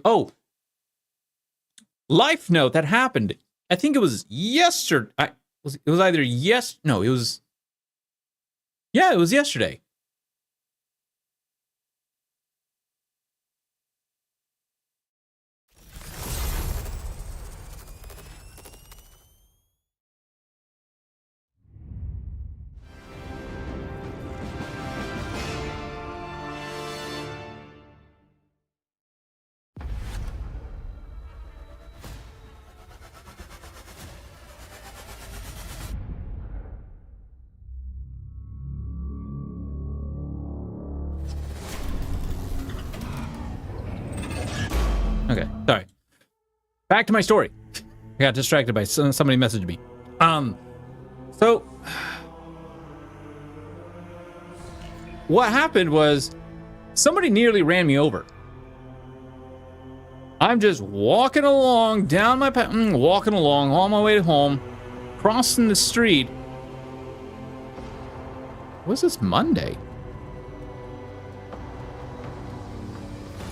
Oh, life note that happened. I think it was yesterday. It was either no, it was yesterday. Okay, sorry. Back to my story. I got distracted by somebody messaged me. So what happened was somebody nearly ran me over. I'm just walking along down my path, walking along on my way to home, crossing the street. Was this Monday?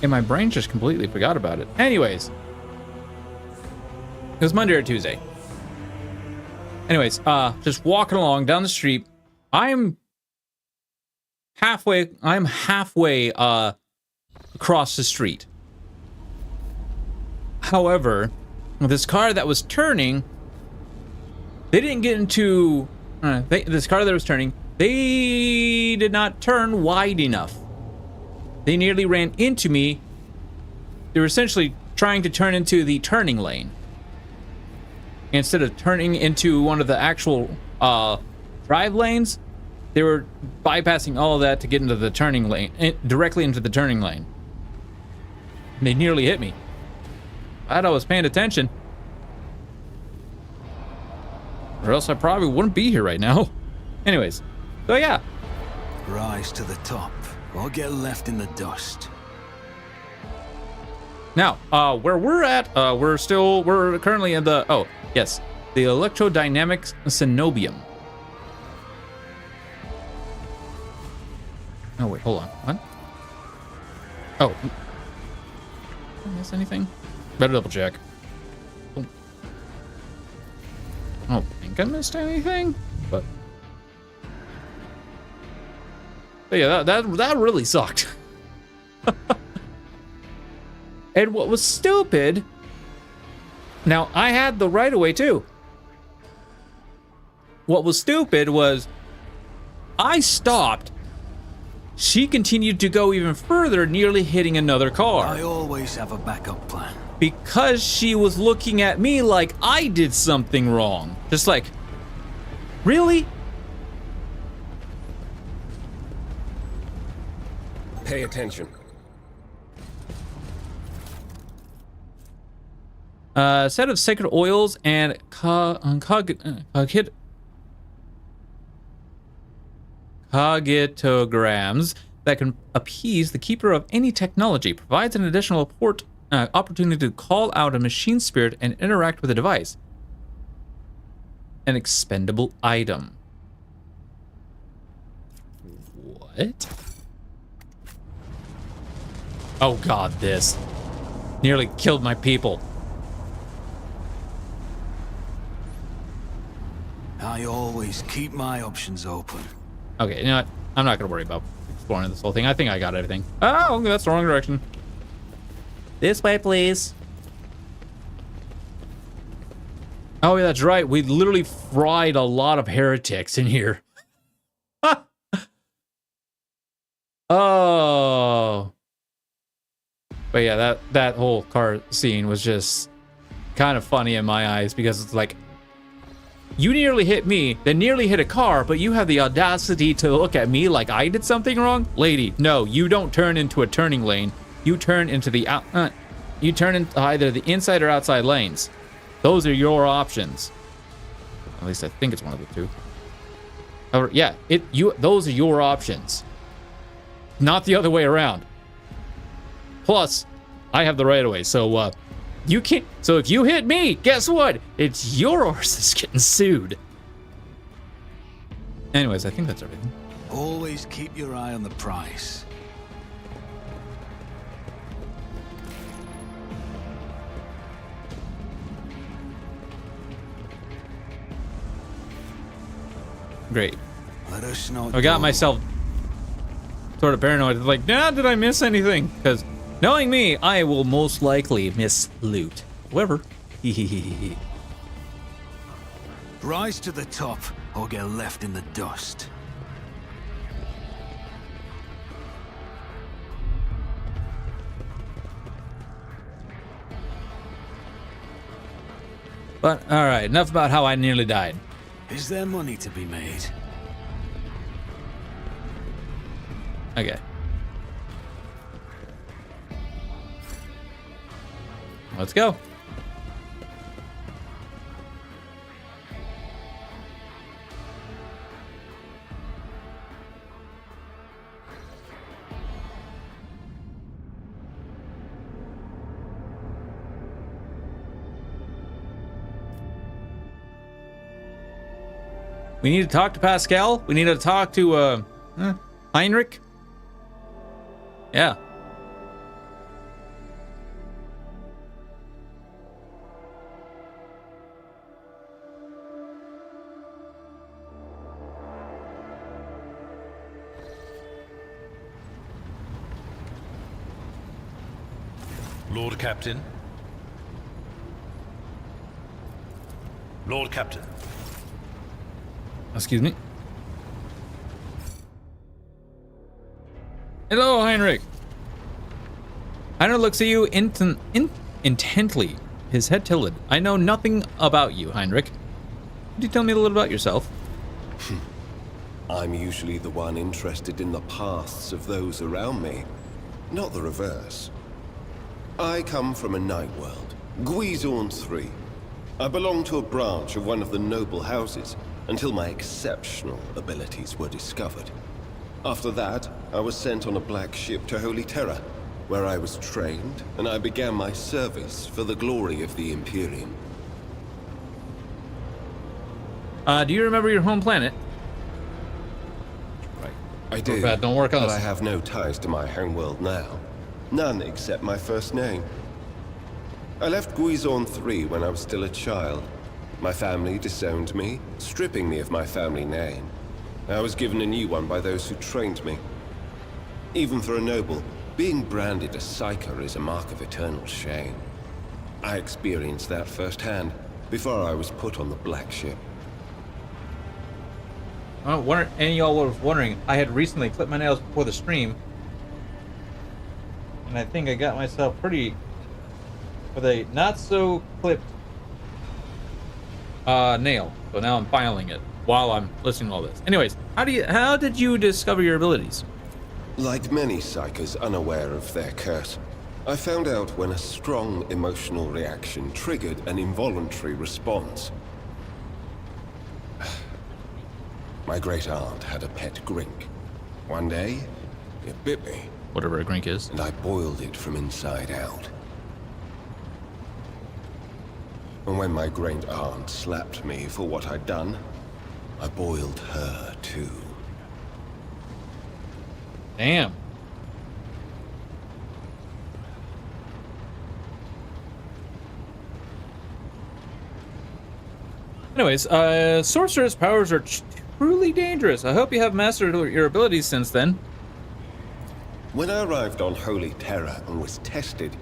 And my brain just completely forgot about it. Anyways, it was Monday or Tuesday. Anyways, just walking along down the street. I'm halfway across the street. However, this car that was turning, they didn't get into this car that was turning. They did not turn wide enough. They nearly ran into me. They were essentially trying to turn into the turning lane. Instead of turning into one of the actual drive lanes, they were bypassing all of that to get into the turning lane, directly into the turning lane. And they nearly hit me. Glad I was paying attention. Or else I probably wouldn't be here right now. Anyways, so yeah. Rise to the top, or get left in the dust. Now, where we're at, we're currently in the, oh, yes, the Electrodynamics Cenobium. Oh, wait, hold on. What? Oh. Did I miss anything? Better double check. Oh. I don't think I missed anything, but yeah, that really sucked. And what was stupid, now I had the right of way too. What was stupid was I stopped. She continued to go even further, nearly hitting another car. I always have a backup plan. Because she was looking at me like I did something wrong. Just like, really? Pay attention. A set of sacred oils and cogitograms that can appease the keeper of any technology, provides an additional opportunity to call out a machine spirit and interact with a device. An expendable item. What? Oh god, this nearly killed my people. I always keep my options open. Okay, you know what? I'm not gonna worry about exploring this whole thing. I think I got everything. Oh, that's the wrong direction. This way, please. Oh, yeah, that's right. We literally fried a lot of heretics in here. Oh. But yeah, that whole car scene was just kind of funny in my eyes because it's like, you nearly hit me, then nearly hit a car, but you have the audacity to look at me like I did something wrong? Lady, no, you don't turn into a turning lane. You turn into you turn into either the inside or outside lanes. Those are your options. At least I think it's one of the two. However, yeah, those are your options. Not the other way around. Plus, I have the right of way, so you can't. So if you hit me, guess what? It's yours that's getting sued. Anyways, I think that's everything. Always keep your eye on the price. Great. Let us not I got go. myself sort of paranoid. Like, nah, did I miss anything? Because knowing me, I will most likely miss loot. However, Rise to the top or get left in the dust. But, alright, enough about how I nearly died. Is there money to be made? Okay. Let's go. We need to talk to Pascal. We need to talk to Heinrich. Yeah. Lord Captain. Lord Captain. Excuse me. Hello, Heinrich. Heinrich looks at you intently, his head tilted. I know nothing about you, Heinrich. Could you tell me a little about yourself? I'm usually the one interested in the pasts of those around me, not the reverse. I come from a night world, Guizorn III. I belong to a branch of one of the noble houses until my exceptional abilities were discovered. After that, I was sent on a black ship to Holy Terra, where I was trained, and I began my service for the glory of the Imperium. Do you remember your home planet? Right. I do, bad, don't work on but us. I have no ties to my homeworld now. None except my first name. I left Guizorn III when I was still a child. My family disowned me, stripping me of my family name. I was given a new one by those who trained me. Even for a noble, being branded a psyker is a mark of eternal shame. I experienced that firsthand before I was put on the black ship. Any of y'all was wondering, I had recently clipped my nails before the stream, and I think I got myself pretty with a not so clipped nail. So now I'm filing it while I'm listening to all this. Anyways, how did you discover your abilities? Like many psykers unaware of their curse, I found out when a strong emotional reaction triggered an involuntary response. My great aunt had a pet grink. One day, it bit me, Whatever a grink is. and I boiled it from inside out. And when my great aunt slapped me for what I'd done, I boiled her too. Damn. Anyways, sorcerer's powers are truly dangerous. I hope you have mastered your abilities since then. When I arrived on Holy Terra and was tested,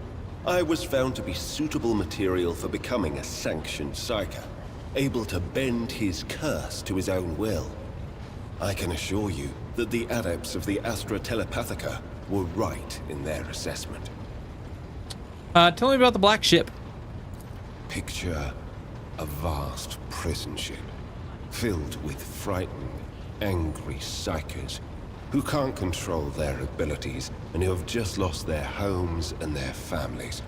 I was found to be suitable material for becoming a sanctioned psyker, able to bend his curse to his own will. I can assure you that the adepts of the Astra Telepathica were right in their assessment. Tell me about the black ship. Picture a vast prison ship, filled with frightened, angry psykers who can't control their abilities and who have just lost their homes and their families.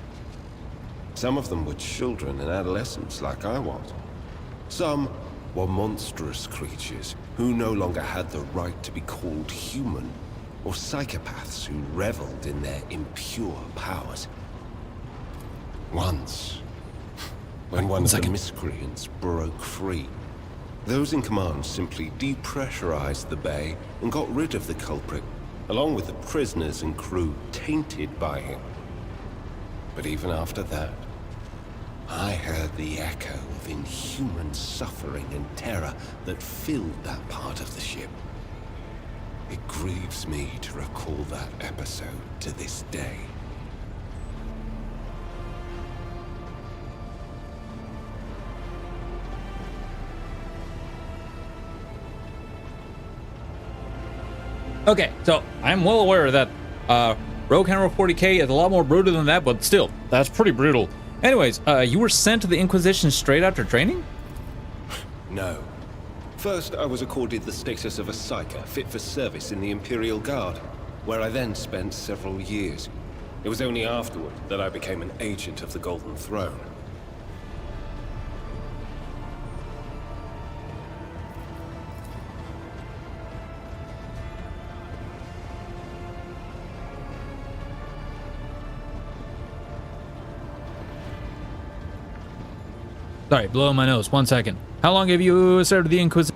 Some of them were children and adolescents like I was. Some were monstrous creatures who no longer had the right to be called human, or psychopaths who reveled in their impure powers. Once, when one of the miscreants broke free, Those in command simply depressurized the bay and got rid of the culprit, along with the prisoners and crew tainted by him. But even after that, I heard the echo of inhuman suffering and terror that filled that part of the ship. It grieves me to recall that episode to this day. Okay, so I'm well aware that Rogue Hammer 40K is a lot more brutal than that, but still, that's pretty brutal. Anyways, you were sent to the Inquisition straight after training? No. First, I was accorded the status of a psyker fit for service in the Imperial Guard, where I then spent several years. It was only afterward that I became an agent of the Golden Throne. Sorry, blowing my nose. 1 second. How long have you served the Inquisition?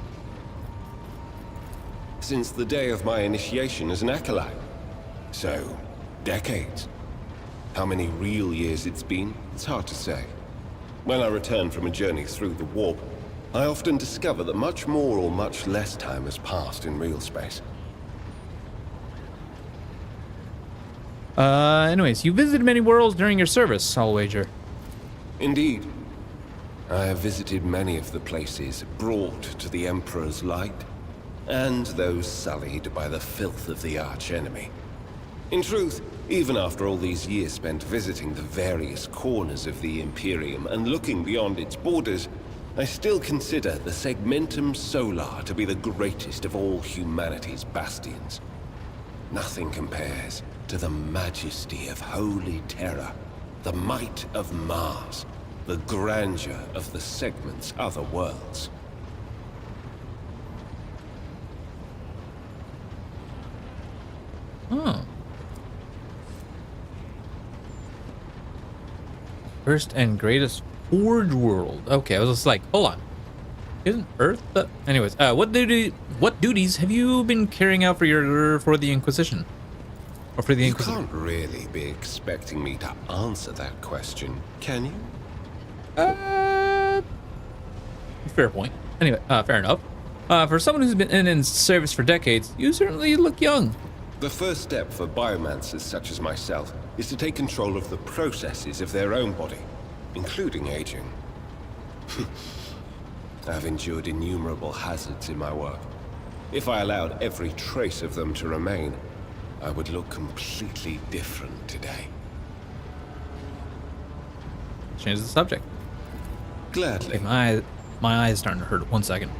Since the day of my initiation as an acolyte. So, decades. How many real years it's been, it's hard to say. When I return from a journey through the warp, I often discover that much more or much less time has passed in real space. Anyways, you visited many worlds during your service, I'll wager. Indeed. I have visited many of the places brought to the Emperor's light, and those sullied by the filth of the archenemy. In truth, even after all these years spent visiting the various corners of the Imperium and looking beyond its borders, I still consider the Segmentum Solar to be the greatest of all humanity's bastions. Nothing compares to the majesty of Holy Terra, the might of Mars, the grandeur of the Segment's other worlds. Oh. First and greatest Forge world. Okay, I was just like, hold on. Isn't Earth the... Anyways, what duties have you been carrying out for the Inquisition? Or for the You Inquisition? can't really be expecting me to answer that question, can you? Fair point. Anyway, fair enough. For someone who's been in service for decades, you certainly look young. The first step for biomancers such as myself is to take control of the processes of their own body, including aging. I've endured innumerable hazards in my work. If I allowed every trace of them to remain, I would look completely different today. Change the subject. Gladly. Okay, my eye is starting to hurt. 1 second.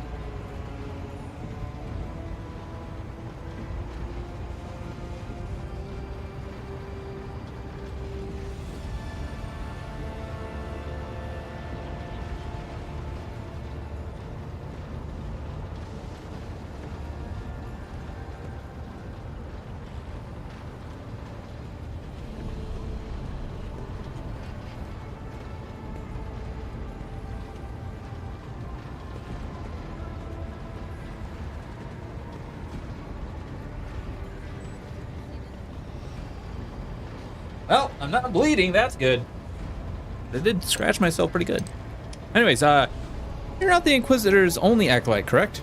Well, I'm not bleeding. That's good. I did scratch myself pretty good. Anyways, you're not the Inquisitor's only acolyte, correct?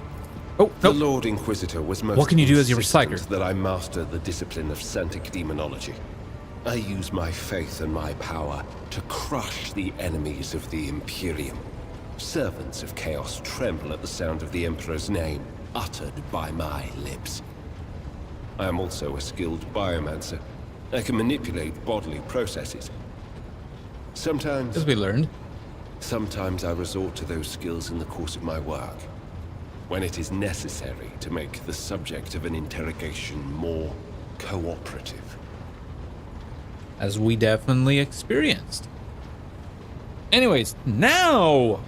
Oh, The nope. Lord Inquisitor was most What can you do as your insistent psyker? that I master the discipline of Santic Demonology. I use my faith and my power to crush the enemies of the Imperium. Servants of Chaos tremble at the sound of the Emperor's name, uttered by my lips. I am also a skilled biomancer. I can manipulate bodily processes. Sometimes As we learned. I resort to those skills in the course of my work, when it is necessary to make the subject of an interrogation more cooperative. As we definitely experienced. Anyways, now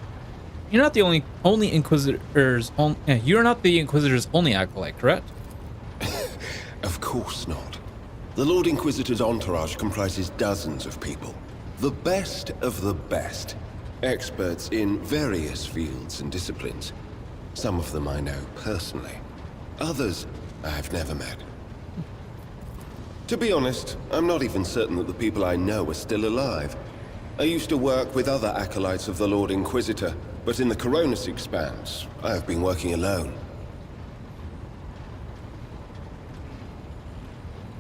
you're not the only Inquisitor's you're not the Inquisitor's only acolyte, correct? Of course not. The Lord Inquisitor's entourage comprises dozens of people. The best of the best. Experts in various fields and disciplines. Some of them I know personally. Others I've never met. To be honest, I'm not even certain that the people I know are still alive. I used to work with other acolytes of the Lord Inquisitor, but in the Coronis Expanse, I have been working alone.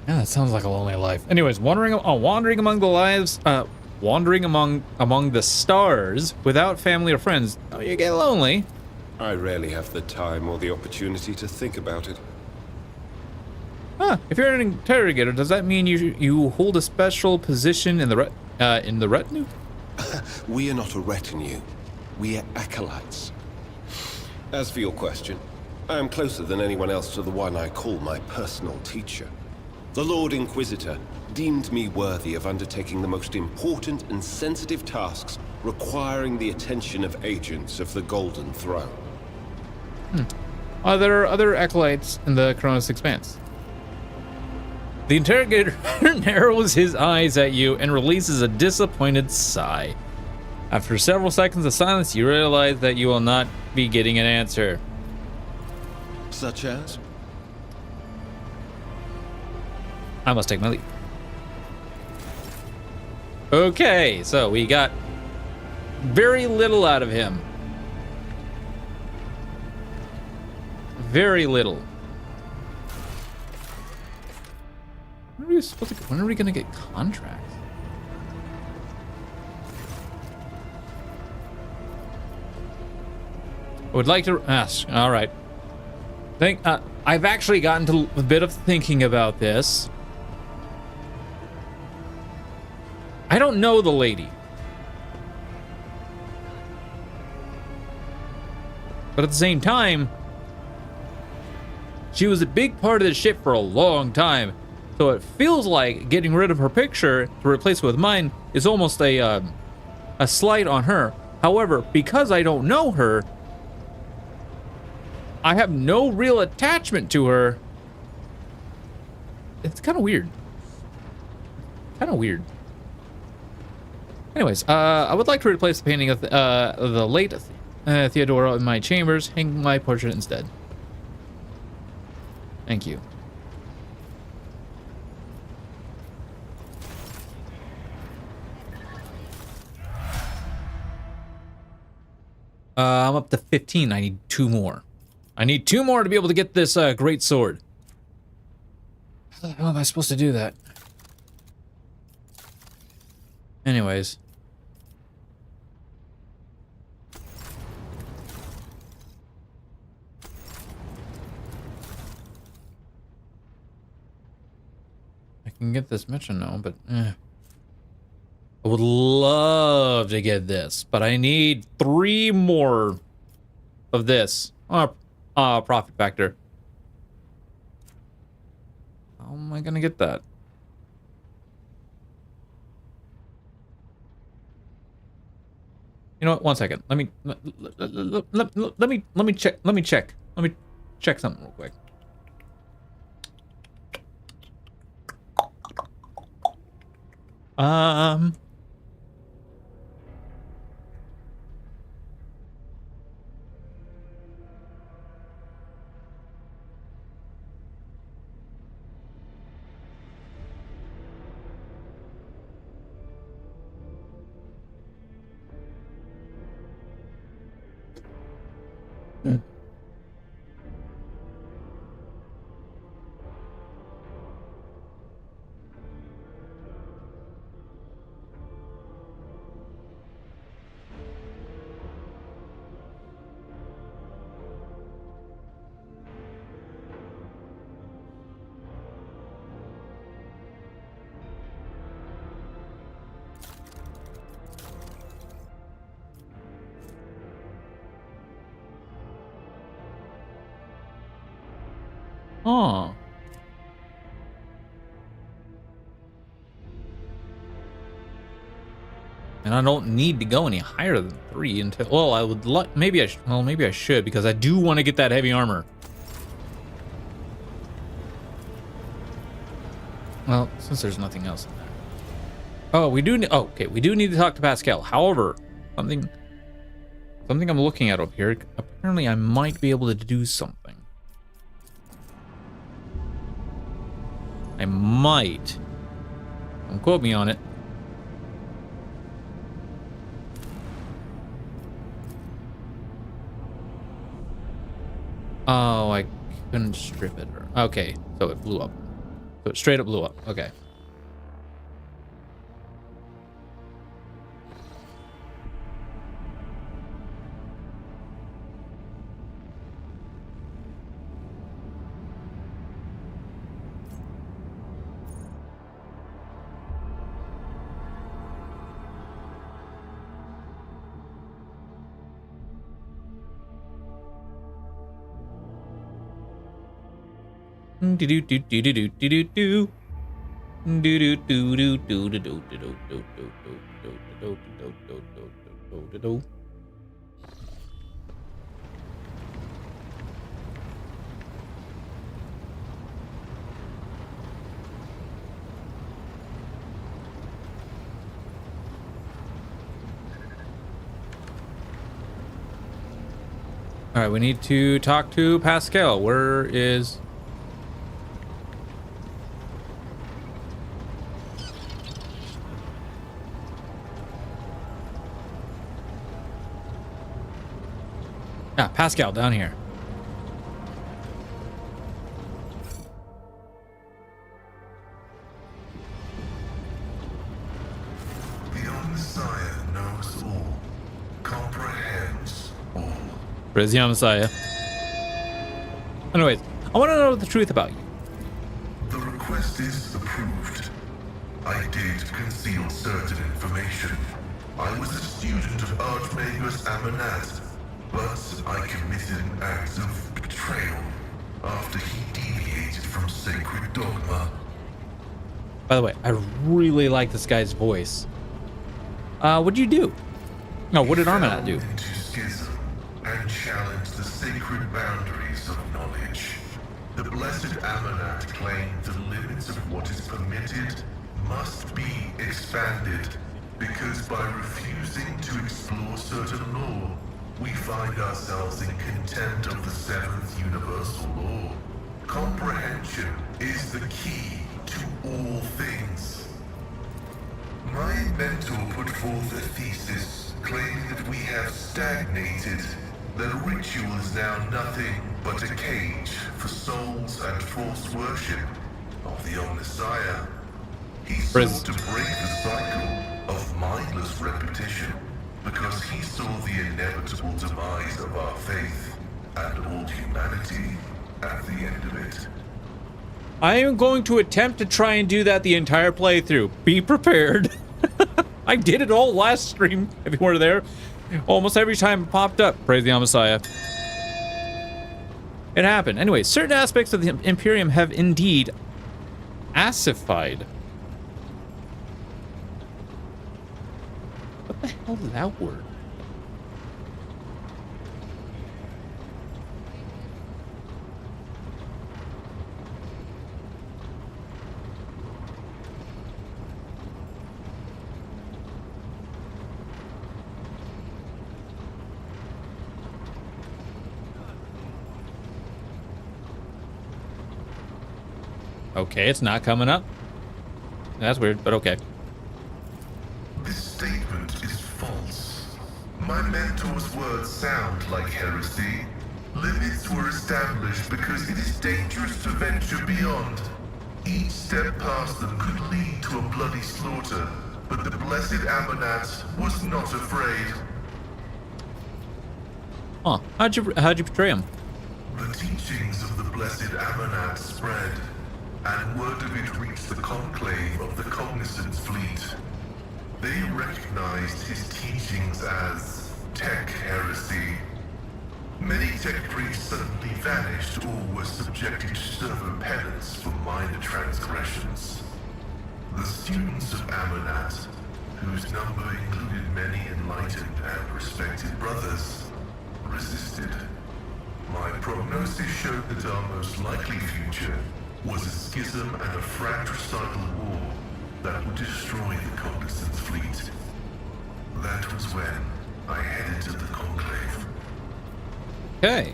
Yeah, that sounds like a lonely life. Anyways, wandering among the lives, wandering among the stars without family or friends. Oh, you get lonely. I rarely have the time or the opportunity to think about it. Huh? If you're an interrogator, does that mean you hold a special position in the retinue? We are not a retinue. We are acolytes. As for your question, I am closer than anyone else to the one I call my personal teacher. The Lord Inquisitor deemed me worthy of undertaking the most important and sensitive tasks requiring the attention of agents of the Golden Throne. Are there other acolytes in the Coronis Expanse? The interrogator narrows his eyes at you and releases a disappointed sigh. After several seconds of silence, you realize that you will not be getting an answer. Such as? I must take my leave. Okay, so we got very little out of him. Very little. When are we gonna get contracts? I would like to ask. All right. I've actually gotten to a bit of thinking about this. I don't know the lady. But at the same time, she was a big part of the ship for a long time. So it feels like getting rid of her picture to replace it with mine is almost a slight on her. However, because I don't know her, I have no real attachment to her. It's kind of weird. Kind of weird. Anyways, I would like to replace the painting of the late Theodora in my chambers, hang my portrait instead. Thank you. I'm up to 15. I need 2 more. I need 2 more to be able to get this great sword. How the hell am I supposed to do that? Anyways. I can get this metronome, but I would love to get this, but I need 3 more of this. Profit factor. How am I gonna get that? You know what? 1 second. Let me check. Let me check something real quick. Oh. And I don't need to go any higher than 3 until, well, I would like, maybe I should, because I do want to get that heavy armor. Well, since there's nothing else in there. Oh, we do need, oh, okay, we do need to talk to Pascal. However, something Something I'm looking at up here. Apparently, I might be able to do something. I might. Don't quote me on it. Oh, I couldn't strip it. Okay, so it blew up. So it straight up blew up. Okay. Do do do do do do do do do do do do do do do do do do. All right, we need to talk to Pascal. Where is... Ah, Pascal, down here. The Omnissiah knows all, comprehends all. Where's the Messiah? Anyways, I want to know the truth about you. The request is approved. I did conceal certain information. I was a student of Archmagus Amanat, but I committed an act of betrayal after he deviated from sacred dogma. By the way, I really like this guy's voice. What'd you do? No, what did Armanat do? Into schism and challenged the sacred boundaries of knowledge. The blessed Amanat claimed the limits of what is permitted must be expanded, because by refusing to explore certain law, we find ourselves in contempt of the seventh universal law. Comprehension is the key to all things. My mentor put forth a thesis claiming that we have stagnated, that ritual is now nothing but a cage for souls and false worship of the Omnissiah. He sought to break the cycle of mindless repetition, because he saw the inevitable demise of our faith and all humanity at the end of it. I am going to attempt to try and do that the entire playthrough. Be prepared. I did it all last stream, if you were there. Almost every time it popped up. Praise the Messiah. It happened. Anyway, certain aspects of the Imperium have indeed acidified. What the hell is that word? Okay, it's not coming up. That's weird, but okay. This statement is false. My mentor's words sound like heresy. Limits were established because it is dangerous to venture beyond. Each step past them could lead to a bloody slaughter, but the blessed Amanat was not afraid. Huh. How'd you betray him? The teachings of the blessed Amanat spread, and word of it reached the conclave of the Cognizance fleet. They recognized his teachings as tech heresy. Many tech priests suddenly vanished or were subjected to server penance for minor transgressions. The students of Amanat, whose number included many enlightened and respected brothers, resisted. My prognosis showed that our most likely future was a schism and a fratricidal war that would destroy the Cognizance fleet. That was when I headed to the Conclave. Okay.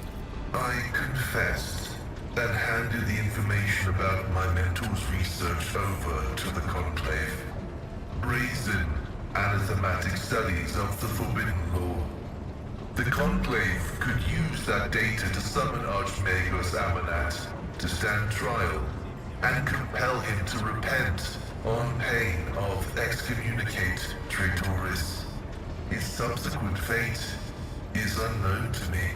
I confessed and handed the information about my mentor's research over to the Conclave. Brazen, anathematic studies of the Forbidden Law. The Conclave could use that data to summon Archmagos Amanat to stand trial and compel him to repent on pain of excommunicate Traitoris. His subsequent fate is unknown to me.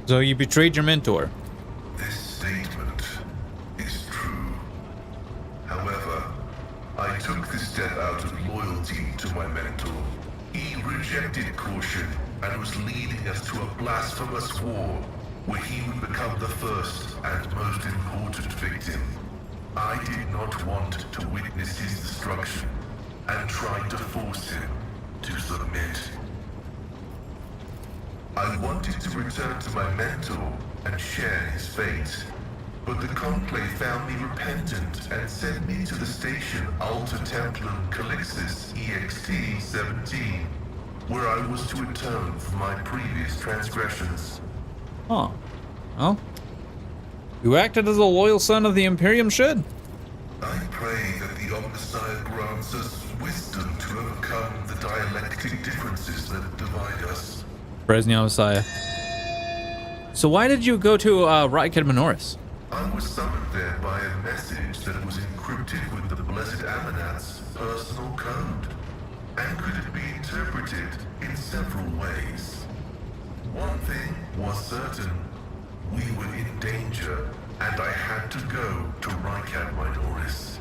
So you betrayed your mentor. This statement is true. However, I took this step out of loyalty to my mentor. He rejected caution and was leading us to a blasphemous war where he would become the first and most important victim. I did not want to witness his destruction and tried to force him to submit. I wanted to return to my mentor and share his fate, but the Conclave found me repentant and sent me to the station Alter Templum Calixis EXT-17, where I was to atone for my previous transgressions. Huh. Well, you acted as a loyal son of the Imperium should. I pray that the Omnissiah grants us wisdom to overcome the dialectic differences that divide us. Bresnia Messiah. So why did you go to Ryken Minoris? I was summoned there by a message that was encrypted with the Blessed Amanat's personal code, and could it be interpreted in several ways. One thing was certain. We were in danger, and I had to go to Ryken Minoris.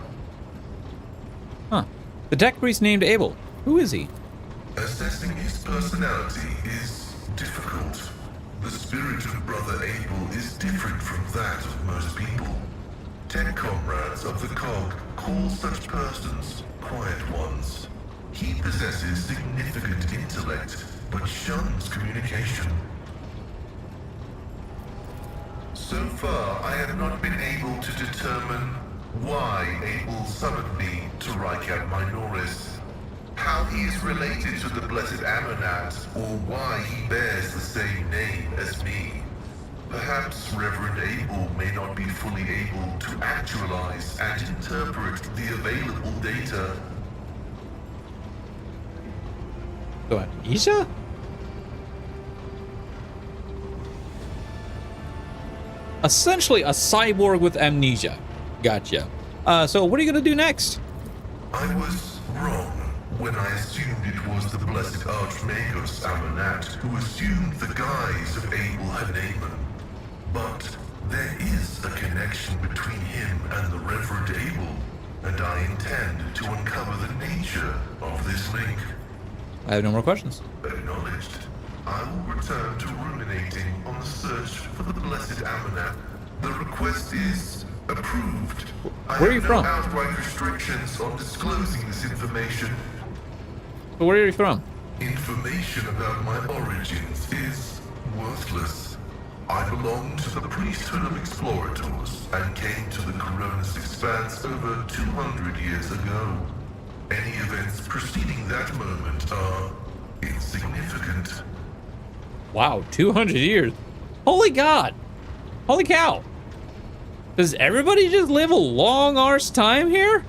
Huh. The tech priest named Abel. Who is he? Assessing his personality is difficult. The spirit of Brother Abel is different from that of most people. Tech comrades of the Cog call such persons quiet ones. He possesses significant intellect, but shuns communication. So far, I have not been able to determine why Abel summoned me to Ryken Minoris. How he is related to the Blessed Amanat, or why he bears the same name as me. Perhaps Reverend Abel may not be fully able to actualize and interpret the available data. So Amnesia? Essentially a cyborg with amnesia. Gotcha. So what are you gonna do next? I was wrong when I assumed it was the Blessed Archmagos Amanat who assumed the guise of Abel Haneman. But there is a connection between him and the Reverend Abel, and I intend to uncover the nature of this link. I have no more questions. Acknowledged. I will return to ruminating on the search for the Blessed Amanat. The request is approved. Where are you from? I have no outright restrictions on disclosing this information. So where are you from? Information about my origins is worthless. I belong to the priesthood of explorators and came to the Coronis Expanse over 200 years ago. Any events preceding that moment are insignificant. Wow, 200 years. Holy God. Holy cow. Does everybody just live a long arse time here?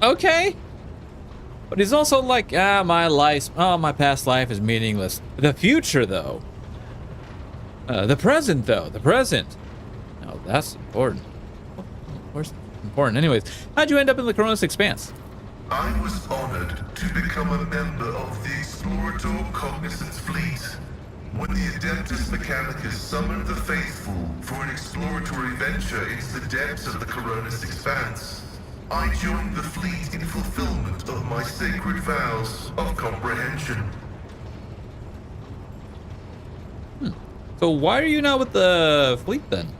Okay. But he's also like, my past life is meaningless. The future, though. The present, though. The present. Oh, that's important. Of course, important. Anyways, how'd you end up in the Coronis Expanse? I was honored to become a member of the Explorator Cognizance Fleet. When the Adeptus Mechanicus summoned the faithful for an exploratory venture into the depths of the Coronis Expanse, I joined the fleet in fulfillment of my sacred vows of comprehension. So why are you not with the fleet then?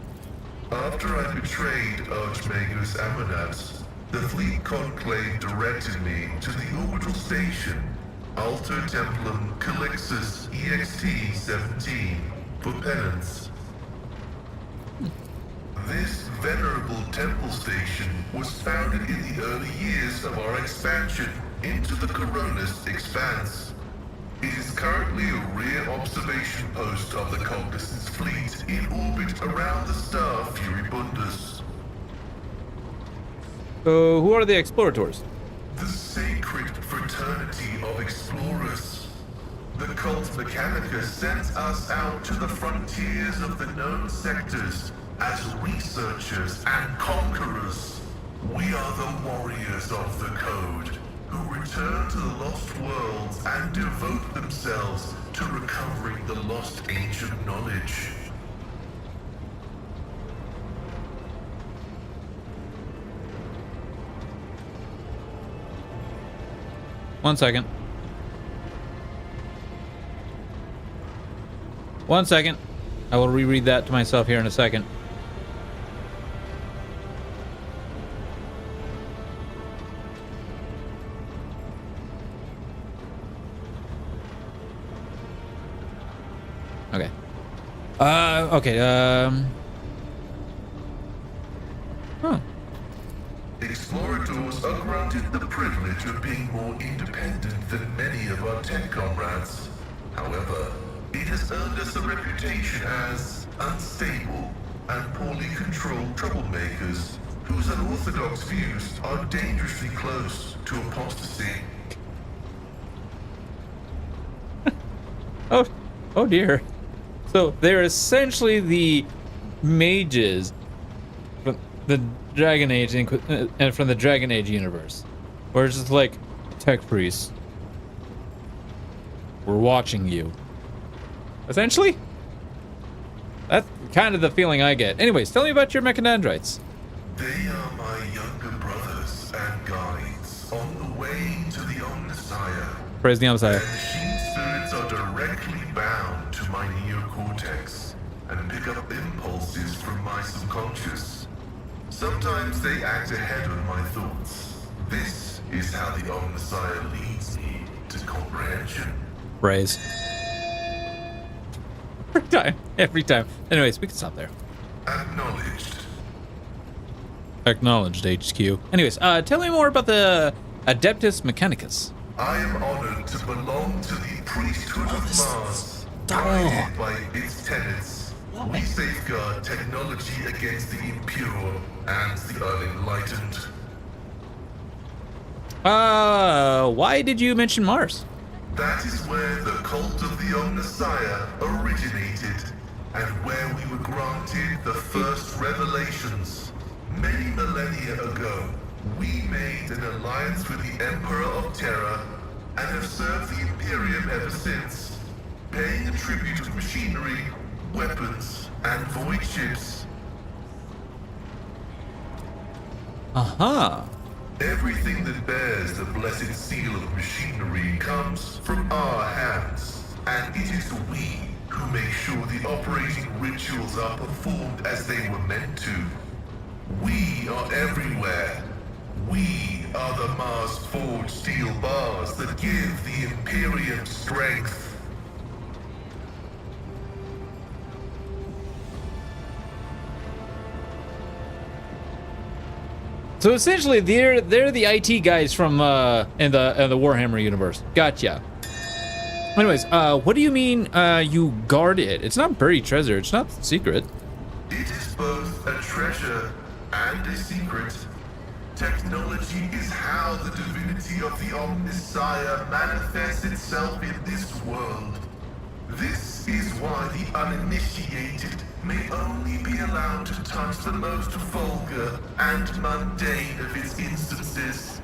After I betrayed Archmagos Amanat, the fleet conclave directed me to the orbital station, Alter Templum Calixis EXT-17, for penance. This venerable temple station was founded in the early years of our expansion into the Coronis Expanse. It is currently a rear observation post of the Cognizance fleet in orbit around the star Furibundus. So, who are the explorators? The sacred fraternity of explorers. The cult Mechanica sends us out to the frontiers of the known sectors as researchers and conquerors. We are the warriors of the Code, who return to the lost worlds and devote themselves to recovering the lost ancient knowledge. One second. One second. I will reread that to myself here in a second. Okay. Huh. Explorators are granted the privilege of being more independent than many of our tech comrades. However, it has earned us a reputation as unstable and poorly controlled troublemakers whose unorthodox views are dangerously close to apostasy. Oh dear. So they're essentially the mages from the Dragon Age and from the Dragon Age universe. Where it's just like, tech priests, we're watching you. Essentially? That's kind of the feeling I get. Anyways, tell me about your mechanandrites. They are my younger brothers and guides on the way to the Omnissiah. Praise the Omnissiah. Their machine spirits are directly bound to my neocortex and pick up impulses from my subconscious. Sometimes they act ahead of my thoughts. This is how the Omnissiah leads me to comprehension. Praise. Every time. Anyways, we can stop there. Acknowledged. Acknowledged, HQ. Anyways, tell me more about the Adeptus Mechanicus. I am honored to belong to the priesthood of Mars, guided by its tenets. We safeguard technology against the impure and the unenlightened. Why did you mention Mars? That is where the cult of the Omnissiah originated, and where we were granted the first revelations. Many millennia ago, we made an alliance with the Emperor of Terra, and have served the Imperium ever since, paying a tribute of machinery, weapons, and void ships. Uh-huh. Everything that bears the blessed seal of machinery comes from our hands, and it is we who make sure the operating rituals are performed as they were meant to. We are everywhere. We are the Mars-forged steel bars that give the Imperium strength. So essentially, they're the IT guys from in the Warhammer universe. Gotcha. Anyways, what do you mean you guard it? It's not buried treasure. It's not secret. It is both a treasure and a secret. Technology is how the divinity of the Omnissiah manifests itself in this world. This is why the uninitiated may only be allowed to touch the most vulgar and mundane of its instances.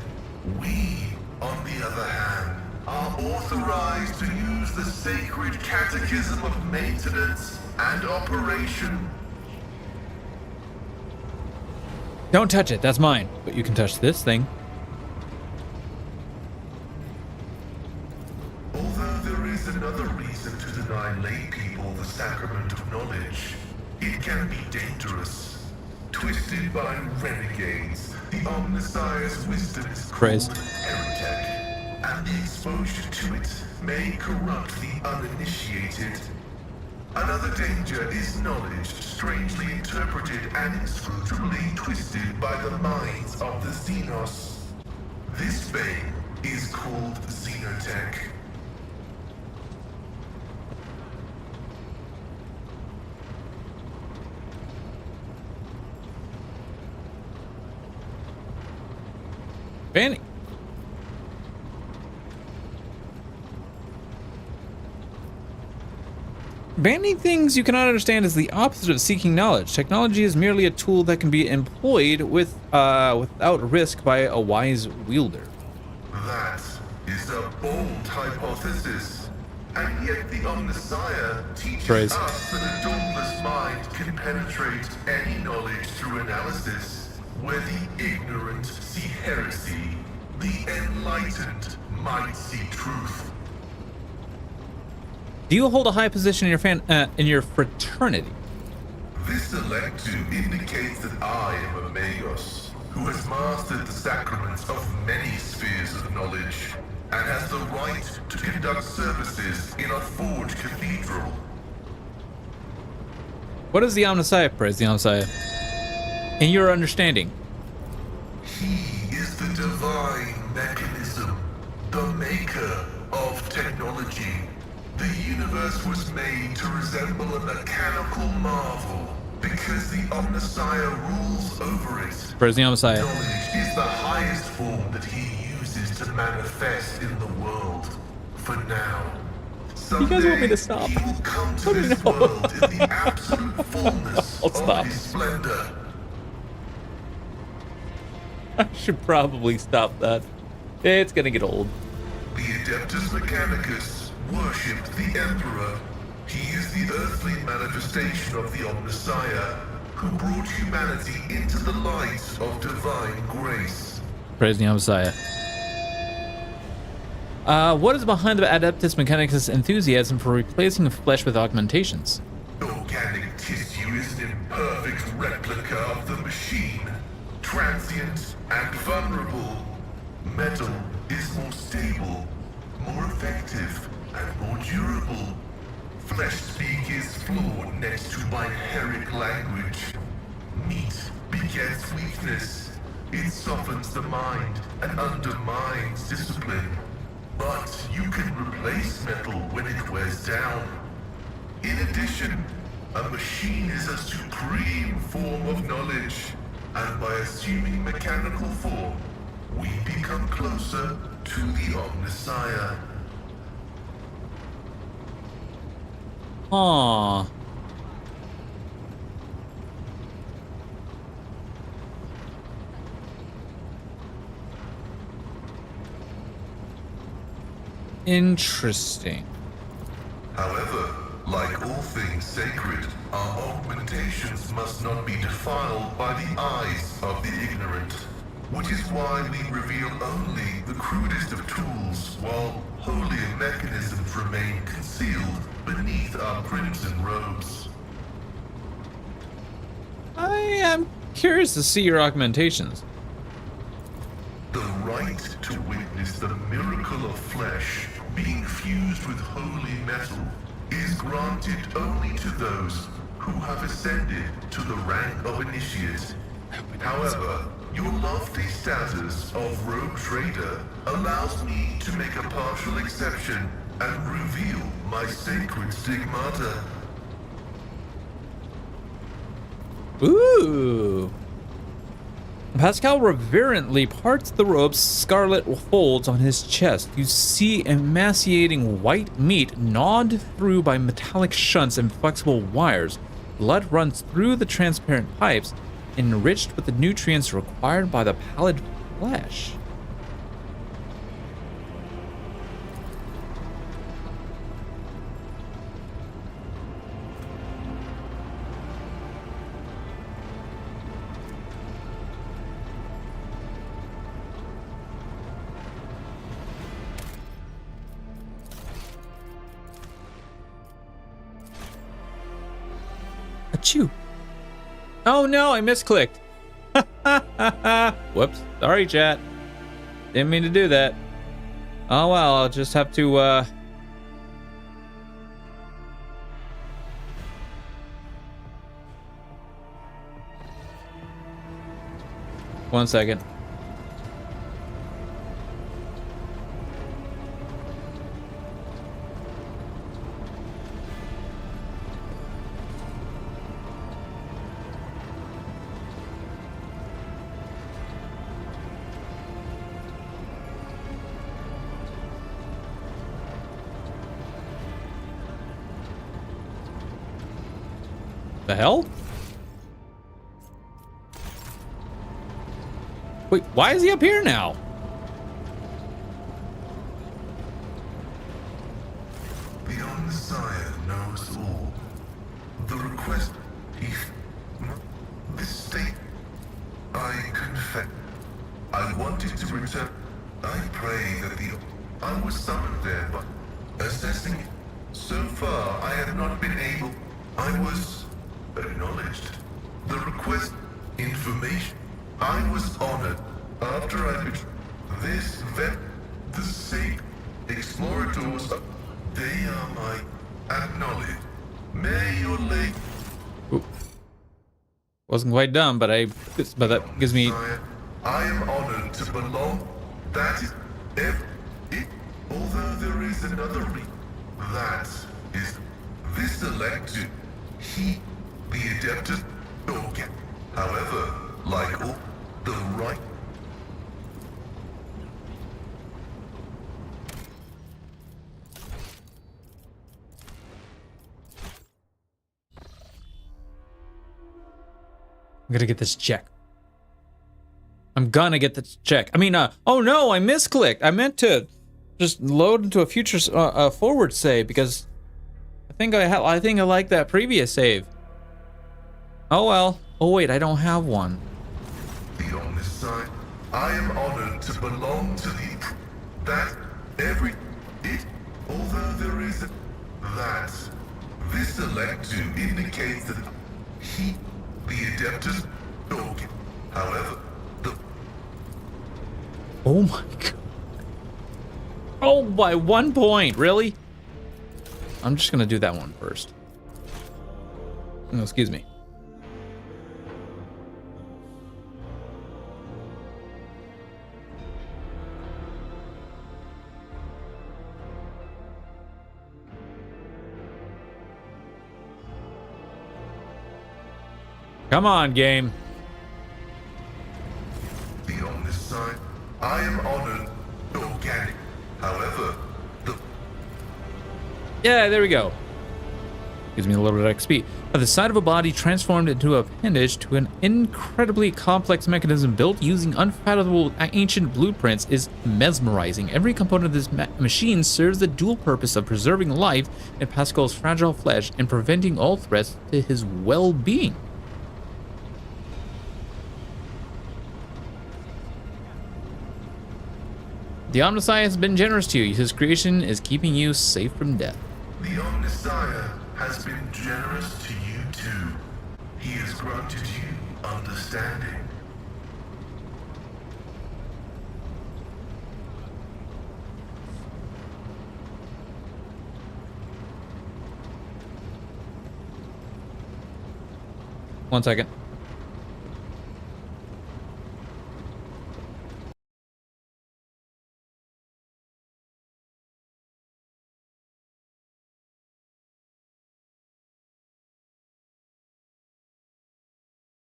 We, on the other hand, are authorized to use the sacred catechism of maintenance and operation. Don't touch it. That's mine. But you can touch this thing. Although there is another reason to deny lay people the sacrament of knowledge, it can be dangerous. Twisted by renegades, the Omnissiah's wisdom is Praise. called heretic, and the exposure to it may corrupt the uninitiated. Another danger is knowledge strangely interpreted and inscrutably twisted by the minds of the Xenos. This vein is called Xenotech. Banning. Banning things you cannot understand is the opposite of seeking knowledge. Technology is merely a tool that can be employed without risk by a wise wielder. That is a bold hypothesis. And yet the Omnissiah teaches Praise. us that a dauntless mind can penetrate any knowledge through analysis, where the ignorant see heresy, the enlightened might see truth. Do you hold a high position in your fraternity? This electu indicates that I am a Magos, who has mastered the sacraments of many spheres of knowledge, and has the right to conduct services in a forged cathedral. What is the Omnissiah, praise the Omnissiah? In your understanding. He is the divine mechanism, the maker of technology. The universe was made to resemble a mechanical marvel because the Omnissiah rules over it. Praise the Omnissiah. Knowledge is the highest form that he uses to manifest in the world. For now. You guys want me to stop? He will come to Let me this know. world in the absolute fullness I'll of stop. his splendor. I should probably stop that. It's gonna get old. The Adeptus Mechanicus worshipped the Emperor. He is the earthly manifestation of the Omnissiah, who brought humanity into the light of divine grace. Praise the Omnissiah. What is behind the Adeptus Mechanicus enthusiasm for replacing flesh with augmentations? Organic tissue is an imperfect replica of the machine, transient and vulnerable. Metal is more stable, more effective, and more durable. Flesh speak is flawed next to biheric language. Meat begets weakness. It softens the mind and undermines discipline. But you can replace metal when it wears down. In addition, a machine is a supreme form of knowledge, and by assuming mechanical form, we become closer to the Omnissiah. Aww. Interesting. However, like all things sacred, our augmentations must not be defiled by the eyes of the ignorant. Which is why we reveal only the crudest of tools, while holier mechanisms remain concealed beneath our crimson robes. I am curious to see your augmentations. The right to witness the miracle of flesh being fused with holy metal is granted only to those who have ascended to the rank of initiate. However, your lofty status of rogue trader allows me to make a partial exception and reveal my sacred stigmata. Ooh. Pascal reverently parts the robe's scarlet folds on his chest. You see emaciating white meat gnawed through by metallic shunts and flexible wires. Blood runs through the transparent pipes, enriched with the nutrients required by the pallid flesh. Achoo. Oh no, I misclicked. Whoops. Sorry, chat. Didn't mean to do that. Oh well, I'll just have to 1 second. The hell? Wait, why is he up here now? The Omnissiah knows all. The request he... This state... I confess... I wanted to return... I pray that the... I was summoned there, but... Assessing it... So far, I have not been able... I was... acknowledged. The request... Information... I was honored after I this vet the same explorators they are my acknowledged. May your late Wasn't quite done, but that gives me. I am honored to belong. That is it. Although there is another that is this elected he the adeptus organ. However, like all the right. I'm gonna get this check. I'm gonna get this check. I mean, oh no, I misclicked. I meant to just load into a future forward save because I think I like that previous save. Oh well. Oh wait, I don't have one. On this side, I am honored to belong to the that every it. Although there is that this select to indicates that he the adeptus dog. However, the oh my god. Oh, by 1 point, really? I'm just gonna do that one first. No, excuse me. Come on, game. on this side, I am honored organic. However, the Yeah, there we go. Gives me a little bit of XP. The side of a body transformed into an appendage to an incredibly complex mechanism built using unfathomable ancient blueprints is mesmerizing. Every component of this machine serves the dual purpose of preserving life in Pascal's fragile flesh and preventing all threats to his well-being. The Omnissiah has been generous to you. His creation is keeping you safe from death. The Omnissiah has been generous to you too. He has granted you understanding. One second.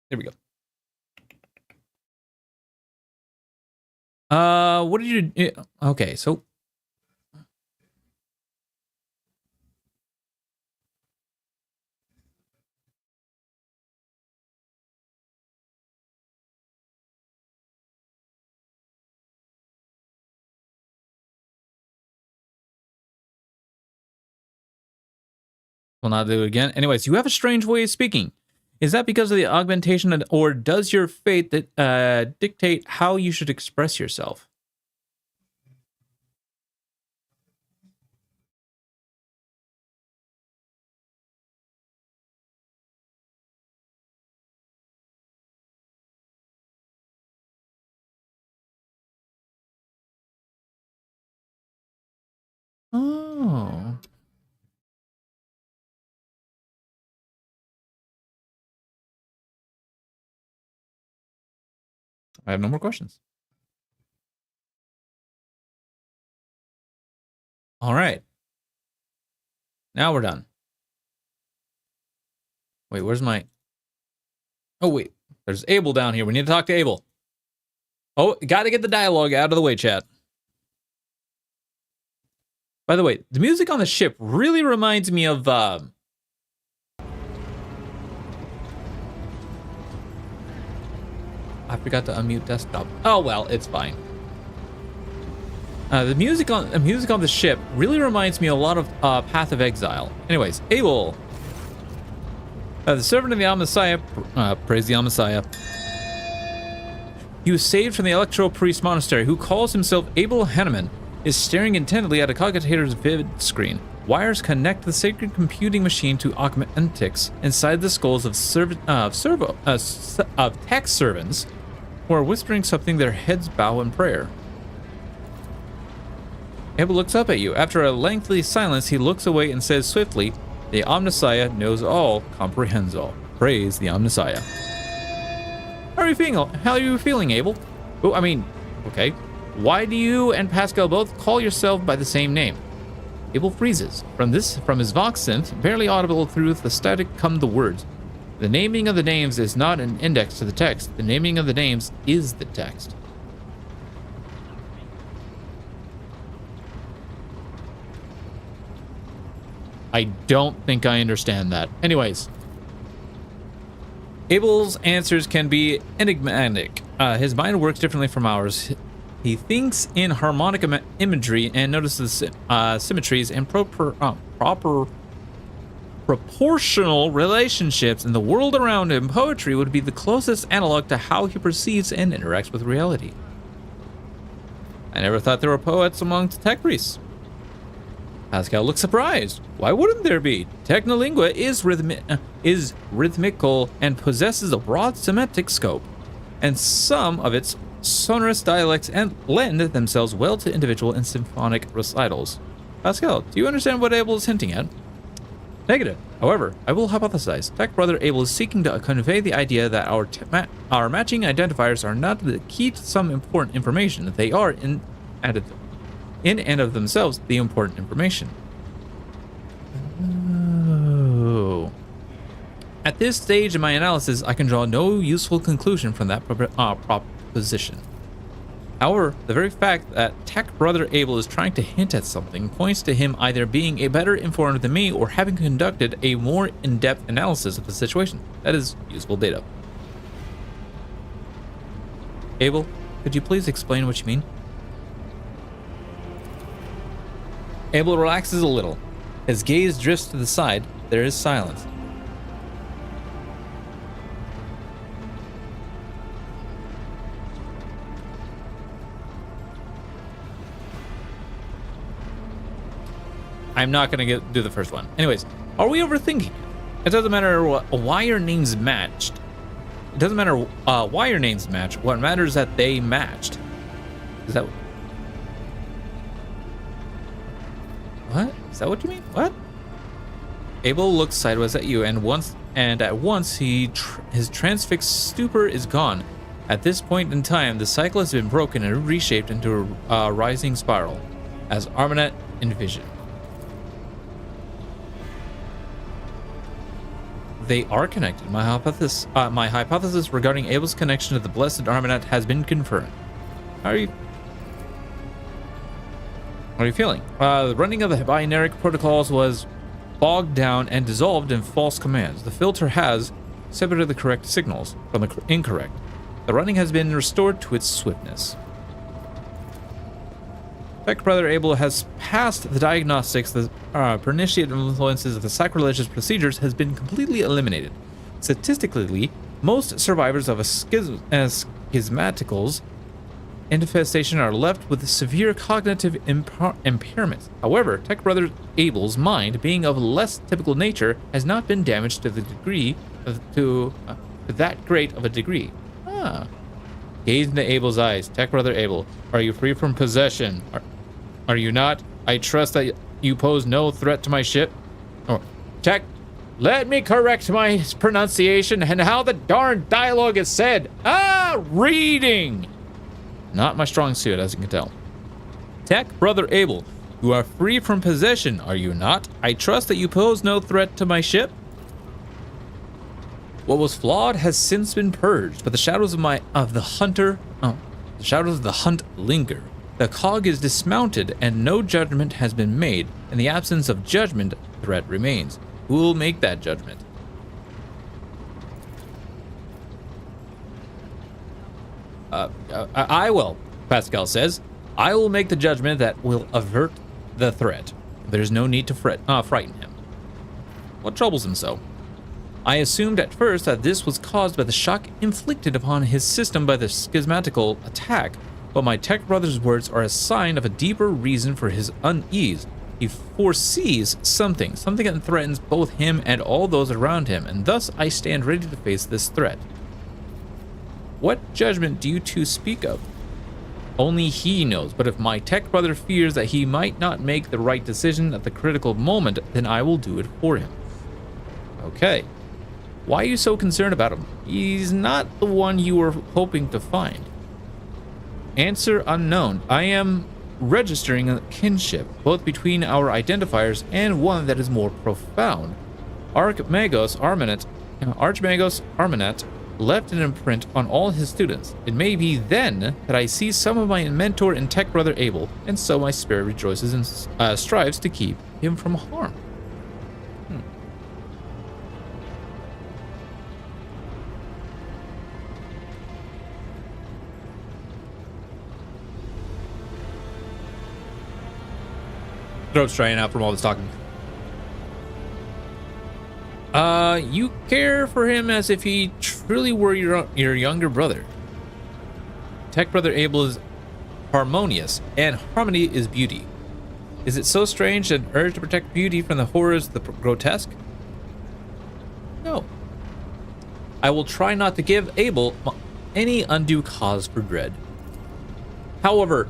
There we go. What did you do? Okay, so we'll not do it again. Anyways, you have a strange way of speaking. Is that because of the augmentation, or does your fate that dictate how you should express yourself? Oh. I have no more questions. All right. Now we're done. Wait, where's my... Oh, wait. There's Abel down here. We need to talk to Abel. Oh, got to get the dialogue out of the way, chat. By the way, the music on the ship really reminds me of... I forgot to unmute desktop. Oh, well, it's fine. The music on the ship really reminds me a lot of Path of Exile. Anyways, Abel, the servant of the Al-Messiah, praise the Al-Messiah. He was saved from the Electro Priest Monastery, who calls himself Abel Hanneman, is staring intently at a cogitator's vivid screen. Wires connect the sacred computing machine to augmentics inside the skulls of tech servants who are whispering something, their heads bow in prayer. Abel looks up at you. After a lengthy silence, he looks away and says swiftly, "The Omnissiah knows all, comprehends all. Praise the Omnissiah." How are you feeling, Abel? Oh, I mean, okay. Why do you and Pascal both call yourself by the same name? Abel freezes. From his Vox synth, barely audible through the static come the words. The naming of the names is not an index to the text. The naming of the names is the text. I don't think I understand that. Anyways, Abel's answers can be enigmatic. His mind works differently from ours. He thinks in harmonic imagery and notices symmetries and proportional relationships in the world around him. Poetry would be the closest analog to how he perceives and interacts with reality. I never thought there were poets amongst tech priests. Pascal looks surprised. Why wouldn't there be? Technolingua is rhythmical and possesses a broad semantic scope, and some of its sonorous dialects lend themselves well to individual and symphonic recitals. Pascal, do you understand what Abel is hinting at? Negative. However, I will hypothesize. Tech Brother Abel is seeking to convey the idea that our matching identifiers are not the key to some important information. They are in and of themselves the important information. Oh. At this stage in my analysis, I can draw no useful conclusion from that proposition. However, the very fact that Tech Brother Abel is trying to hint at something points to him either being a better informed than me or having conducted a more in-depth analysis of the situation. That is useful data. Abel, could you please explain what you mean? Abel relaxes a little. His gaze drifts to the side. There is silence. I'm not going to do the first one. Anyways, are we overthinking? It doesn't matter why your names matched. It doesn't matter why your names match. What matters is that they matched. Is that... What? Is that what you mean? What? Abel looks sideways at you, and at once his transfixed stupor is gone. At this point in time, the cycle has been broken and reshaped into a rising spiral, as Armanet envisioned. They are connected. My hypothesis regarding Abel's connection to the blessed Armanet has been confirmed. How are you feeling? The running of the binaric protocols was bogged down and dissolved in false commands. The filter has separated the correct signals from the incorrect. The running has been restored to its swiftness. Tech Brother Abel has passed the diagnostics. The pernicious influences of the sacrilegious procedures has been completely eliminated. Statistically, most survivors of a schismatical's infestation are left with severe cognitive impairment. However, Tech Brother Abel's mind, being of less typical nature, has not been damaged to the degree to that great of a degree. Gaze into Abel's eyes. Tech Brother Abel, are you free from possession? Are you not? I trust that you pose no threat to my ship. Oh, Tech, let me correct my pronunciation and how the darn dialogue is said. Reading! Not my strong suit, as you can tell. Tech Brother Abel, you are free from possession, are you not? I trust that you pose no threat to my ship. What was flawed has since been purged, but the shadows of the hunt linger. The cog is dismounted, and no judgment has been made. In the absence of judgment, threat remains. Who will make that judgment? I will, Pascal says. I will make the judgment that will avert the threat. There's no need to frighten him. What troubles him so? I assumed at first that this was caused by the shock inflicted upon his system by the schismatical attack, but my tech brother's words are a sign of a deeper reason for his unease. He foresees something that threatens both him and all those around him, and thus I stand ready to face this threat. What judgment do you two speak of? Only he knows, but if my tech brother fears that he might not make the right decision at the critical moment, then I will do it for him. Okay. Why are you so concerned about him? He's not the one you were hoping to find. Answer unknown. I am registering a kinship, both between our identifiers and one that is more profound. Archmagos Armanet left an imprint on all his students. It may be then that I see some of my mentor and tech brother Abel, and so my spirit rejoices and strives to keep him from harm. Throat's drying out from all this talking. You care for him as if he truly were your younger brother. Tech brother Abel is harmonious, and harmony is beauty. Is it so strange an urge to protect beauty from the horrors of the grotesque? No. I will try not to give Abel any undue cause for dread. However,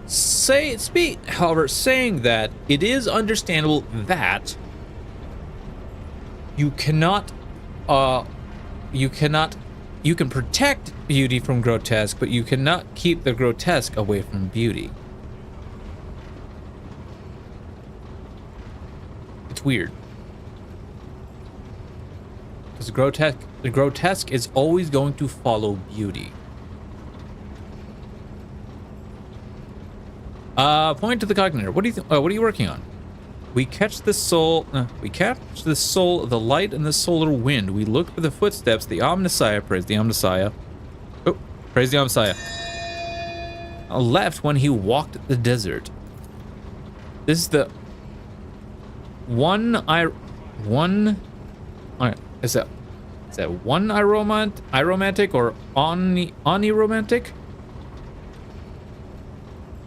saying that, it is understandable that you can protect beauty from grotesque, but you cannot keep the grotesque away from beauty. It's weird. Because the grotesque is always going to follow beauty. Point to the cognitor. What are you working on? We catch the soul of the light and the solar wind. We look for the footsteps. The Omnissiah, praise the Omnissiah. Oh, praise the Omnissiah. Left when he walked the desert. This is the is that one iromantic or oniromantic?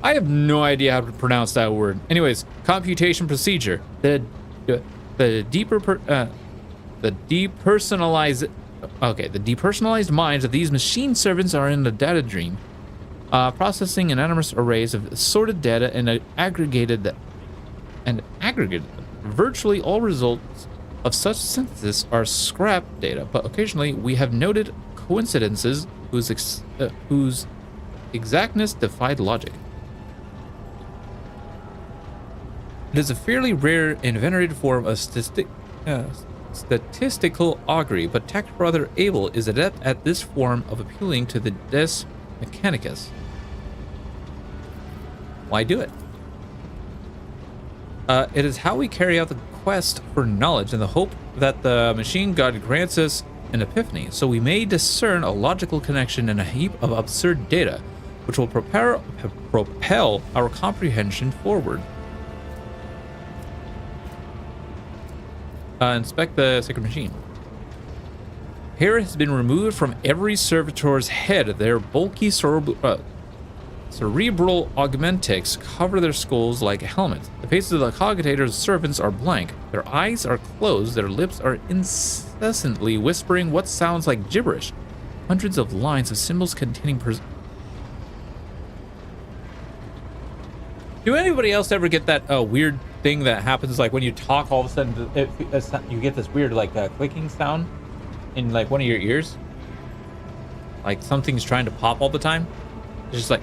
I have no idea how to pronounce that word. Anyways, computation procedure. The depersonalized minds of these machine servants are in the data dream, processing anonymous arrays of assorted data and aggregated them. Virtually all results of such synthesis are scrap data, but occasionally we have noted coincidences whose exactness defied logic. It is a fairly rare and venerated form of statistical augury, but Tech Brother Abel is adept at this form of appealing to the Des Mechanicus. Why do it? It is how we carry out the quest for knowledge in the hope that the machine god grants us an epiphany, so we may discern a logical connection in a heap of absurd data, which will propel our comprehension forward. Inspect the sacred machine. Hair has been removed from every servitor's head. Their bulky cerebral augmentics cover their skulls like a helmet. The faces of the cogitator's servants are blank. Their eyes are closed. Their lips are incessantly whispering what sounds like gibberish. Hundreds of lines of symbols containing Do anybody else ever get that weird thing that happens, like when you talk, all of a sudden you get this weird like clicking sound in like one of your ears? Like something's trying to pop all the time. It's just like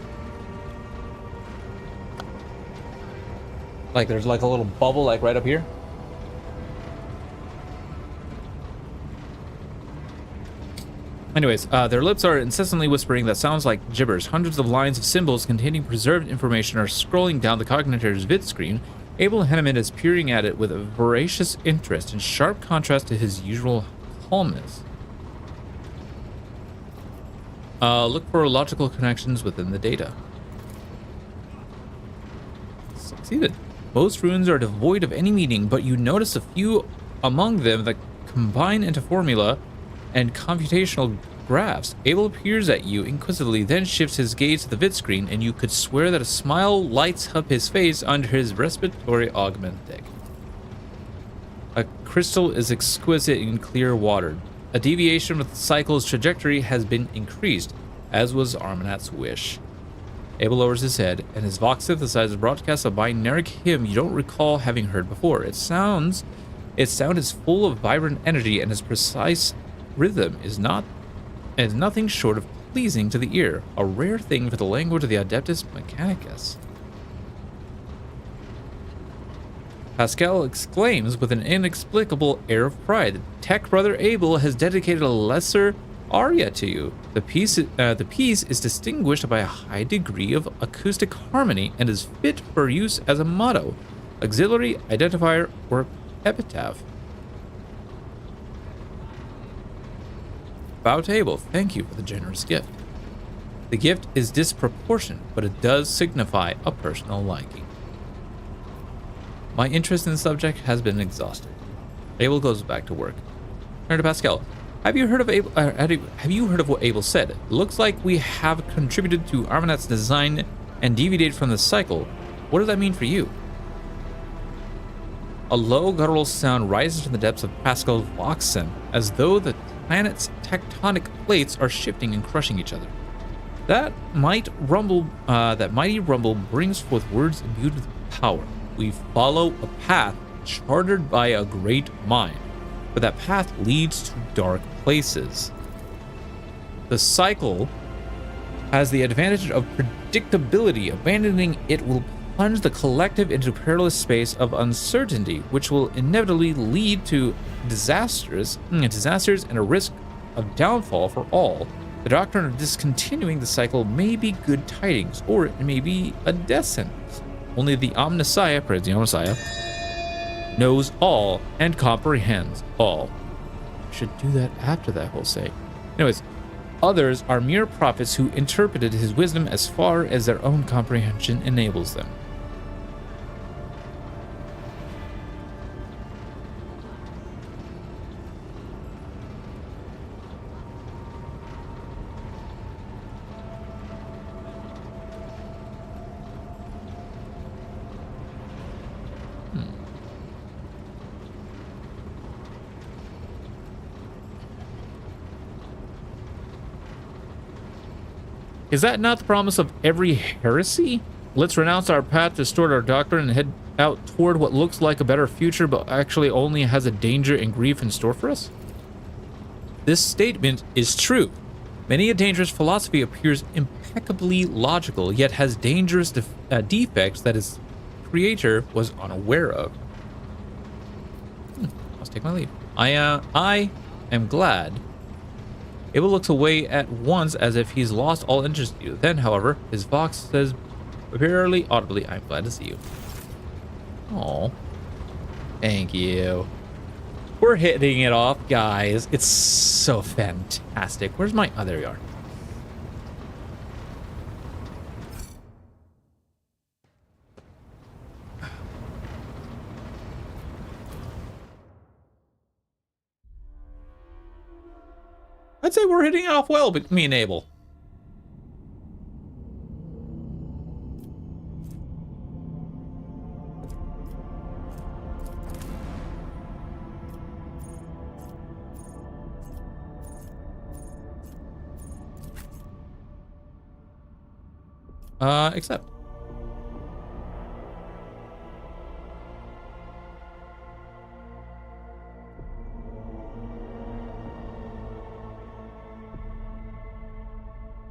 there's like a little bubble like right up here. Anyways, their lips are incessantly whispering that sounds like gibberish. Hundreds of lines of symbols containing preserved information are scrolling down the Cognitor's vid screen. Abel Henneman is peering at it with a voracious interest, in sharp contrast to his usual calmness. Look for logical connections within the data. Succeeded. Most runes are devoid of any meaning, but you notice a few among them that combine into formula and computational graphs. Abel peers at you inquisitively, then shifts his gaze to the vid screen, and you could swear that a smile lights up his face under his respiratory augmentic. A crystal is exquisite and clear water. A deviation with the cycle's trajectory has been increased, as was Armanat's wish. Abel lowers his head, and his Vox synthesizes broadcasts a binary hymn you don't recall having heard before. Its sound is full of vibrant energy, and its precise rhythm is nothing short of pleasing to the ear, a rare thing for the language of the Adeptus Mechanicus. Pascal exclaims with an inexplicable air of pride. The tech brother Abel has dedicated a lesser aria to you. The piece is distinguished by a high degree of acoustic harmony and is fit for use as a motto, auxiliary, identifier, or epitaph. Bow to Abel. Thank you for the generous gift. The gift is disproportionate, but it does signify a personal liking. My interest in the subject has been exhausted. Abel goes back to work. Turn to Pascal. Have you heard of Abel? Have you heard of what Abel said? It looks like we have contributed to Armanat's design and deviated from the cycle. What does that mean for you? A low guttural sound rises from the depths of Pascal's Voxen, as though the planet's tectonic plates are shifting and crushing each other. That mighty rumble brings forth words imbued with power. We follow a path chartered by a great mind, but that path leads to dark places. The cycle has the advantage of predictability. Abandoning it will plunge the collective into perilous space of uncertainty, which will inevitably lead to disasters and a risk of downfall for all. The doctrine of discontinuing the cycle may be good tidings, or it may be a death sentence. Only the Omnissiah, praise the Omnissiah, knows all and comprehends all. I should do that after that whole saying. Anyways, others are mere prophets who interpreted his wisdom as far as their own comprehension enables them. Is that not the promise of every heresy? Let's renounce our path, distort our doctrine, and head out toward what looks like a better future, but actually only has a danger and grief in store for us? This statement is true. Many a dangerous philosophy appears impeccably logical, yet has dangerous defects that its creator was unaware of. Let's take my leave. I am glad. Abel looks away at once as if he's lost all interest in you. Then, however, his Vox says barely audibly, I'm glad to see you. Oh, thank you. We're hitting it off, guys. It's so fantastic. Where's my... Oh, there we are. I'd say we're hitting it off well, but me and Abel. Except.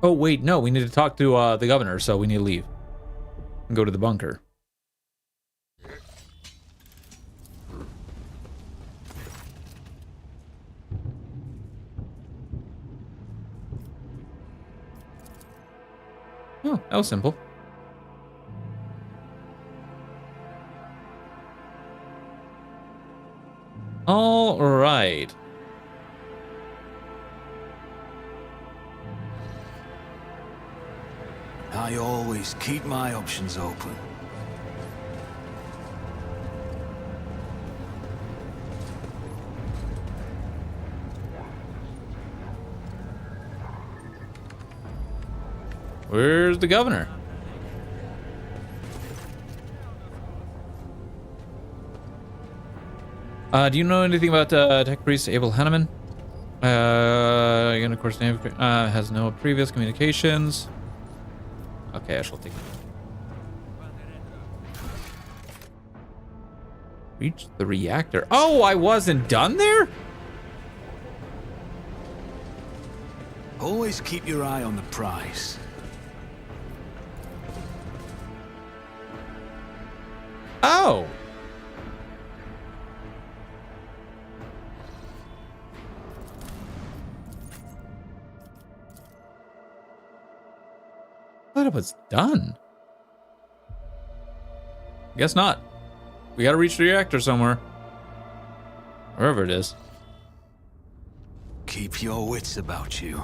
Oh, wait, no. We need to talk to the governor, so we need to leave. And go to the bunker. Oh, that was simple. All right. I always keep my options open. Where's the governor? Do you know anything about Tech Priest Abel Hanneman? Again, of course, has no previous communications. Okay, I shall take it. Reach the reactor. Oh, I wasn't done there? Always keep your eye on the prize. Oh. I thought it was done. Guess not. We gotta reach the reactor somewhere. Wherever it is. Keep your wits about you.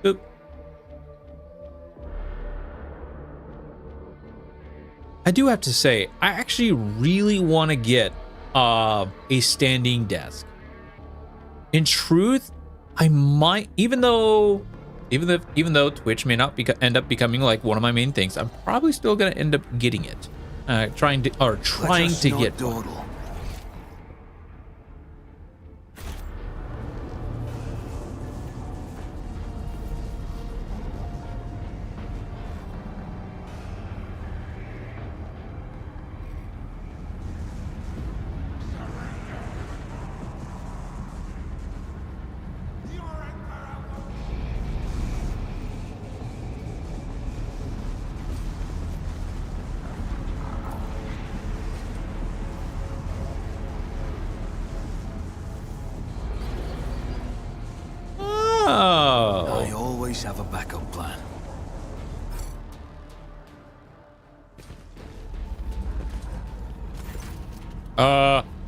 Boop. I do have to say, I actually really want to get a standing desk. In truth, I might, even though Twitch may not end up becoming like one of my main things, I'm probably still gonna end up getting it. Trying to get one. I always have a backup plan.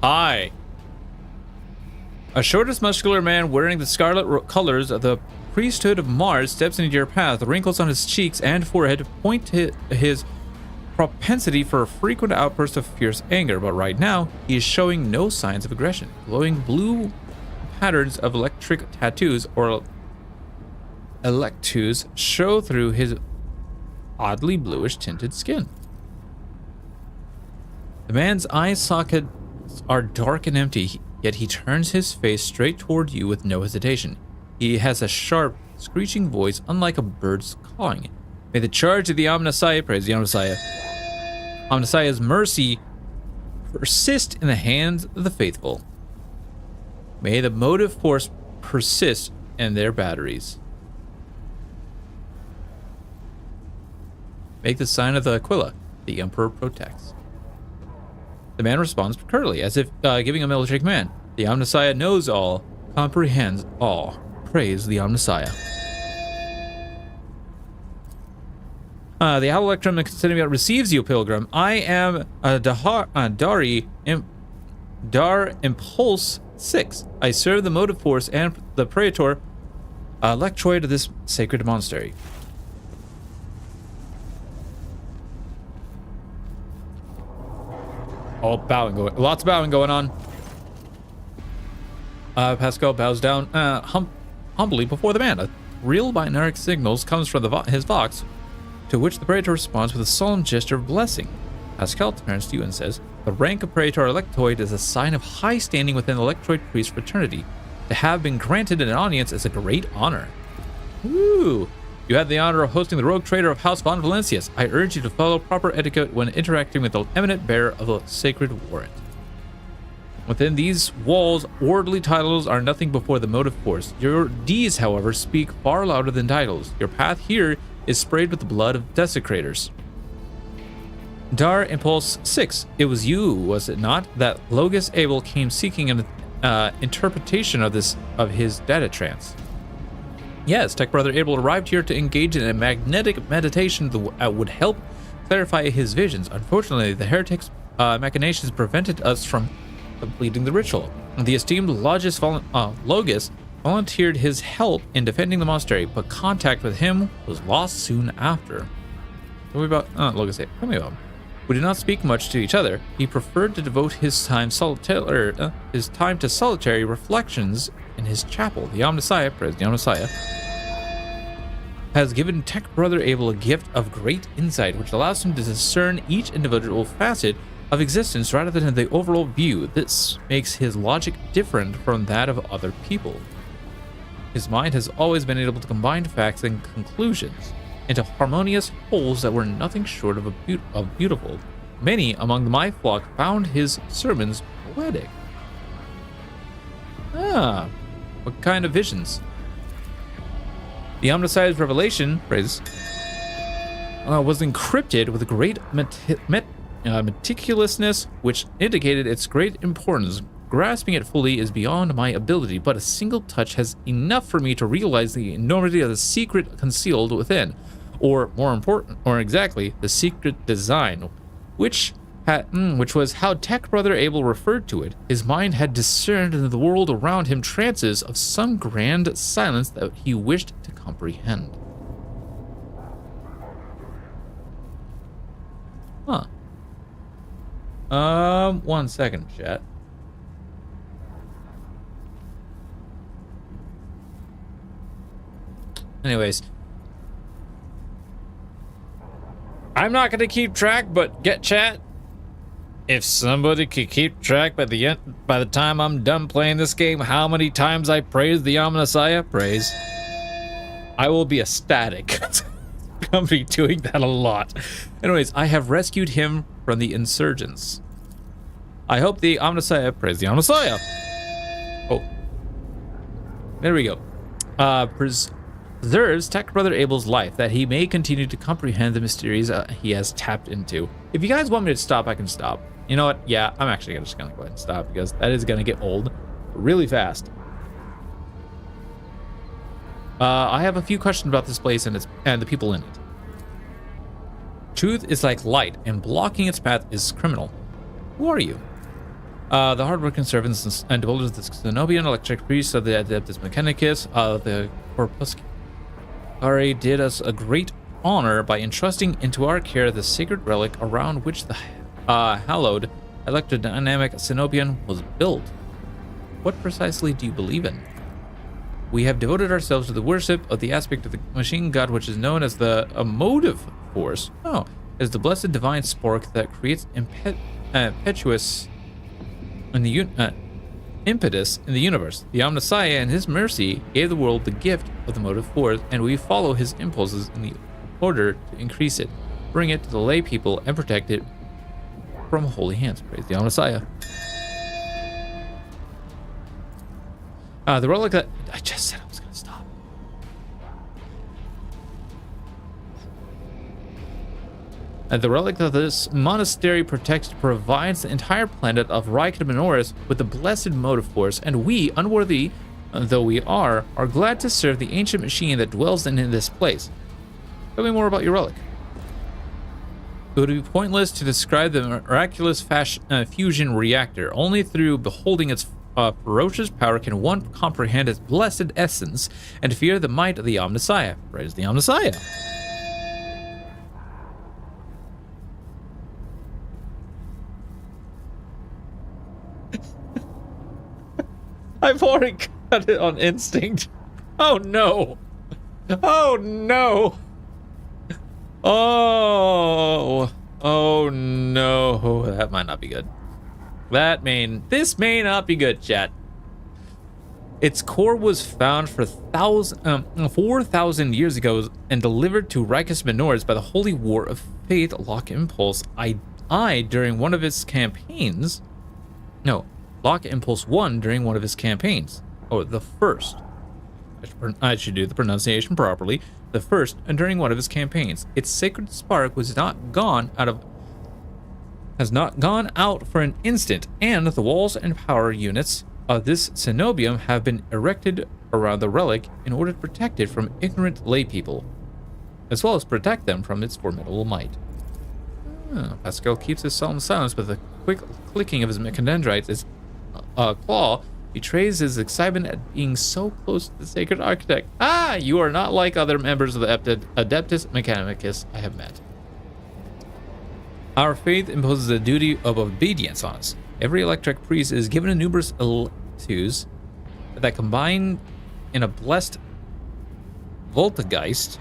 Hi. A shortest muscular man wearing the scarlet colors of the priesthood of Mars steps into your path. The wrinkles on his cheeks and forehead point to his propensity for a frequent outburst of fierce anger, but right now, he is showing no signs of aggression. Glowing blue patterns of electric tattoos or electus show through his oddly bluish tinted skin. The man's eye sockets are dark and empty, yet he turns his face straight toward you with no hesitation. He has a sharp, screeching voice unlike a bird's cawing. May the charge of the Omnissiah, praise the Omnissiah, Omnissiah's mercy persist in the hands of the faithful. May the motive force persist in their batteries. Make the sign of the Aquila. The Emperor protects. The man responds curtly, as if giving a military command. The Omnissiah knows all, comprehends all. Praise the Omnissiah. The Owl Electrum receives you, Pilgrim. I am Dar Impulse 6. I serve the motive force and the Praetor Electroid of this sacred monastery. All bowing going, lots of bowing going on. Pascal bows down humbly before the man. A real binary signals comes from his vox, to which the Praetor responds with a solemn gesture of blessing. Pascal turns to you and says, "The rank of Praetor Electoid is a sign of high standing within the Electroid priest fraternity. To have been granted an audience is a great honor." Ooh, You had the honor of hosting the rogue trader of House von Valencius. I urge you to follow proper etiquette when interacting with the eminent bearer of the sacred warrant. Within these walls, orderly titles are nothing before the motive force. Your deeds, however, speak far louder than titles. Your path here is sprayed with the blood of desecrators. Dar Impulse 6. It was you, was it not, that Logus Abel came seeking an interpretation of his data trance? Yes, Tech Brother Abel arrived here to engage in a magnetic meditation that would help clarify his visions. Unfortunately, the heretic's machinations prevented us from completing the ritual. The esteemed Logus volunteered his help in defending the monastery, but contact with him was lost soon after. Tell me about Logus. Tell me about him. We did not speak much to each other. He preferred to devote his time to solitary reflections in his chapel. The Omnissiah, praise the Omnissiah, has given Tech Brother Abel a gift of great insight, which allows him to discern each individual facet of existence rather than the overall view. This makes his logic different from that of other people. His mind has always been able to combine facts and conclusions into harmonious wholes that were nothing short of beautiful. Many among my flock found his sermons poetic. Ah, what kind of visions? The Omnissiah's revelation, was encrypted with great meticulousness, which indicated its great importance. Grasping it fully is beyond my ability, but a single touch has enough for me to realize the enormity of the secret concealed within, or more exactly, the secret design, which was how Tech Brother Abel referred to it. His mind had discerned in the world around him trances of some grand silence that he wished to comprehend. Huh. 1 second, chat. Anyways, I'm not gonna keep track, but get chat. If somebody could keep track by the time I'm done playing this game, how many times I praise the Omnissiah, praise, I will be ecstatic. I'm be doing that a lot. Anyways, I have rescued him from the insurgents. I hope the Omnissiah, praise the Omnissiah. Oh, there we go. Preserves Tech Brother Abel's life, that he may continue to comprehend the mysteries he has tapped into. If you guys want me to stop, I can stop. You know what? Yeah, I'm actually just gonna go ahead and stop because that is gonna get old really fast. I have a few questions about this place and the people in it. Truth is like light, and blocking its path is criminal. Who are you? The hardworking servants and dwellers of the Cenobian electric priests of the Adeptus Mechanicus, the Corpuscari did us a great honor by entrusting into our care the sacred relic around which the hallowed electrodynamic Cenobian was built. What precisely do you believe in? We have devoted ourselves to the worship of the aspect of the machine god which is known as the motive force. Oh, as the blessed divine spark that creates impetus in the universe. The Omnissiah in his mercy gave the world the gift of the motive force, and we follow his impulses in the order to increase it, bring it to the lay people, and protect it from holy hands. Praise the Omnissiah. The relic that I just said I was gonna stop. The relic that this monastery protects provides the entire planet of Rhyken Minoris with the blessed motive force, and we, unworthy though we are glad to serve the ancient machine that dwells in this place. Tell me more about your relic. It would be pointless to describe the miraculous fusion reactor. Only through beholding its ferocious power can one comprehend its blessed essence and fear the might of the Omnissiah. Praise the Omnissiah. I've already got it on instinct. Oh no. Oh no. Oh no. That might not be good. This may not be good, chat. Its core was found for 4,000 years ago and delivered to Ricus Minors by the Holy War of Faith Lock Impulse I during one of its campaigns. No, Lock Impulse 1 during one of his campaigns. Oh, the first. I should do the pronunciation properly. The first and during one of his campaigns. Its sacred spark has not gone out for an instant, and the walls and power units of this cenobium have been erected around the relic in order to protect it from ignorant laypeople, as well as protect them from its formidable might. Pascal keeps his solemn silence, but the quick clicking of his mechadendrites, his claw, betrays his excitement at being so close to the sacred architect. You are not like other members of the Adeptus Mechanicus I have met. Our faith imposes a duty of obedience on us. Every electric priest is given a numerous electus that combine in a blessed Voltageist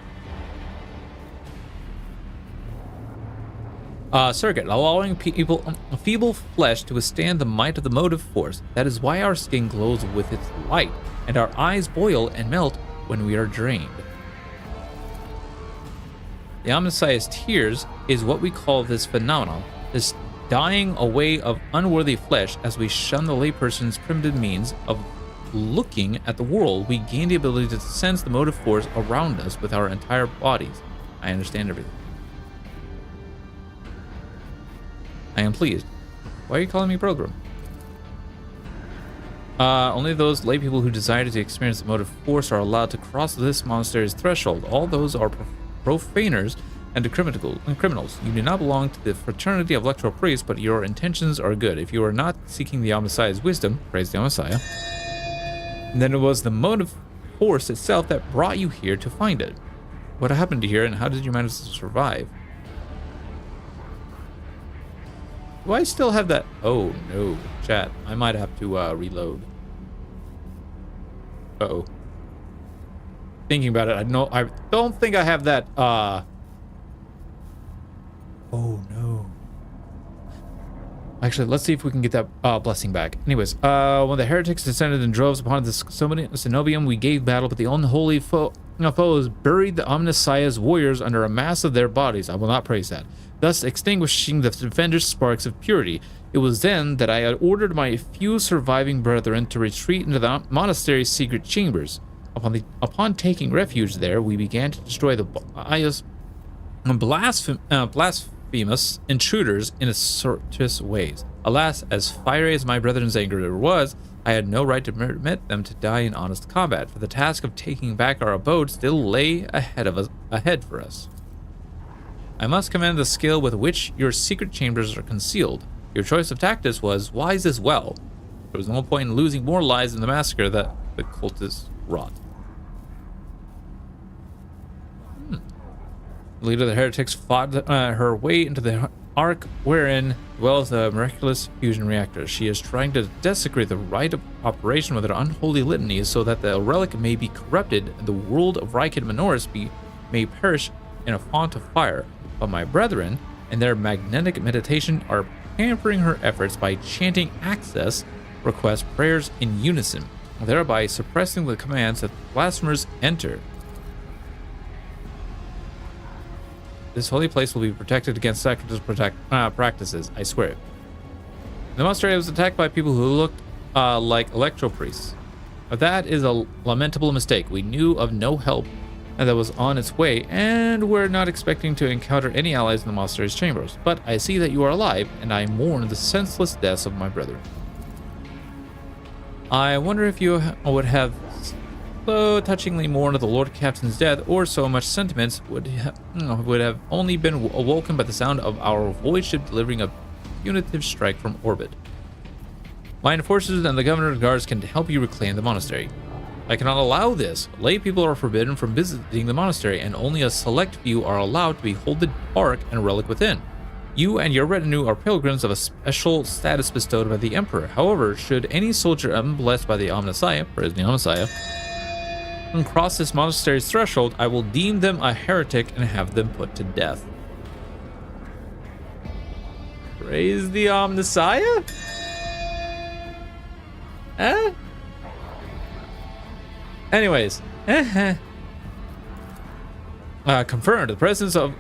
circuit, allowing feeble flesh to withstand the might of the motive force. That is why our skin glows with its light, and our eyes boil and melt when we are drained. The Omnissiah's tears is what we call this phenomenon, this dying away of unworthy flesh. As we shun the layperson's primitive means of looking at the world, we gain the ability to sense the motive force around us with our entire bodies. I understand everything. I am pleased. Why are you calling me Pilgrim? Only those laypeople who desire to experience the motive force are allowed to cross this monastery's threshold. All those are profaners and criminals. You do not belong to the fraternity of electoral priests, but your intentions are good. If you are not seeking the Omnissiah's wisdom, praise the Omnissiah, then it was the motive force itself that brought you here to find it. What happened to here, and how did you manage to survive? Do I still have that? Oh no, chat. I might have to reload. Uh-oh. Thinking about it, I don't think I have that. Oh no. Actually, let's see if we can get that blessing back. Anyways, when the heretics descended in droves upon the cenobium, we gave battle, but the unholy foes buried the Omnissiah's warriors under a mass of their bodies. I will not praise that, thus extinguishing the defenders' sparks of purity. It was then that I had ordered my few surviving brethren to retreat into the monastery's secret chambers. Upon taking refuge there, we began to destroy the blasphemous intruders in assertive ways. Alas, as fiery as my brethren's anger was, I had no right to permit them to die in honest combat, for the task of taking back our abode still lay ahead for us. I must commend the skill with which your secret chambers are concealed. Your choice of tactics was wise as well. There was no point in losing more lives in the massacre that the cultists wrought. The leader of the heretics fought her way into the ark wherein dwells the miraculous fusion reactor. She is trying to desecrate the rite of operation with her unholy litanies so that the relic may be corrupted and the world of Ricus Minors may perish in a font of fire. But my brethren, in their magnetic meditation, are pampering her efforts by chanting access request prayers in unison, thereby suppressing the commands that blasphemers enter. This holy place will be protected against sacrilegious practices, I swear. The monastery was attacked by people who looked like electro priests. But that is a lamentable mistake. We knew of no help that was on its way, and we're not expecting to encounter any allies in the monastery's chambers. But I see that you are alive, and I mourn the senseless deaths of my brethren. I wonder if you would have so touchingly mourned the Lord Captain's death, or so much sentiments would have only been awoken by the sound of our void ship delivering a punitive strike from orbit. My enforcers and the Governor of Guards can help you reclaim the monastery. I cannot allow this. Lay people are forbidden from visiting the monastery, and only a select few are allowed to behold the ark and relic within. You and your retinue are pilgrims of a special status bestowed by the Emperor. However, should any soldier unblessed by the Omnissiah, praise the Omnissiah, cross this monastery's threshold, I will deem them a heretic and have them put to death. Praise the Omnissiah? Anyways. Confirmed the presence of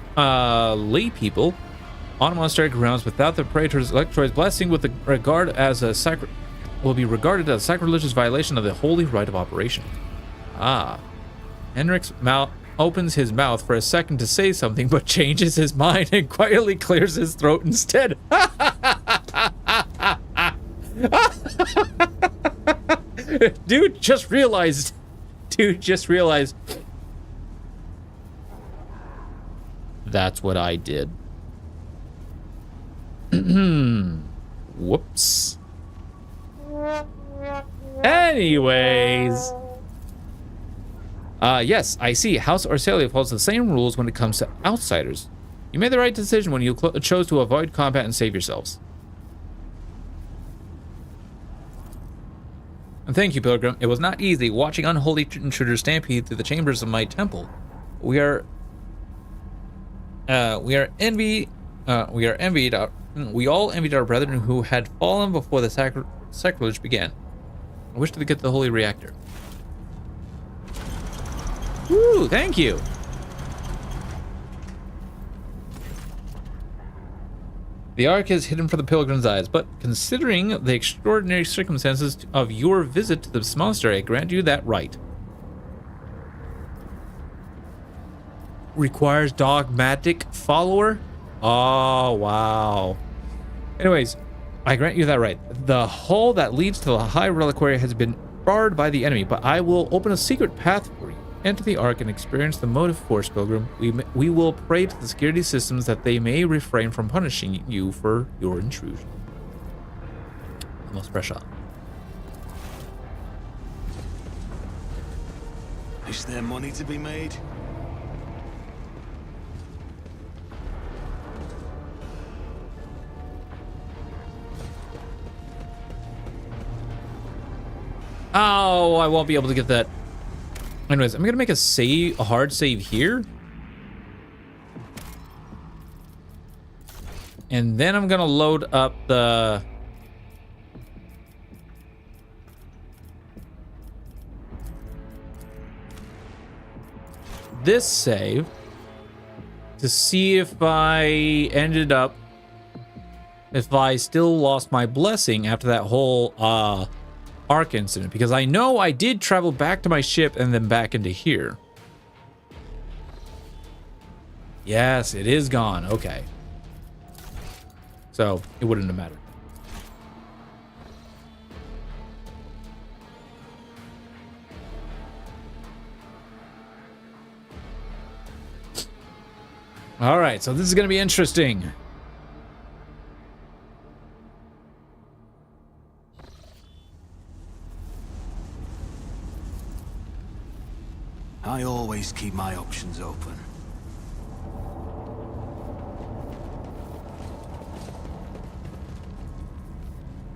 lay people on monastery grounds without the praetor's electroid's blessing will be regarded as a sacrilegious violation of the holy rite of operation. Henrik's mouth opens his mouth for a second to say something, but changes his mind and quietly clears his throat instead. Dude just realized. That's what I did. Whoops. Anyways. Yes, I see. House Orselia follows the same rules when it comes to outsiders. You made the right decision when you chose to avoid combat and save yourselves. And thank you, Pilgrim. It was not easy watching unholy intruders stampede through the chambers of my temple. We all envied our brethren who had fallen before the sacrilege began. I wish to get the holy reactor. Woo, thank you. The Ark is hidden from the pilgrim's eyes, but considering the extraordinary circumstances of your visit to this monastery, I grant you that right. Requires dogmatic follower? Oh, wow. Anyways, I grant you that right. The hall that leads to the high reliquary has been barred by the enemy, but I will open a secret path for you. Enter the Ark and experience the motive force, Pilgrim. We will pray to the security systems that they may refrain from punishing you for your intrusion. Almost fresh up. Is there money to be made? Oh, I won't be able to get that. Anyways, I'm gonna make a hard save here. And then I'm gonna load up this save to see if I still lost my blessing after that whole Ark incident, because I know I did travel back to my ship and then back into here. Yes, it is gone. Okay. So it wouldn't have mattered. All right, so this is going to be interesting. I always keep my options open.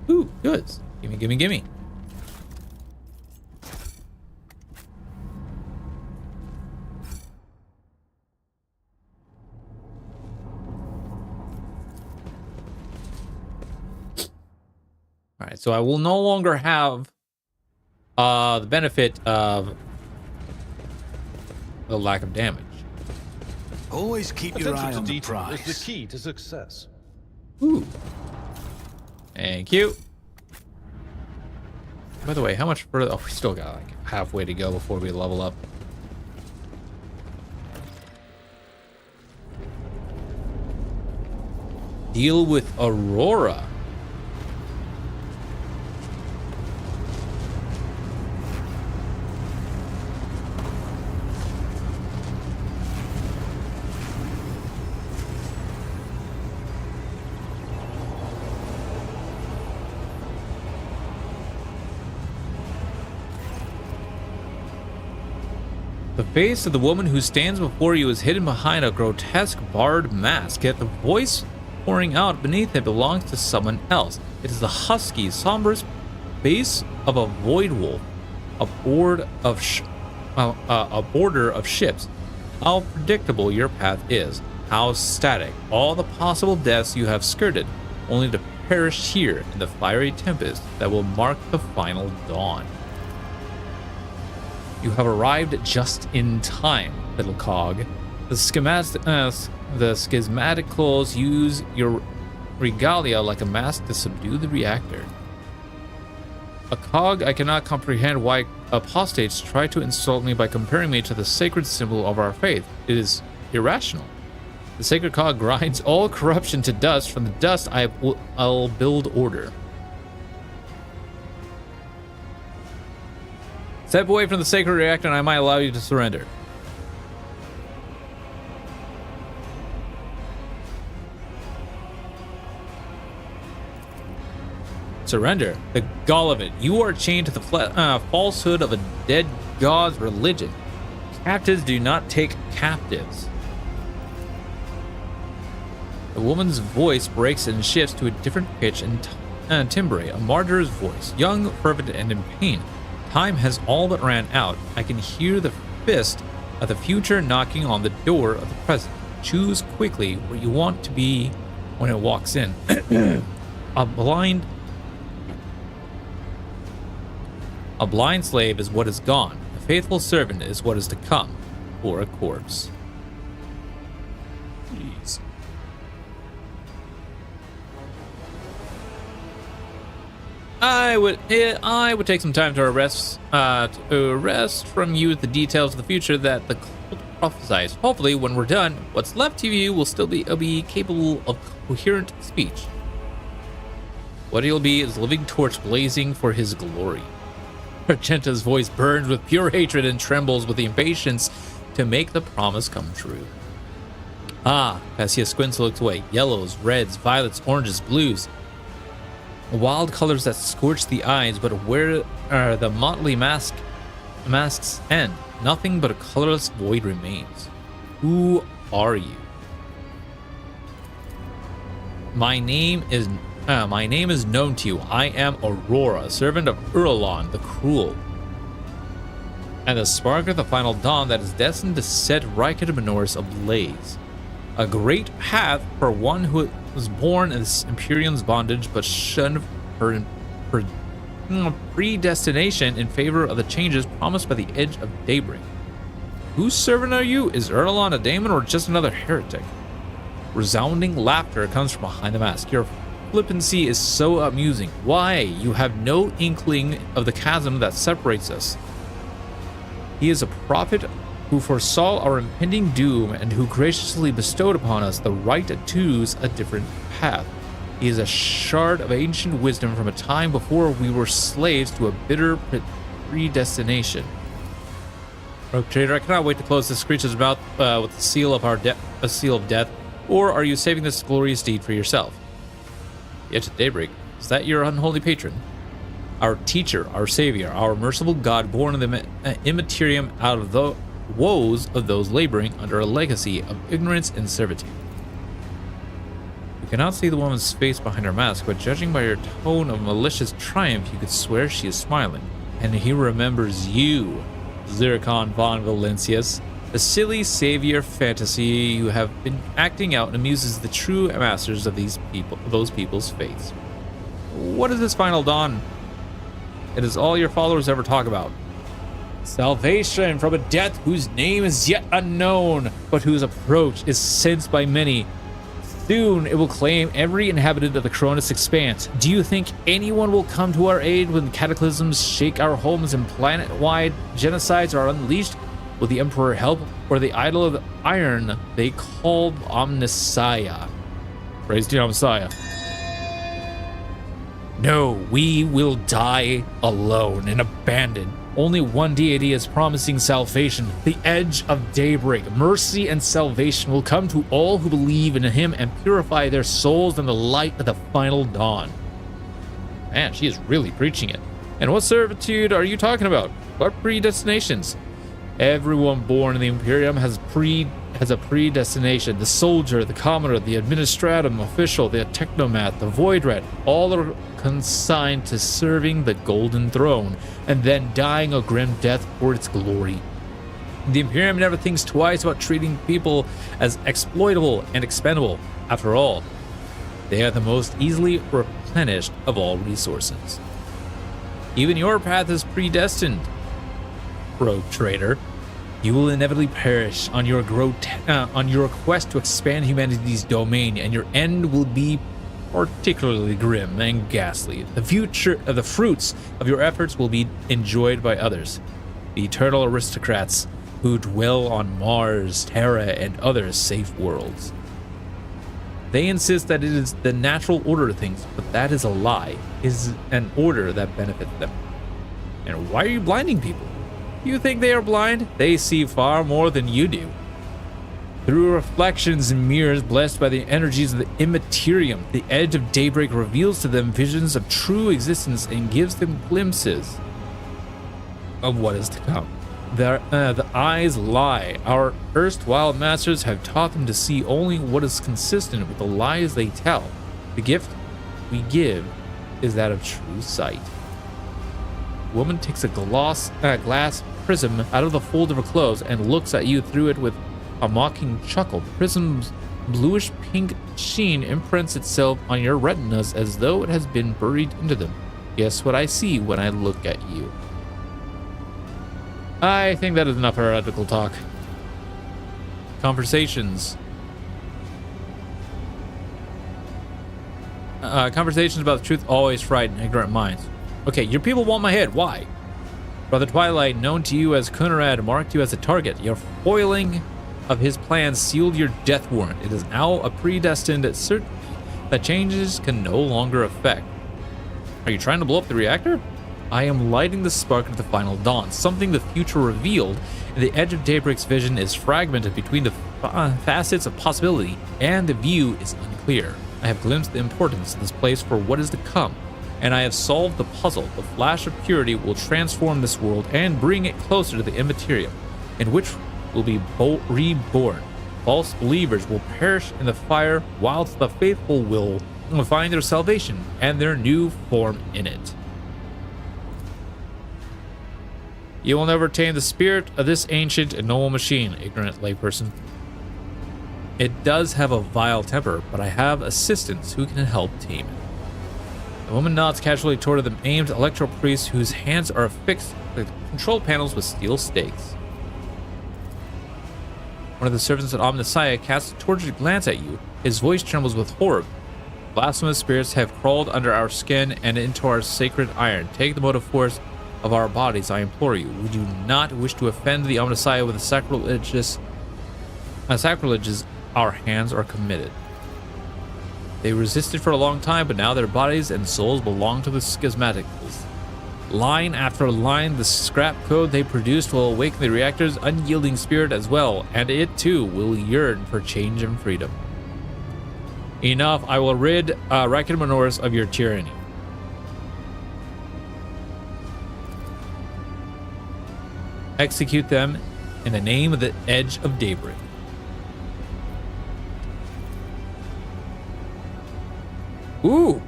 Ooh, goods. Gimme, gimme, gimme. All right, so I will no longer have the benefit of the lack of damage. Always keep your eye Attention on to the detail is prize. the key to success. Ooh. Thank you. By the way, how much further? Oh, we still got like halfway to go before we level up. Deal with Aurora. The face of the woman who stands before you is hidden behind a grotesque barred mask, yet the voice pouring out beneath it belongs to someone else. It is the husky, somber face of a void wolf, a border of ships. How predictable your path is, how static all the possible deaths you have skirted, only to perish here in the fiery tempest that will mark the final dawn. You have arrived just in time, little cog. The schismatic claws use your regalia like a mask to subdue the reactor. A cog, I cannot comprehend why apostates try to insult me by comparing me to the sacred symbol of our faith. It is irrational. The sacred cog grinds all corruption to dust. From the dust, I'll build order. Step away from the sacred reactor and I might allow you to surrender. Surrender? The gall of it. You are chained to the falsehood of a dead god's religion. Captives do not take captives. The woman's voice breaks and shifts to a different pitch and timbre, a martyr's voice, young, fervent, and in pain. Time has all but ran out. I can hear the fist of the future knocking on the door of the present. Choose quickly where you want to be when it walks in. A blind slave is what is gone. A faithful servant is what is to come, or a corpse. Jeez. I would take some time to arrest from you the details of the future that the cult prophesies. Hopefully, when we're done, what's left of you will still be capable of coherent speech. What he'll be is a living torch blazing for his glory. Argenta's voice burns with pure hatred and trembles with the impatience to make the promise come true. Ah, Cassia squints and looks away. Yellows, reds, violets, oranges, blues. Wild colors that scorch the eyes, but where the motley masks end, nothing but a colorless void remains. Who are you? My name is known to you. I am Aurora, servant of Uralon the Cruel, and the spark of the final dawn that is destined to set Rykard Menoris ablaze. A great path for one who was born in this Imperium's bondage, but shunned her predestination in favor of the changes promised by the Edge of Daybreak. Whose servant are you? Is Uralon a daemon or just another heretic? Resounding laughter comes from behind the mask. Your flippancy is so amusing. Why? You have no inkling of the chasm that separates us. He is a prophet who foresaw our impending doom and who graciously bestowed upon us the right to choose a different path. He is a shard of ancient wisdom from a time before we were slaves to a bitter predestination. Rogue Trader, I cannot wait to close this creature's mouth with the seal of a seal of death. Or are you saving this glorious deed for yourself? Yet at daybreak, is that your unholy patron? Our teacher, our savior, our merciful God, born in the immaterium out of the woes of those laboring under a legacy of ignorance and servitude. You cannot see the woman's face behind her mask, but judging by her tone of malicious triumph, you could swear she is smiling. And he remembers you, Zircon von Valencius. The silly savior fantasy you have been acting out amuses the true masters of those people's faiths. What is this final dawn? It is all your followers ever talk about. Salvation from a death whose name is yet unknown, but whose approach is sensed by many. Soon it will claim every inhabitant of the Cronus expanse. Do you think anyone will come to our aid when cataclysms shake our homes and planet-wide genocides are unleashed? Will the Emperor help, or the idol of iron they call Omnissiah? Praise to Omnissiah. No, we will die alone and abandoned. Only one deity is promising salvation, the Edge of Daybreak. Mercy and salvation will come to all who believe in him and purify their souls in the light of the final dawn. Man, she is really preaching it. And what servitude are you talking about? What predestinations? Everyone born in the Imperium has a predestination. The soldier, the commoner, the administratum official, the technomat, the void rat, all are consigned to serving the golden throne and then dying a grim death for its glory. The Imperium never thinks twice about treating people as exploitable and expendable. After all, they are the most easily replenished of all resources. Even your path is predestined. rogue trader. You will inevitably perish on your quest to expand humanity's domain, and your end will be particularly grim and ghastly. The fruits of your efforts will be enjoyed by others, the eternal aristocrats who dwell on Mars, Terra, and other safe worlds. They insist that it is the natural order of things, but that is a lie. It is an order that benefits them. And why are you blinding people? You think they are blind? They see far more than you do. Through reflections and mirrors blessed by the energies of the Immaterium, the Edge of Daybreak reveals to them visions of true existence and gives them glimpses of what is to come. The eyes lie. Our erstwhile masters have taught them to see only what is consistent with the lies they tell. The gift we give is that of true sight. Woman takes a glass prism out of the fold of her clothes and looks at you through it with a mocking chuckle. The prism's bluish pink sheen imprints itself on your retinas as though it has been buried into them. Guess what I see when I look at you? I think that is enough heretical talk. Conversations. Conversations about the truth always frighten ignorant minds. Okay, your people want my head. Why? Brother Twilight, known to you as Kunarad, marked you as a target. Your foiling of his plans sealed your death warrant. It is now a predestined certainty that changes can no longer affect. Are you trying to blow up the reactor? I am lighting the spark of the final dawn, something the future revealed, and the Edge of Daybreak's vision is fragmented between the facets of possibility, and the view is unclear. I have glimpsed the importance of this place for what is to come, and I have solved the puzzle. The flash of purity will transform this world and bring it closer to the Immaterium, in which will be reborn. False believers will perish in the fire, whilst the faithful will find their salvation and their new form in it. You will never tame the spirit of this ancient and noble machine, ignorant layperson. It does have a vile temper, but I have assistants who can help tame it. The woman nods casually toward the aimed electro priest whose hands are affixed to the control panels with steel stakes. One of the servants at Omnissiah casts a tortured glance at you. His voice trembles with horror. Blasphemous spirits have crawled under our skin and into our sacred iron. Take the motive force of our bodies, I implore you. We do not wish to offend the Omnissiah with the sacrileges our hands are committed. They resisted for a long time, but now their bodies and souls belong to the schismaticals. Line after line, the scrap code they produced will awaken the reactor's unyielding spirit as well, and it too will yearn for change and freedom. Enough, I will rid Rakimanoris of your tyranny. Execute them in the name of the Edge of Daybreak. Ooh!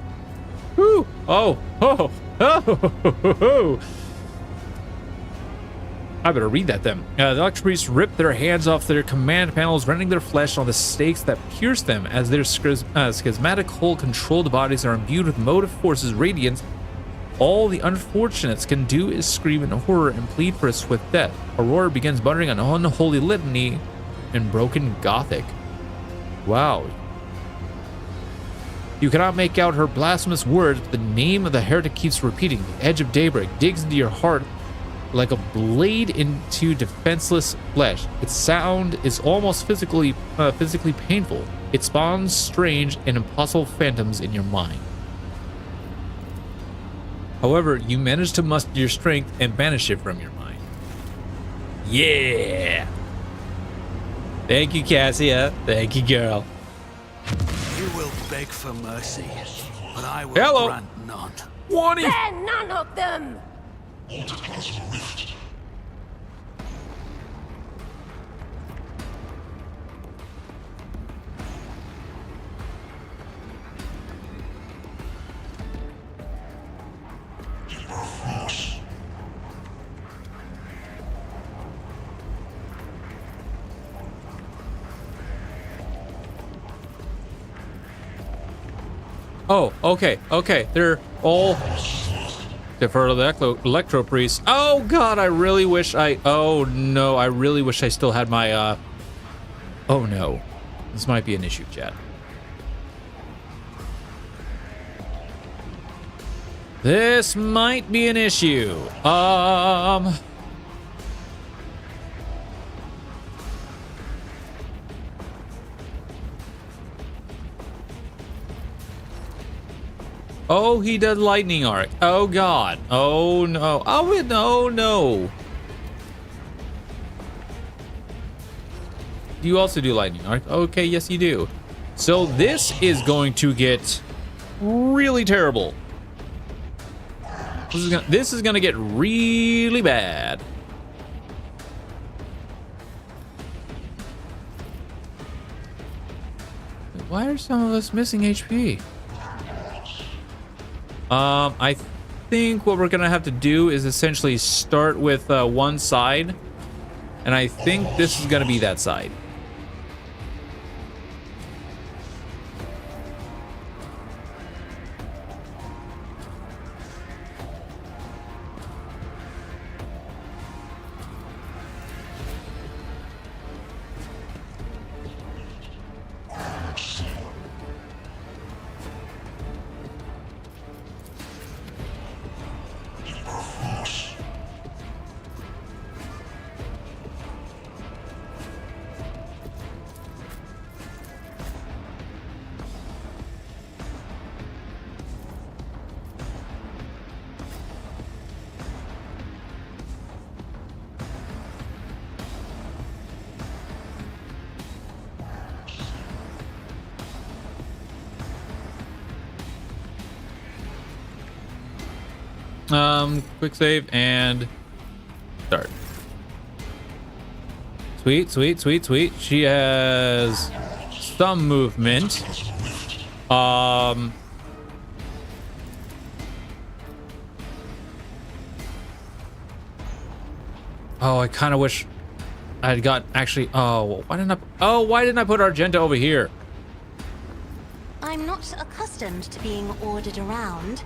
Ooh! Oh! Oh! Oh! I better read that then. The Electro Priests ripped their hands off their command panels, rending their flesh on the stakes that pierced them as their schismatic hull controlled bodies are imbued with motive forces radiant. All the unfortunates can do is scream in horror and plead for a swift death. Aurora begins muttering an unholy litany in broken Gothic. Wow. You cannot make out her blasphemous words, but the name of the heretic keeps repeating. The Edge of Daybreak digs into your heart like a blade into defenseless flesh. Its sound is almost physically painful. It spawns strange and impossible phantoms in your mind. However, you manage to muster your strength and banish it from your mind. Yeah! Thank you, Cassia. Thank you, girl. You will beg for mercy, but I will Hello. grant none. Wani! They're none of them! Oh, okay, okay. They're all Defer to the Electro Priest. Oh god, I really wish I... Oh no, I really wish I still had my... Oh no. This might be an issue, chat. This might be an issue. Oh, he did lightning arc. Oh god. Oh no. Oh no, no. You also do lightning arc. Okay, yes you do. So this is going to get really terrible. This is gonna get really bad. Why are some of us missing HP? I think what we're gonna have to do is essentially start with one side, and I think this is gonna be that side. Quick save and start. Sweet, sweet, sweet, sweet. She has some movement. Oh, I kind of wish I had got actually. Oh, why didn't I put Argenta over here? I'm not accustomed to being ordered around.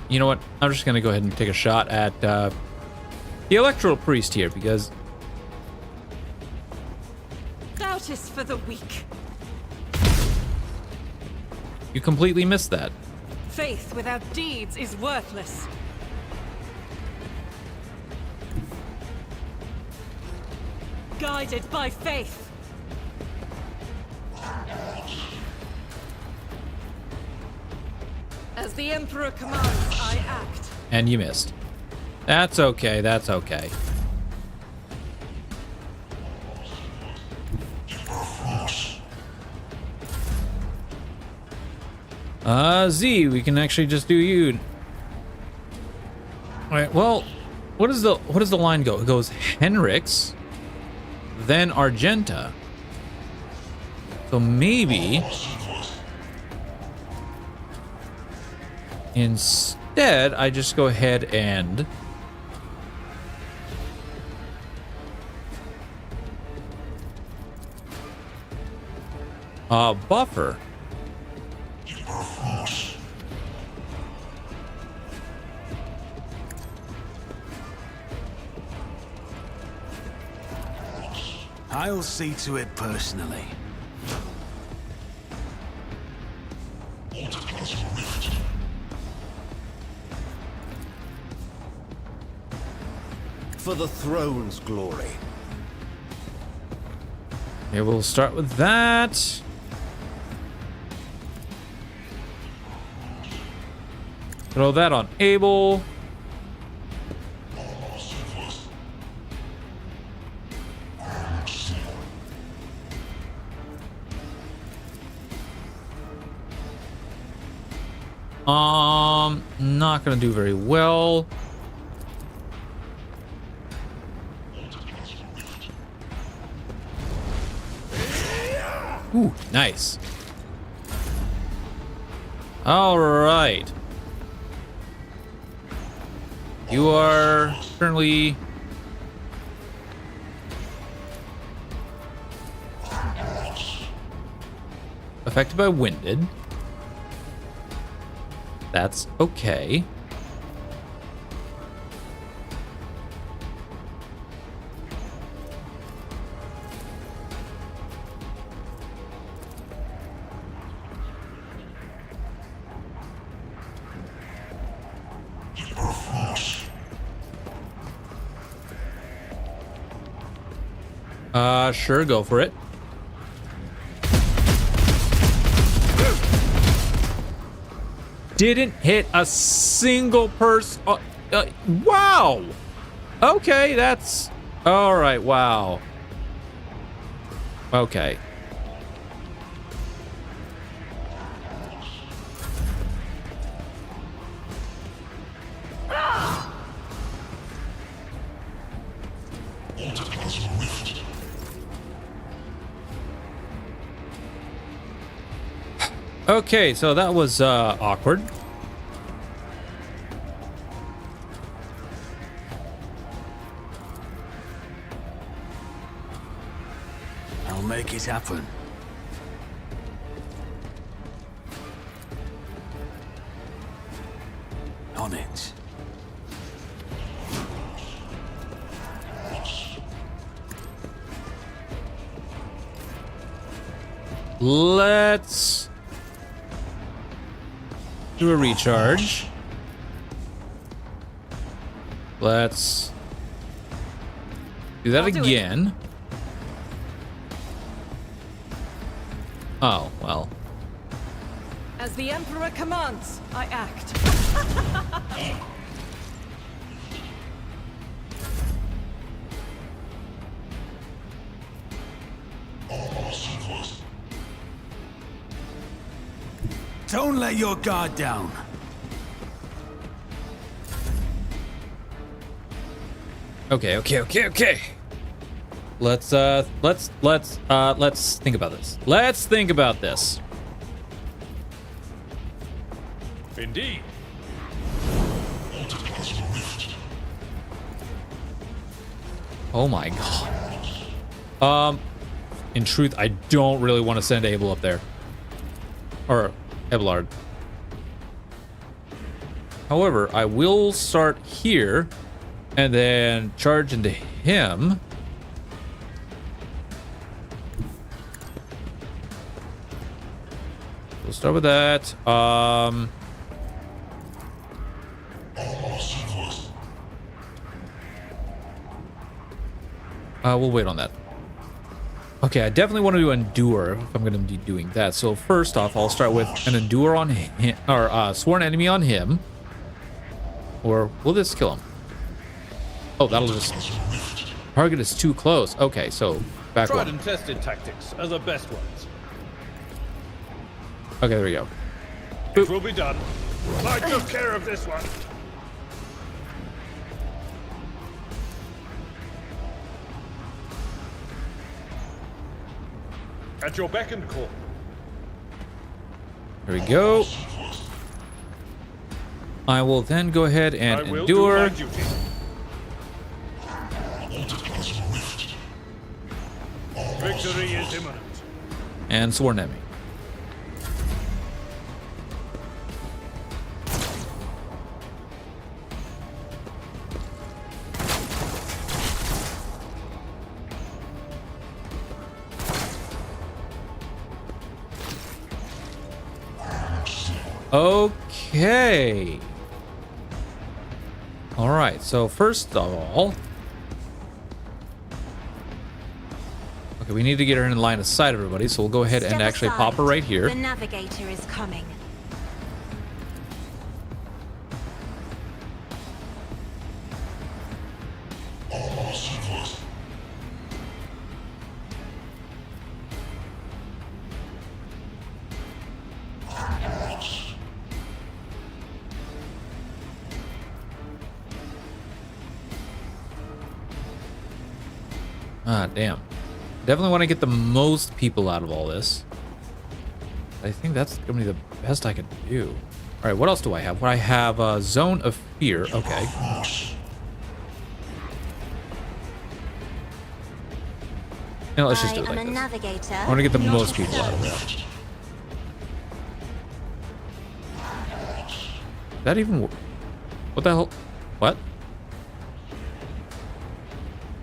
You know what? I'm just gonna go ahead and take a shot at the Electro Priest here because Doubt is for the weak. you completely missed that. Faith without deeds is worthless. Guided by faith. As the Emperor commands, I act. And you missed. That's okay, that's okay. Z, we can actually just do you. Alright, well, what does the line go? It goes Henrix, then Argenta. So maybe instead, I just go ahead and buffer. I'll see to it personally. For the throne's glory. Okay, we'll start with that. Throw that on Abel. Not gonna do very well. Ooh, nice. All right. You are currently affected by winded. That's okay. Sure, go for it. Didn't hit a single person. Wow. Okay, that's all right. Wow. Okay. Okay, so that was awkward. I'll make it happen. On it. Let's do a recharge. Let's do that I'll do it. again. Oh, well. As the Emperor commands, I act. Don't let your guard down. Okay. Let's think about this. Let's think about this. Indeed. Oh my god. In truth, I don't really want to send Abel up there. Or Abelard. However, I will start here and then charge into him. We'll start with that. We'll wait on that. Okay, I definitely want to do endure if I'm going to be doing that. So first off, I'll start with an endure on him, or sworn enemy on him. Or will this kill him? Oh, that'll just... Target is too close. Okay, so back Tried one. and tested tactics are the best ones. Okay, there we go. It will be done. I took care of this one. At your beck and call. There we go. I will then go ahead and I will endure. do my duty. Victory is imminent. And sworn enemy. Okay. All right. So first of all, okay, we need to get her in line of sight, everybody. So we'll go ahead and Step actually aside. pop her right here. The navigator is coming. Ah, damn. Definitely want to get the most people out of all this. I think that's gonna be the best I could do. All right, what else do I have? I have a Zone of Fear. Okay. Now let's just do it I am like a this. navigator. I want to get the not most a people out of there. search. That even... What the hell? What?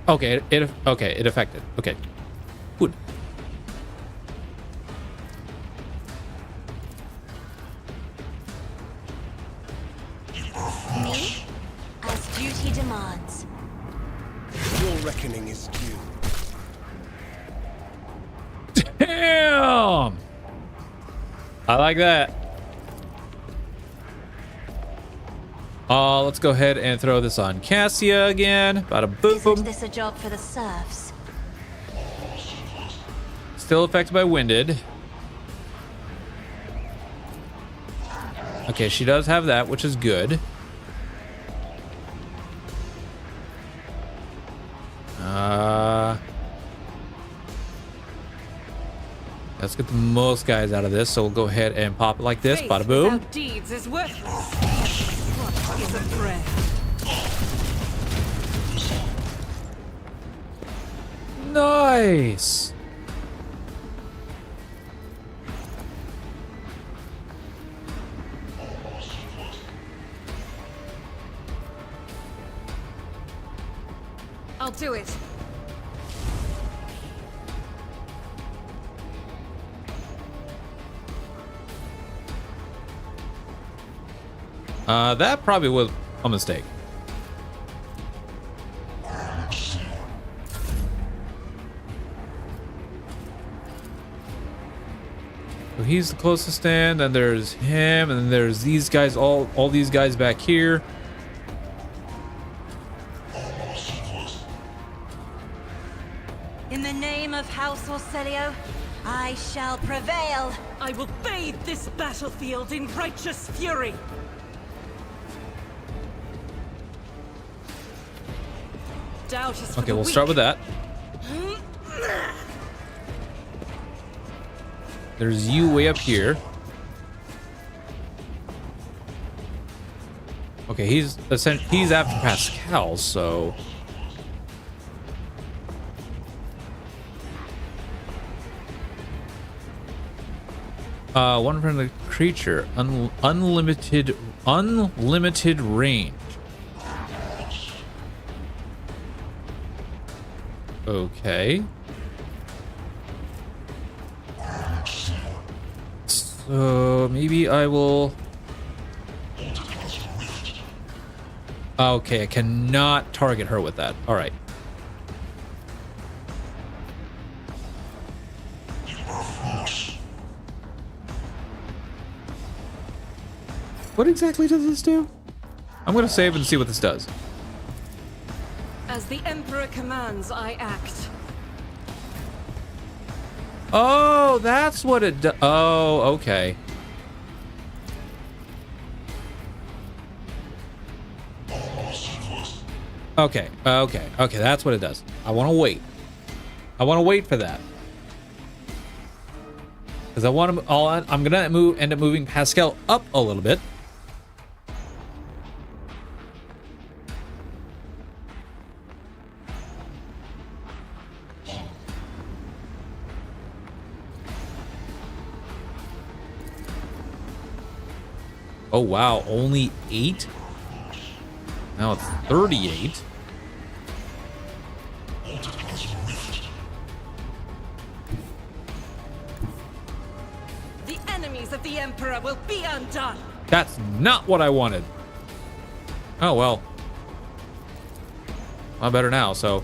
Okay, okay, it affected. Okay. Good. Me? As duty demands. Your reckoning is due. Damn! I like that. Let's go ahead and throw this on Cassia again. Bada Isn't boom. this a job for the serfs? Still affected by winded. Okay, she does have that, which is good. Let's get the most guys out of this. So we'll go ahead and pop it like this. Faith Bada boom. without deeds is worthless. What is a prayer? Nice. I'll do it. That probably was a mistake. So he's the closest stand, and there's him, and then there's these guys, all these guys back here. In the name of House Orselio, I shall prevail. I will bathe this battlefield in righteous fury. Doubt is for Okay, the we'll weak. start with that. There's you way up here. Okay, he's after Pascal, so one friendly creature, unlimited range. Okay. So maybe I will. Okay, I cannot target her with that. All right. What exactly does this do? I'm gonna save and see what this does. As the Emperor commands, I act. Oh, that's what it does. Oh, okay. Okay, that's what it does. I want to wait. I want to wait for that. Because I want to, I'm going to end up moving Pascal up a little bit. Oh, wow. Only 8? Now it's 38. The enemies of the Emperor will be undone. That's not what I wanted. Oh, well. I'm better now, so.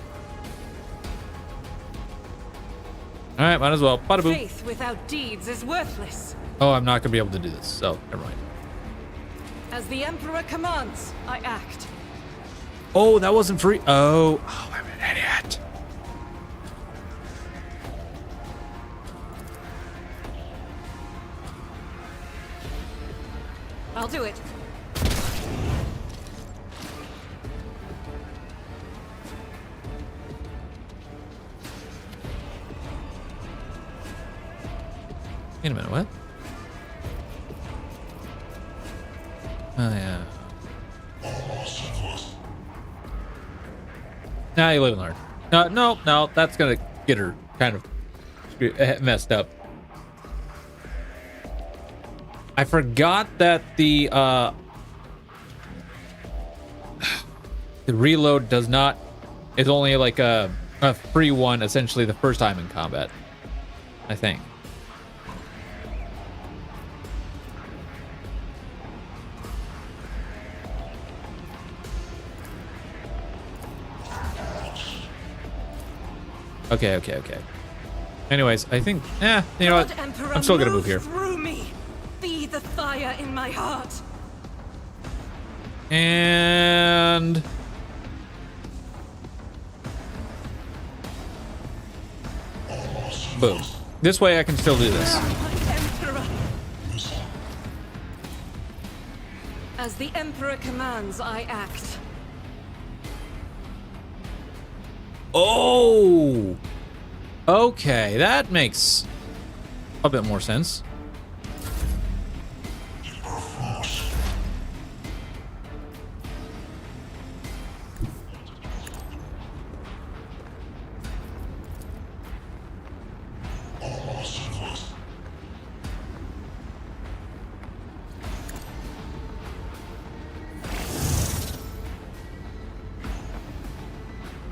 Alright, might as well. Bada boom. Faith without deeds is worthless. Oh, I'm not going to be able to do this, so never mind. As the Emperor commands, I act. Oh, that wasn't free. Oh, I'm an idiot. I'll do it. Wait a minute, what? Oh, yeah. Now you live and learn. No, that's gonna get her kind of messed up. I forgot that the reload is only like a free one essentially the first time in combat, I think. Okay. Anyways, I think, you know what? Emperor, I'm still gonna move here. Through me. Be the fire in my heart. And boom. This way I can still do this. Emperor. As the Emperor commands, I act. Oh! Okay, that makes a bit more sense.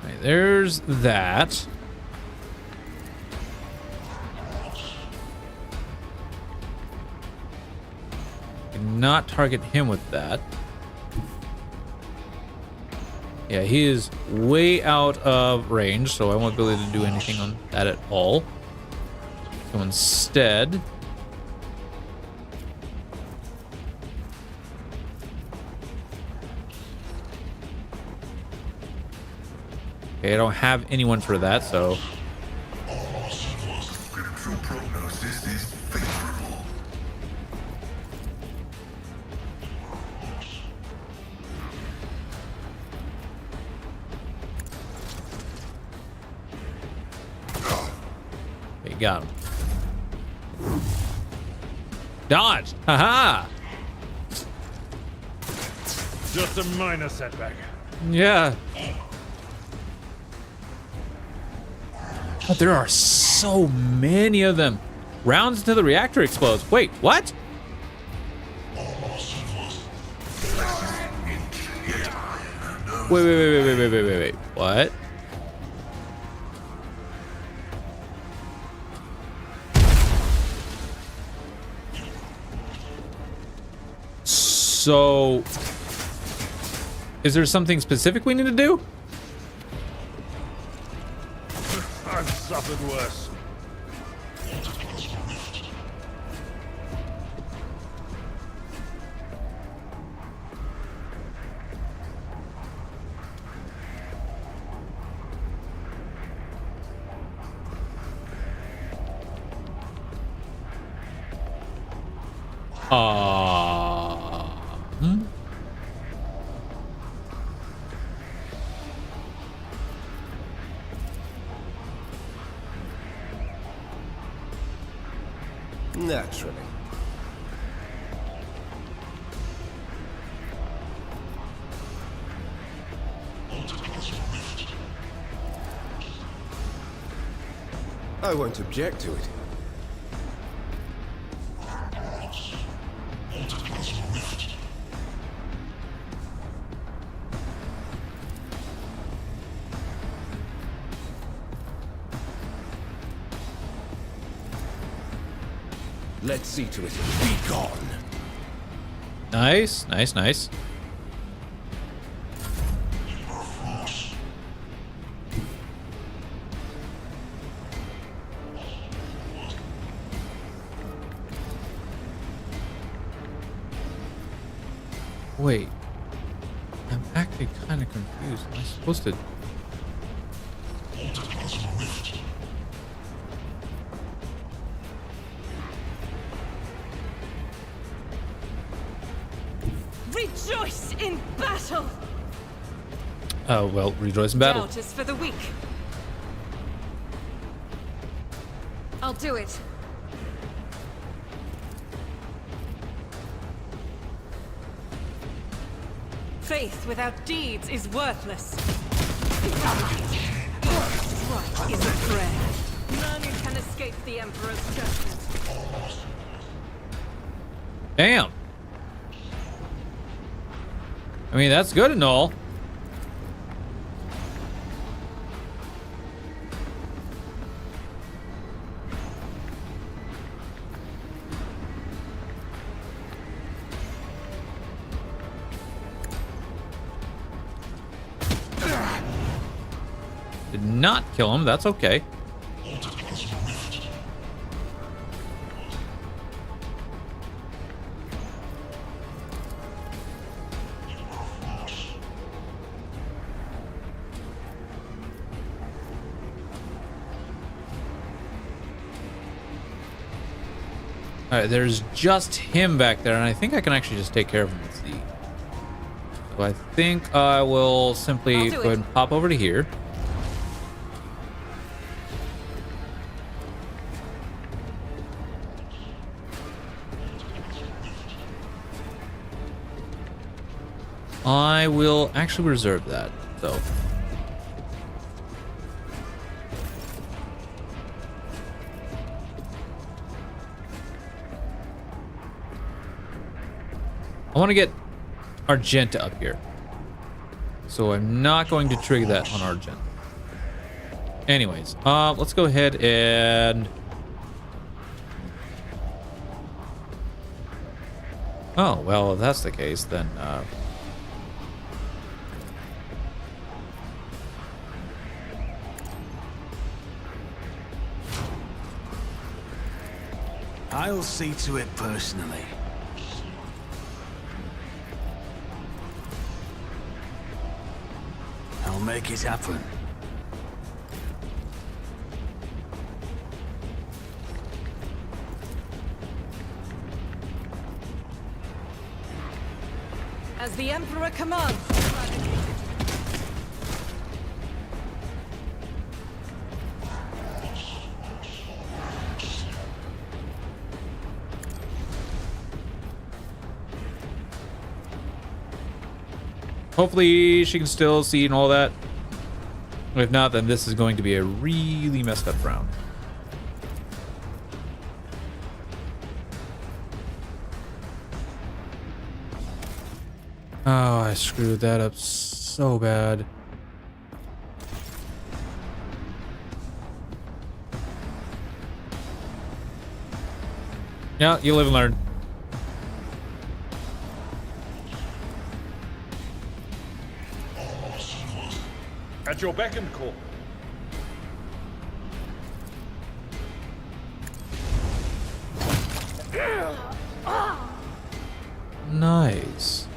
Right, there's that. Not target him with that. Yeah, he is way out of range, so I won't be able to do anything on that at all. So instead, okay, I don't have anyone for that, so Scriptural prognosis is favorable. okay, got him. Dodge! Haha! Just a minor setback. Yeah. But there are so many of them. Rounds until the reactor explodes. Wait, what? Wait. What? So, is there something specific we need to do? I've suffered worse. Naturally. I won't object to it. Let's see to it. Be gone. Nice. Wait. I'm actually kind of confused. Am I supposed to... Rejoice in battle. Oh, well, rejoice in battle. Doubt is for the weak. I'll do it. Faith without deeds is worthless. Right is a prayer. None can escape the Emperor's judgment. Damn. I mean, that's good and all. Did not kill him. That's okay. Alright, there's just him back there, and I think I can actually just take care of him with Z. So I think I will simply go ahead and pop over to here. I will actually reserve that, so. I want to get Argenta up here. So I'm not going to trigger that on Argenta. Anyways, let's go ahead and... Oh, well, if that's the case, then, I'll see to it personally. I'll make it happen. As the Emperor commands. hopefully she can still see and all that. If not, then this is going to be a really messed up round. Oh, I screwed that up so bad. Yeah, you live and learn. At your beck and call. Nice.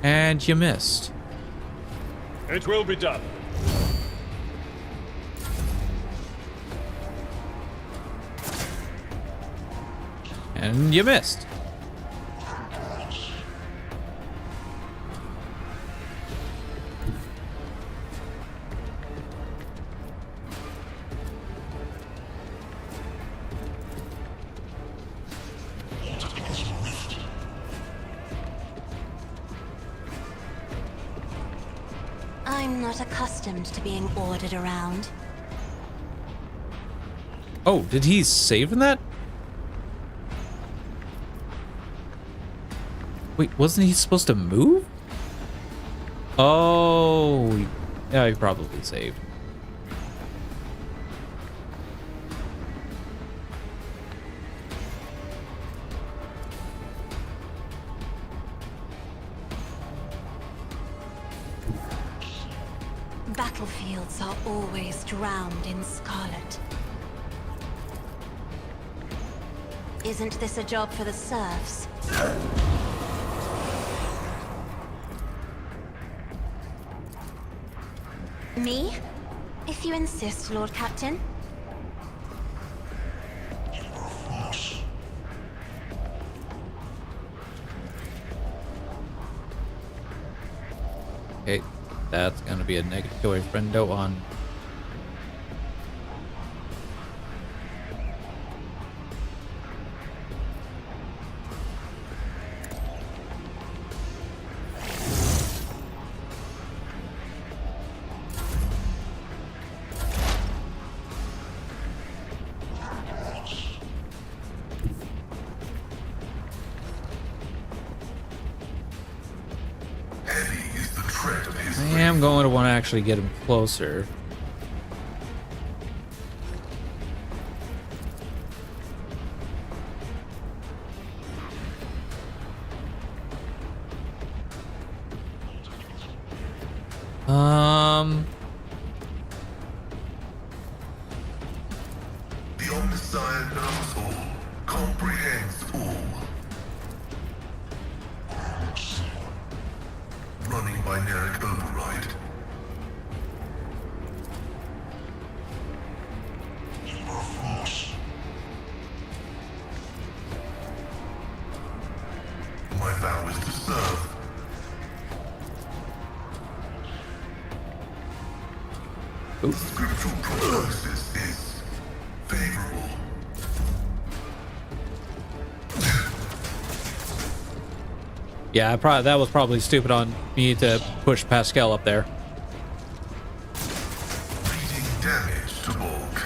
And you missed. It will be done. And you missed. I'm not accustomed to being ordered around. Oh, did he save in that? Wait, wasn't he supposed to move? Oh, yeah, he probably saved. Battlefields are always drowned in scarlet. Isn't this a job for the serfs? Me? If you insist, Lord Captain. Okay, that's gonna be a negative kill a friendo on. am going to want to actually get him closer. The Omnissiah knows all, comprehends all. Running binaric override. My vow is to serve. The scriptural prognosis is favorable. Yeah, that was probably stupid on me to push Pascal up there. Reading damage to Bulk.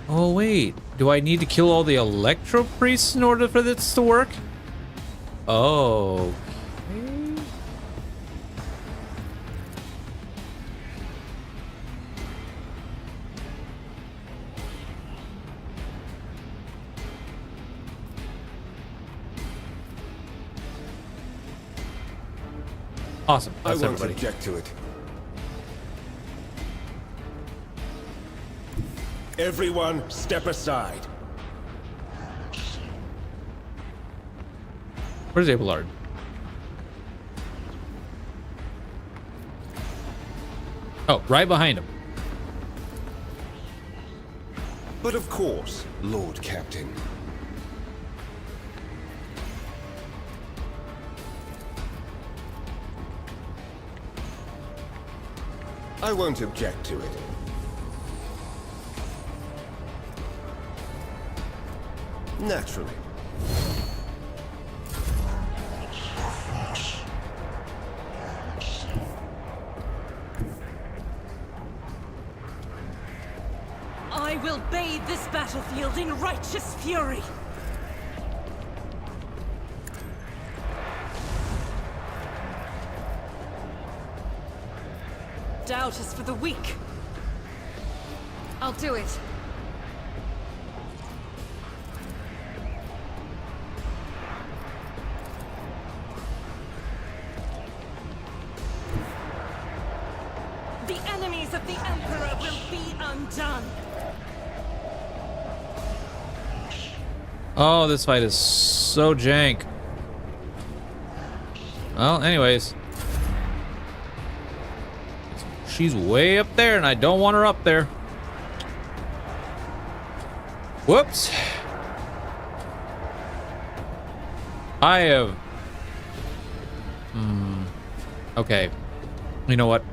Oh wait, do I need to kill all the Electro Priests in order for this to work? Oh. Awesome. I That's won't everybody. object to it. Everyone, step aside. Where's Abelard? Oh, right behind him. But of course, Lord Captain. I won't object to it. Naturally. I will bathe this battlefield in righteous fury. Doubt is for the weak. I'll do it. The enemies of the Emperor will be undone. Oh, this fight is so jank. Well, anyways. She's way up there, and I don't want her up there. Whoops. I have... Okay. You know what?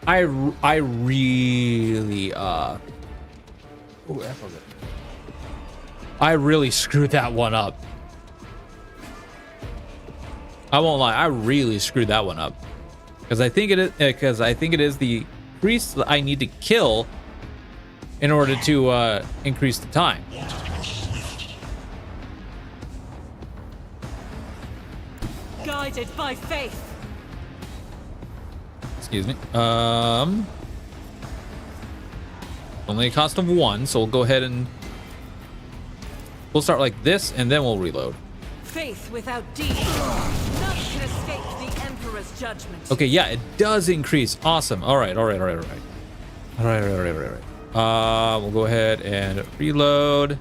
I really, I really screwed that one up. I won't lie, I really screwed that one up. Because I think it is the priest that I need to kill in order to increase the time. Guided by faith. Excuse me. Only a cost of 1, so we'll go ahead and we'll start like this, and then we'll reload. Faith without deeds. None can escape the Emperor's judgment. Okay, yeah, it does increase. Awesome. All right. We'll go ahead and reload.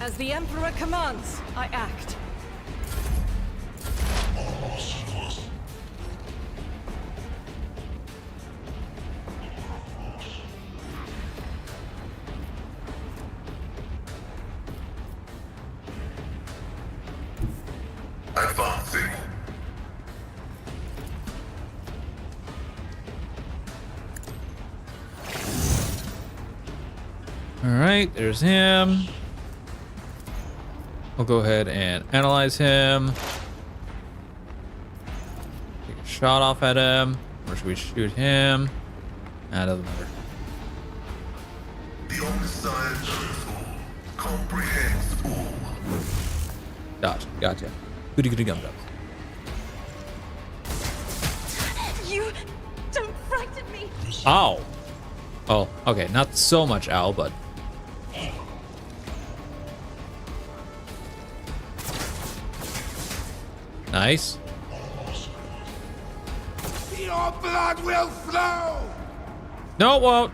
As the Emperor commands, I act. Advancing. All right, there's him. We'll go ahead and analyze him. Take a shot off at him. Or should we shoot him? That doesn't matter. The Omnissiah knows all, comprehends all. Gotcha. Goody goody gum gums. You don't frighten me. Ow. Oh, okay. Not so much ow, but. Nice. Your blood will flow! No, it won't.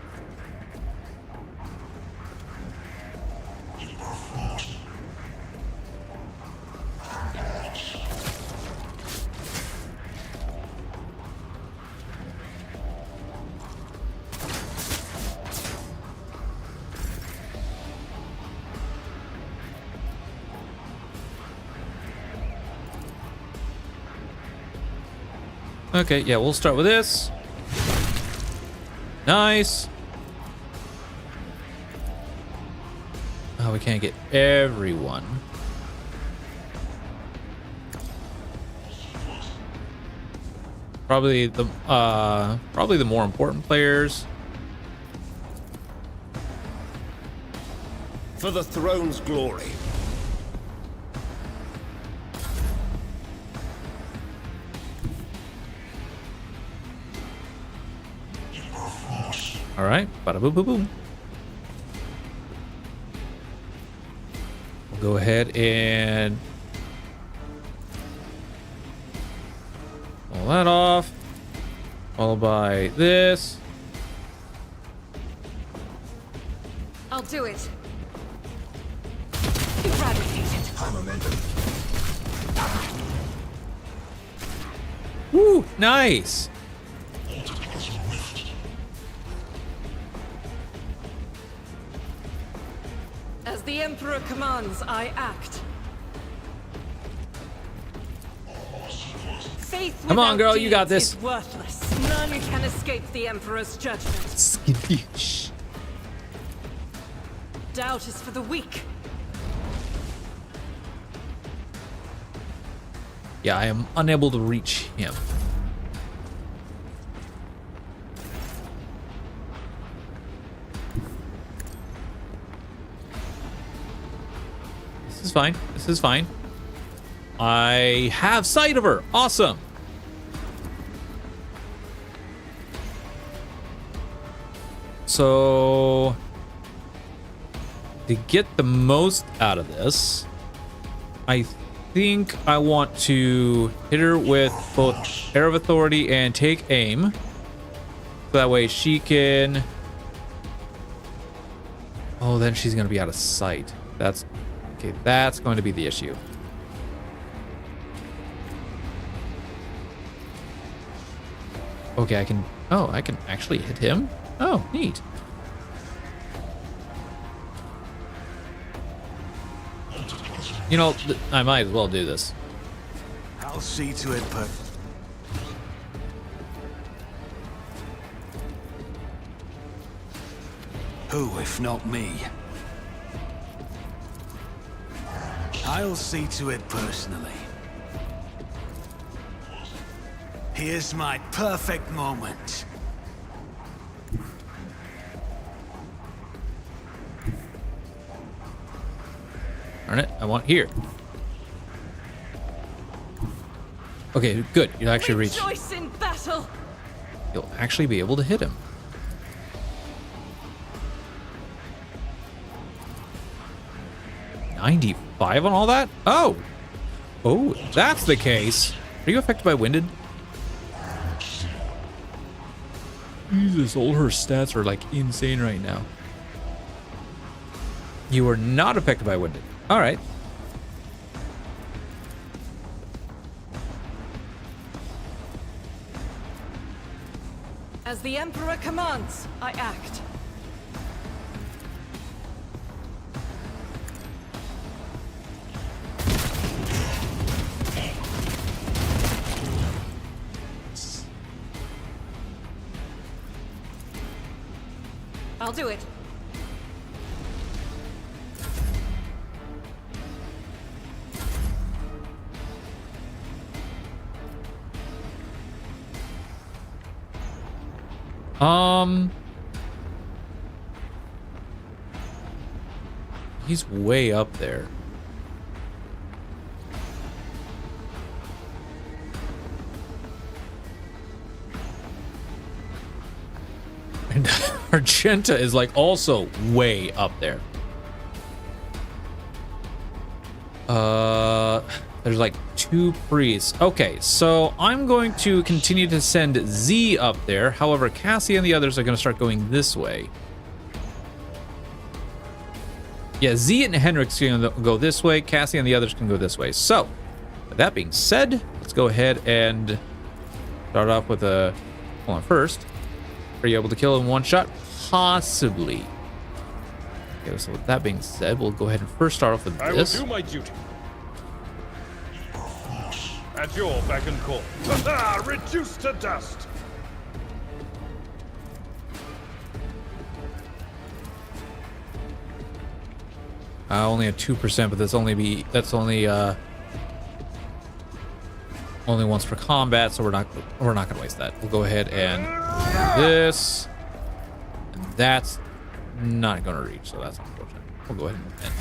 Okay, yeah, we'll start with this. Nice. Oh, we can't get everyone. Probably the more important players. For the throne's glory. All right, bada boom boom boom. We'll go ahead and pull that off, followed by this. I'll do it. Eradicate it. Woo, nice. As the Emperor commands, I act. Faith Come on, without girl, you got deeds this. is worthless. None can escape the Emperor's judgment. Doubt is for the weak. Yeah, I am unable to reach him. This is fine. This is fine. I have sight of her. Awesome. So, to get the most out of this, I think I want to hit her with both Air of Authority and take aim. So that way she can... Oh, then she's going to be out of sight. That's... Okay, that's going to be the issue. Okay, I can... Oh, I can actually hit him? Oh, neat. You know, I might as well do this. I'll see to it, but... Who, if not me? I'll see to it personally. Here's my perfect moment. Darn it, I want here. Okay, good. You'll actually reach. Rejoice in battle. You'll actually be able to hit him. $95 on all that? Oh. Oh, if that's the case. Are you affected by winded? Jesus, all her stats are like insane right now. You are not affected by winded. All right. As the Emperor commands, I act. I'll do it. He's way up there. And Argenta is like also way up there. There's like 2 priests. Okay, so I'm going to continue to send Z up there. However, Cassie and the others are going to start going this way. Yeah, Z and Henrik's going to go this way. Cassie and the others can go this way. So, with that being said, let's go ahead and start off with a... Hold on, first. Are you able to kill in one shot? Possibly. Okay, so with that being said, we'll go ahead and first start off with this. I will do my duty. At your beck and call. Reduced to dust. Only at 2%, but that's only once per combat, so we're not gonna waste that. We'll go ahead and do this. And that's not gonna reach, so that's unfortunate. We'll go ahead and end.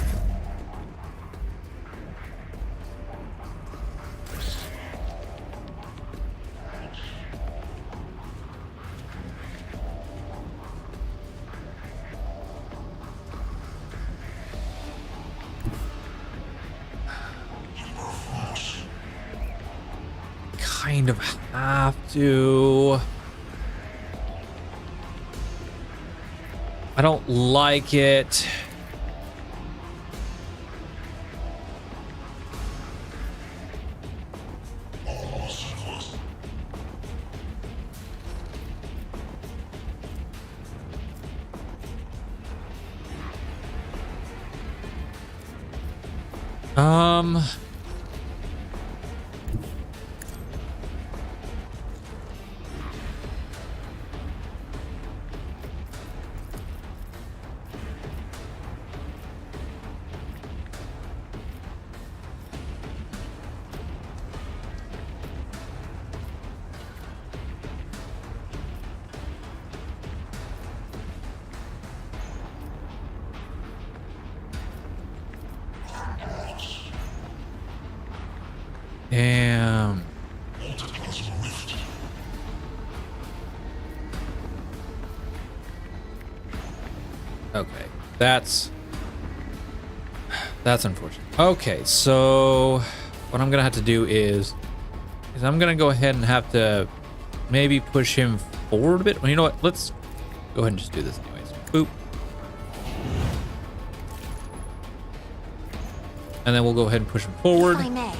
Kind of have to. I don't like it. Damn. Okay, that's unfortunate. Okay, so what I'm gonna have to do is I'm gonna go ahead and have to maybe push him forward a bit. Well, you know what? Let's go ahead and just do this anyways. Boop. And then we'll go ahead and push him forward. If I may.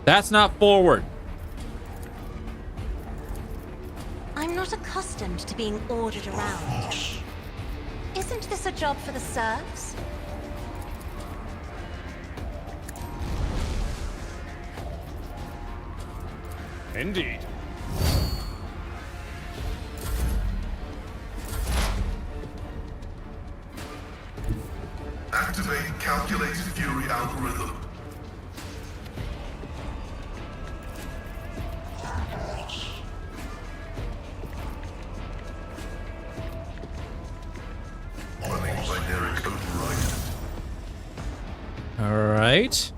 That's not forward. I'm not accustomed to being ordered around. Isn't this a job for the serfs? Indeed. Activate calculated fury algorithm. Running binaric override. All right.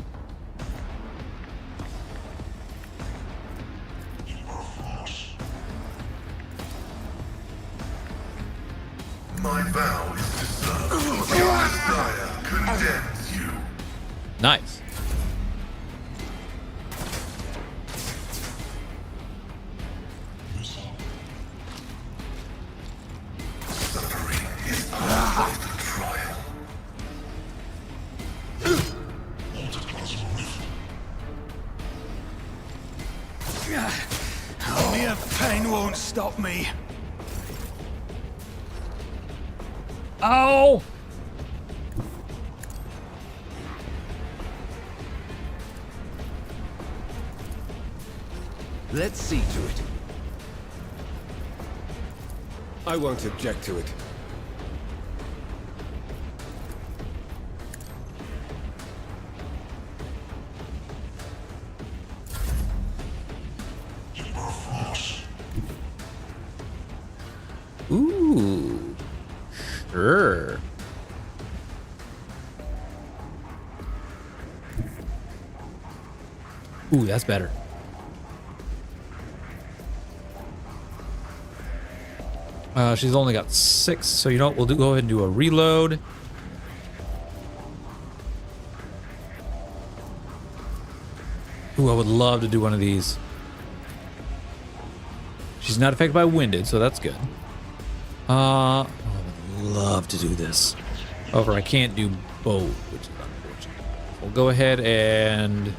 My vow is to serve. Your desire condemns you. Nice. Suffering is part of the trial. Mere pain won't stop me. Oh! Let's see to it. I won't object to it. Ooh, that's better. She's only got 6, so you know what? We'll go ahead and do a reload. Ooh, I would love to do one of these. She's not affected by winded, so that's good. I would love to do this. However, I can't do both, which is unfortunate. We'll go ahead and...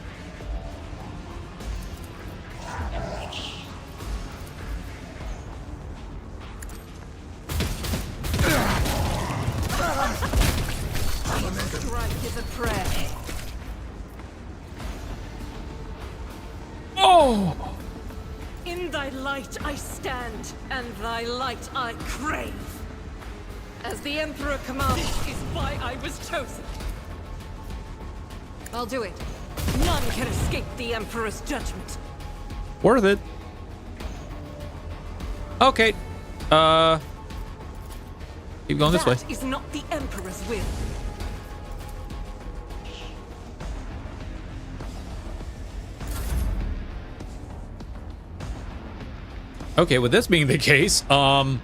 Strike is a prayer. Oh! In thy light I stand, and thy light I crave. As the Emperor commands, is why I was chosen. I'll do it. None can escape the Emperor's judgment. Worth it. Okay. Keep going this way. That is not the Emperor's will. Okay, with this being the case, do I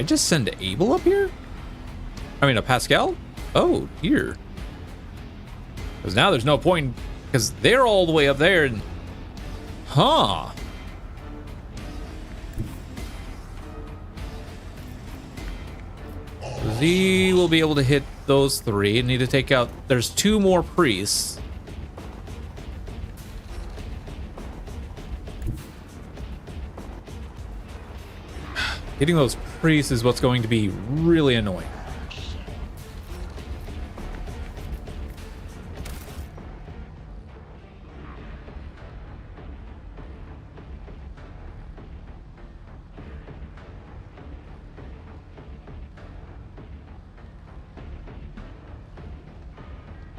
just send Abel up here? I mean, a Pascal? Oh, here. Because now there's no point, because they're all the way up there, and... Huh. Z will be able to hit those 3. Need to take out... There's 2 more priests. Hitting those priests is what's going to be really annoying.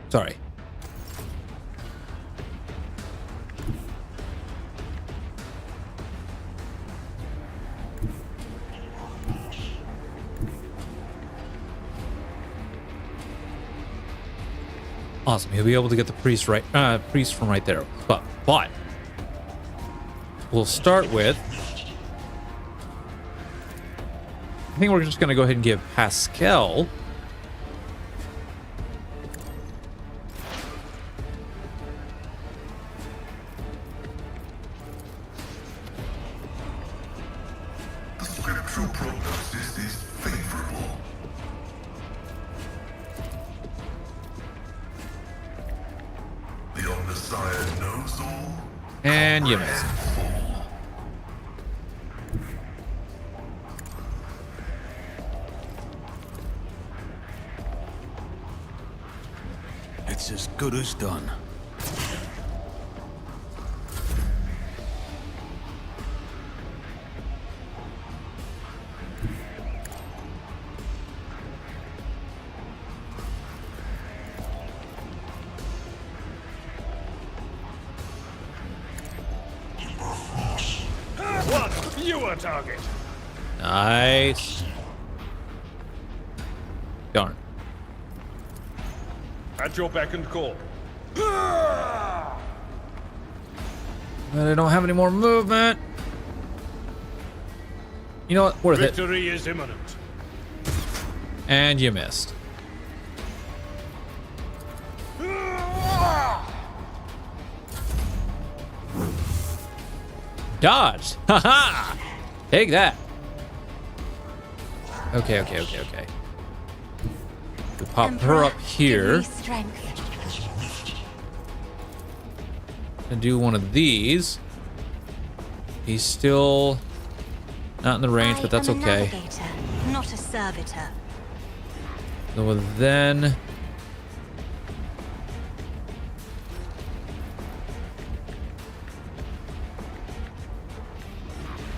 Sorry. Awesome. He'll be able to get the priest from right there. But we'll start with... I think we're just going to go ahead and give Pascal... The scriptural prognosis is favorable. The Omnissiah knows all. And you missed. It's as good as done. One fewer target. Nice. Darn. At your beck and call. But I don't have any more movement. You know what? Worth it. Victory is imminent. And you missed. Dodge! Haha! Take that. Okay. We pop her up here and do one of these. He's still not in the range, but that's I am a okay. navigator, not a servitor. So then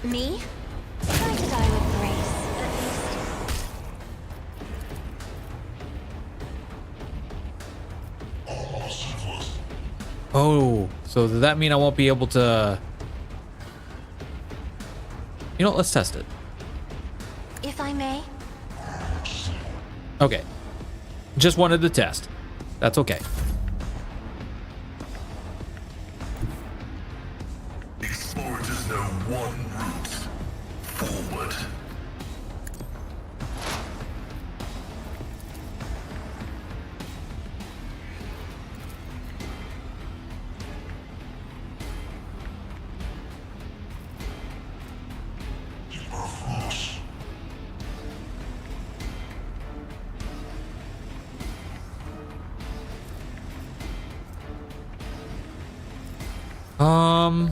Me? Try to die with grace, at least. oh, so does that mean I won't be able to You know, let's test it. If I may. Okay. Just wanted to test. That's okay. Explorers know one route. Forward.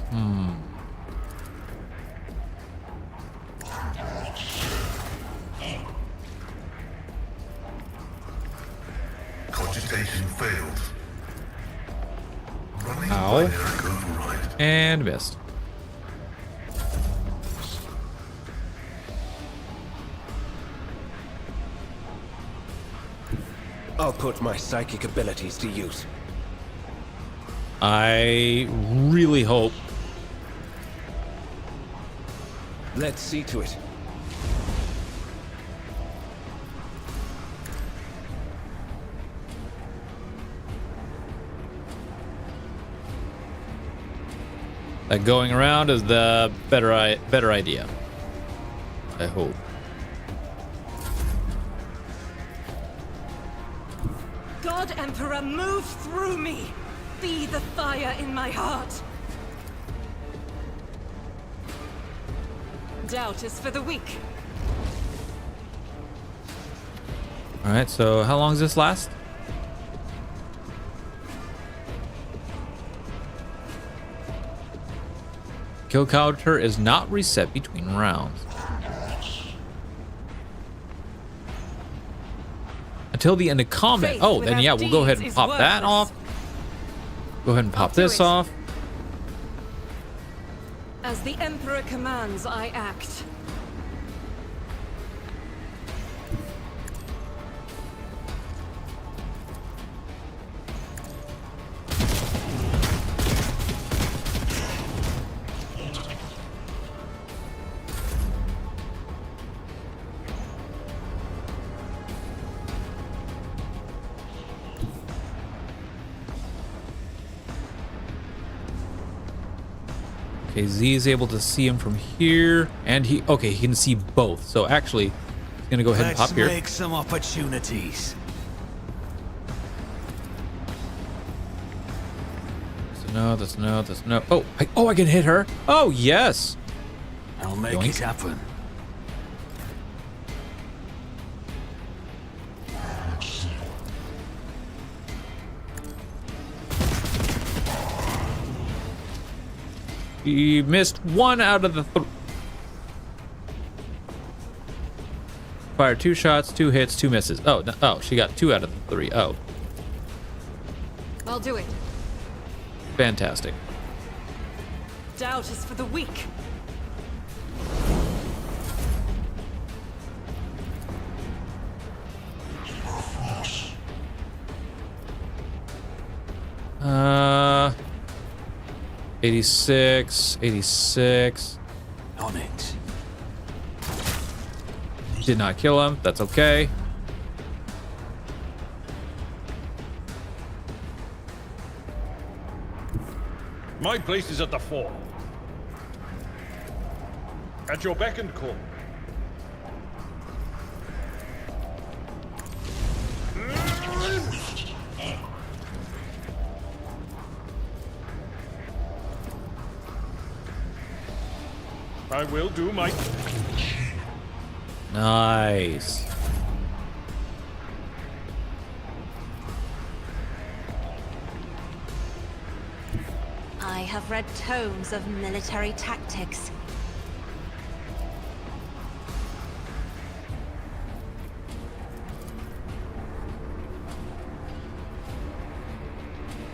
Hmm. Cogitation failed. Running Ow. binary override. And missed. I'll put my psychic abilities to use. I really hope. Let's see to it. That going around is the better idea. I hope. God Emperor, move through me! Be the fire in my heart! Doubt is for the weak. Alright, so how long does this last? Kill counter is not reset between rounds. Until the end of combat. Faith Oh, then without yeah, we'll go ahead and deeds pop is that worthless. off. Go ahead and pop do this it. off. As the Emperor commands, I act. Okay, Z is able to see him from here, and he can see both. So actually, he's gonna go ahead and Let's pop here. make some opportunities. That's no. Oh, I can hit her. Oh yes. I'll make Yoink. it happen. He missed one out of the fired 2 shots, 2 hits, 2 misses. Oh, no, oh, she got 2 out of the 3. Oh, I'll do it. fantastic. Doubt is for the weak. Uh, 86, 86. On it. Did not kill him. That's okay. My place is at the fore. At your beck and call. I will do my... Nice. I have read tomes of military tactics.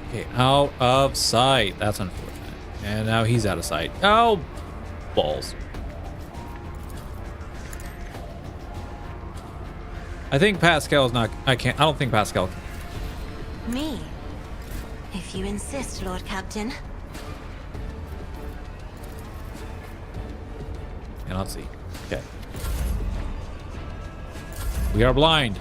Okay, out of sight. That's unfortunate. And now he's out of sight. Oh, balls. I think Pascal's not. I don't think Pascal. Me? If you insist, Lord Captain. And Cannot see. Okay. We are blind.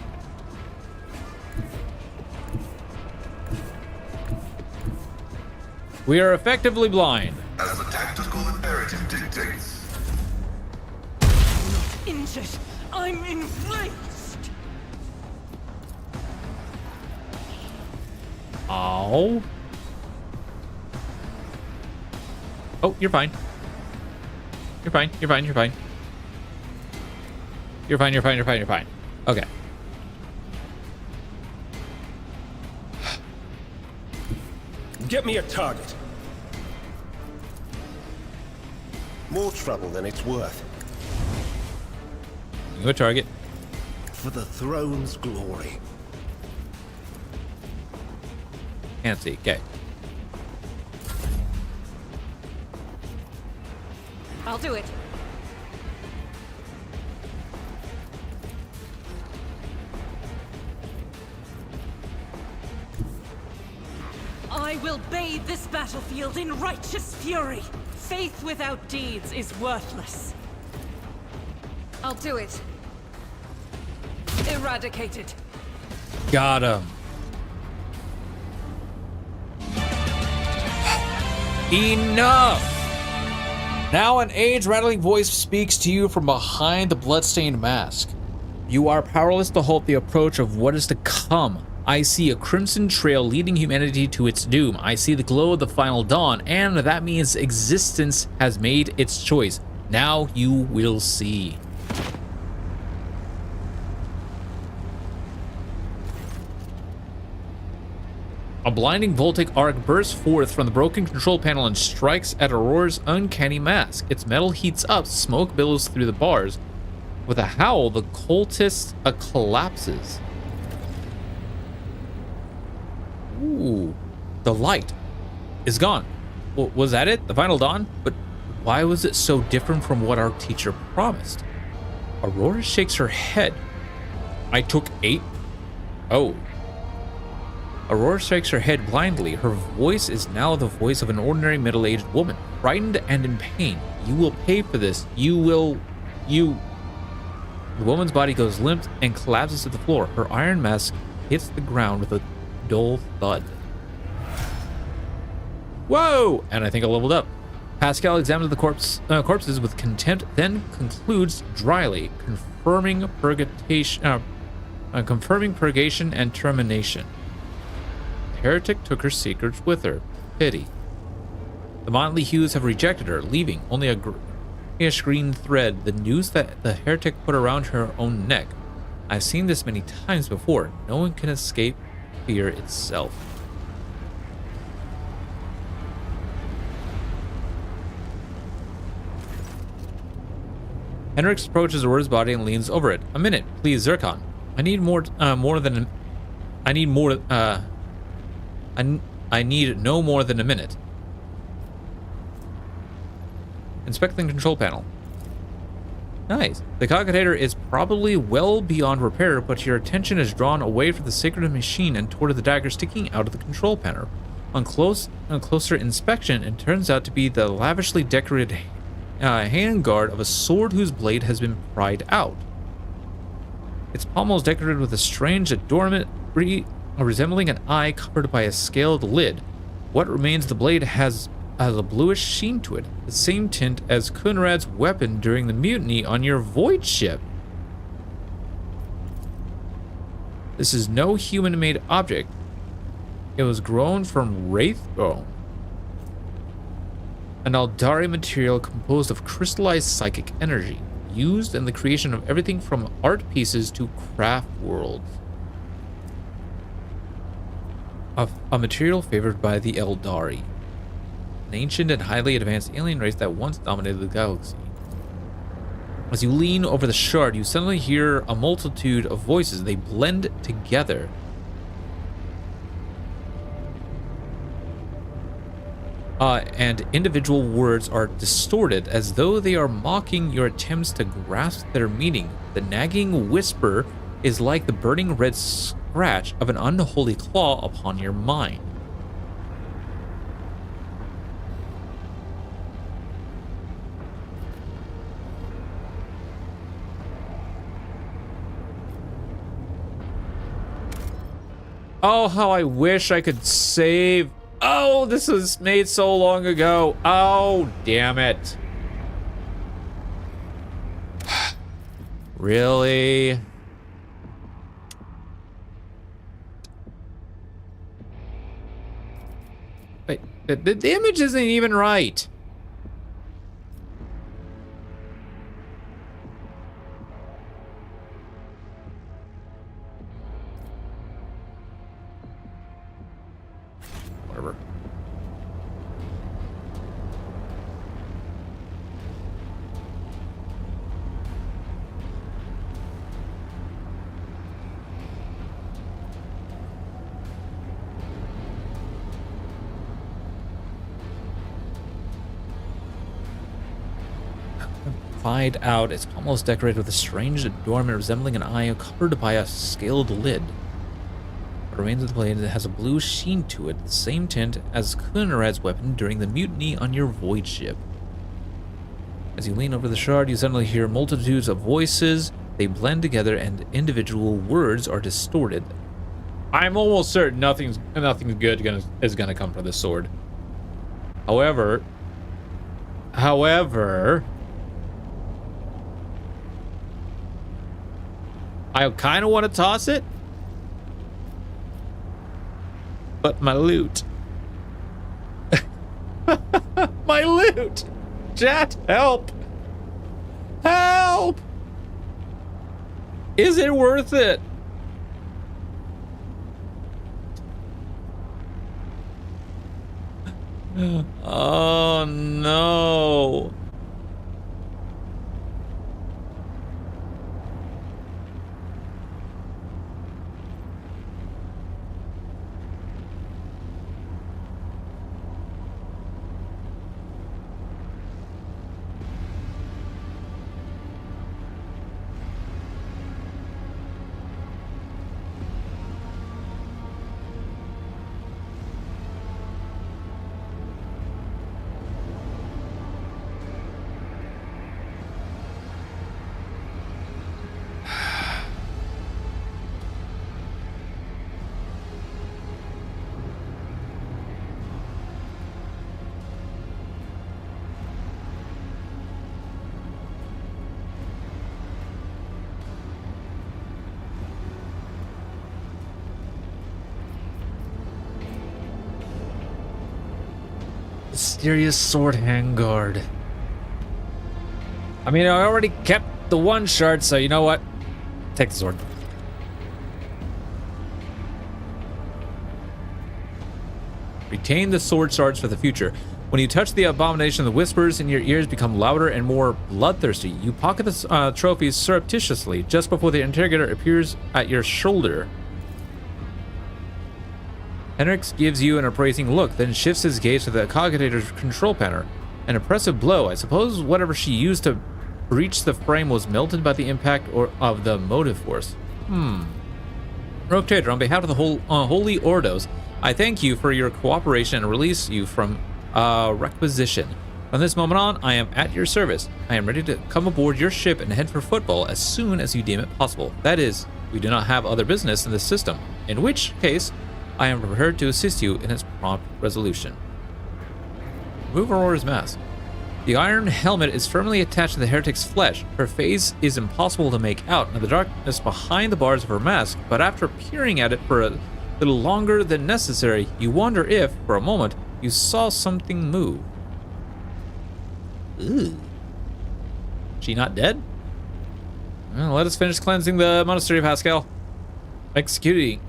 We are effectively blind. As the tactical imperative dictates. Injured. I'm enraged. Oh. Oh, you're fine. You're fine. You're fine. You're fine. You're fine. You're fine. You're fine. You're fine. Okay. Get me a target. More trouble than it's worth. You a target. For the throne's glory. Can't see. Okay. I'll do it. I will bathe this battlefield in righteous fury. Faith without deeds is worthless. I'll do it. Eradicate it. Got him. Enough! Now an age-rattling voice speaks to you from behind the bloodstained mask. You are powerless to halt the approach of what is to come. I see a crimson trail leading humanity to its doom. I see the glow of the final dawn, and that means existence has made its choice. Now you will see. A blinding voltaic arc bursts forth from the broken control panel and strikes at Aurora's uncanny mask. Its metal heats up, smoke billows through the bars. With a howl, the cultist collapses. Ooh, the light is gone. Was that it? The final dawn? But why was it so different from what our teacher promised? Aurora shakes her head. I took 8? Oh. Aurora shakes her head blindly. Her voice is now the voice of an ordinary middle-aged woman, frightened and in pain. You will pay for this. You... The woman's body goes limp and collapses to the floor. Her iron mask hits the ground with a dull thud. Whoa! And I think I leveled up. Pascal examines the corpses with contempt, then concludes dryly, confirming purgation and termination. Heretic took her secrets with her. Pity. The motley hues have rejected her, leaving only a green thread, the noose that the heretic put around her own neck. I've seen this many times before. No one can escape fear itself. Henrix approaches Aurora's body and leans over it. A minute, please, Zircon. I need no more than a minute. Inspect the control panel. Nice. The cogitator is probably well beyond repair, but your attention is drawn away from the sacred machine and toward the dagger sticking out of the control panel. On closer inspection, it turns out to be the lavishly decorated handguard of a sword whose blade has been pried out. Its pommel is decorated with a strange adornment resembling an eye covered by a scaled lid. What remains of the blade has a bluish sheen to it, the same tint as Kunrad's weapon during the mutiny on your Void ship. This is no human-made object. It was grown from wraith bone, an Aldari material composed of crystallized psychic energy, used in the creation of everything from art pieces to craft worlds. A material favored by the Eldari, an ancient and highly advanced alien race that once dominated the galaxy. As you lean over the shard, you suddenly hear a multitude of voices. They blend together. And individual words are distorted as though they are mocking your attempts to grasp their meaning. The nagging whisper is like the burning red scratch of an unholy claw upon your mind. Oh, how I wish I could save. Oh, this was made so long ago. Oh, damn it. Really? Wait, the image isn't even right. Whatever. Find out its pommel is decorated with a strange adornment resembling an eye covered by a scaled lid. What remains of the blade has a blue sheen to it, the same tint as Kunarad's weapon during the mutiny on your void ship. As you lean over the shard, you suddenly hear multitudes of voices. They blend together and individual words are distorted. I'm almost certain nothing good is gonna come from this sword. However, I kind of want to toss it, but my loot. My loot! Chat, help! Help! Is it worth it? Oh no. Mysterious sword handguard. I mean, I already kept the one shard, so you know what? Take the sword. Retain the sword shards for the future. When you touch the abomination, the whispers in your ears become louder and more bloodthirsty. You pocket the trophies surreptitiously just before the interrogator appears at your shoulder. Henrix gives you an appraising look, then shifts his gaze to the cogitator's control panel. An impressive blow. I suppose whatever she used to reach the frame was melted by the impact of the motive force. Rogue Trader, on behalf of the whole Holy Ordos, I thank you for your cooperation and release you from requisition. From this moment on, I am at your service. I am ready to come aboard your ship and head for Football as soon as you deem it possible. That is, we do not have other business in this system, in which case, I am prepared to assist you in its prompt resolution. Remove Aurora's mask. The iron helmet is firmly attached to the heretic's flesh. Her face is impossible to make out in the darkness behind the bars of her mask, but after peering at it for a little longer than necessary, you wonder if, for a moment, you saw something move. Ooh. She not dead? Well, let us finish cleansing the monastery of Haskell. Executing.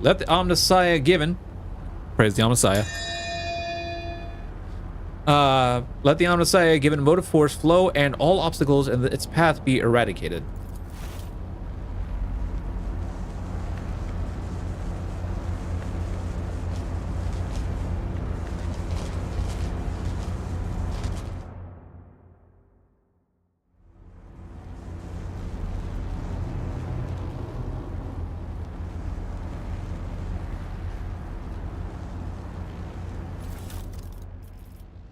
Let the Omnissiah given. Praise the Omnissiah. Let the Omnissiah given motive force flow and all obstacles in its path be eradicated.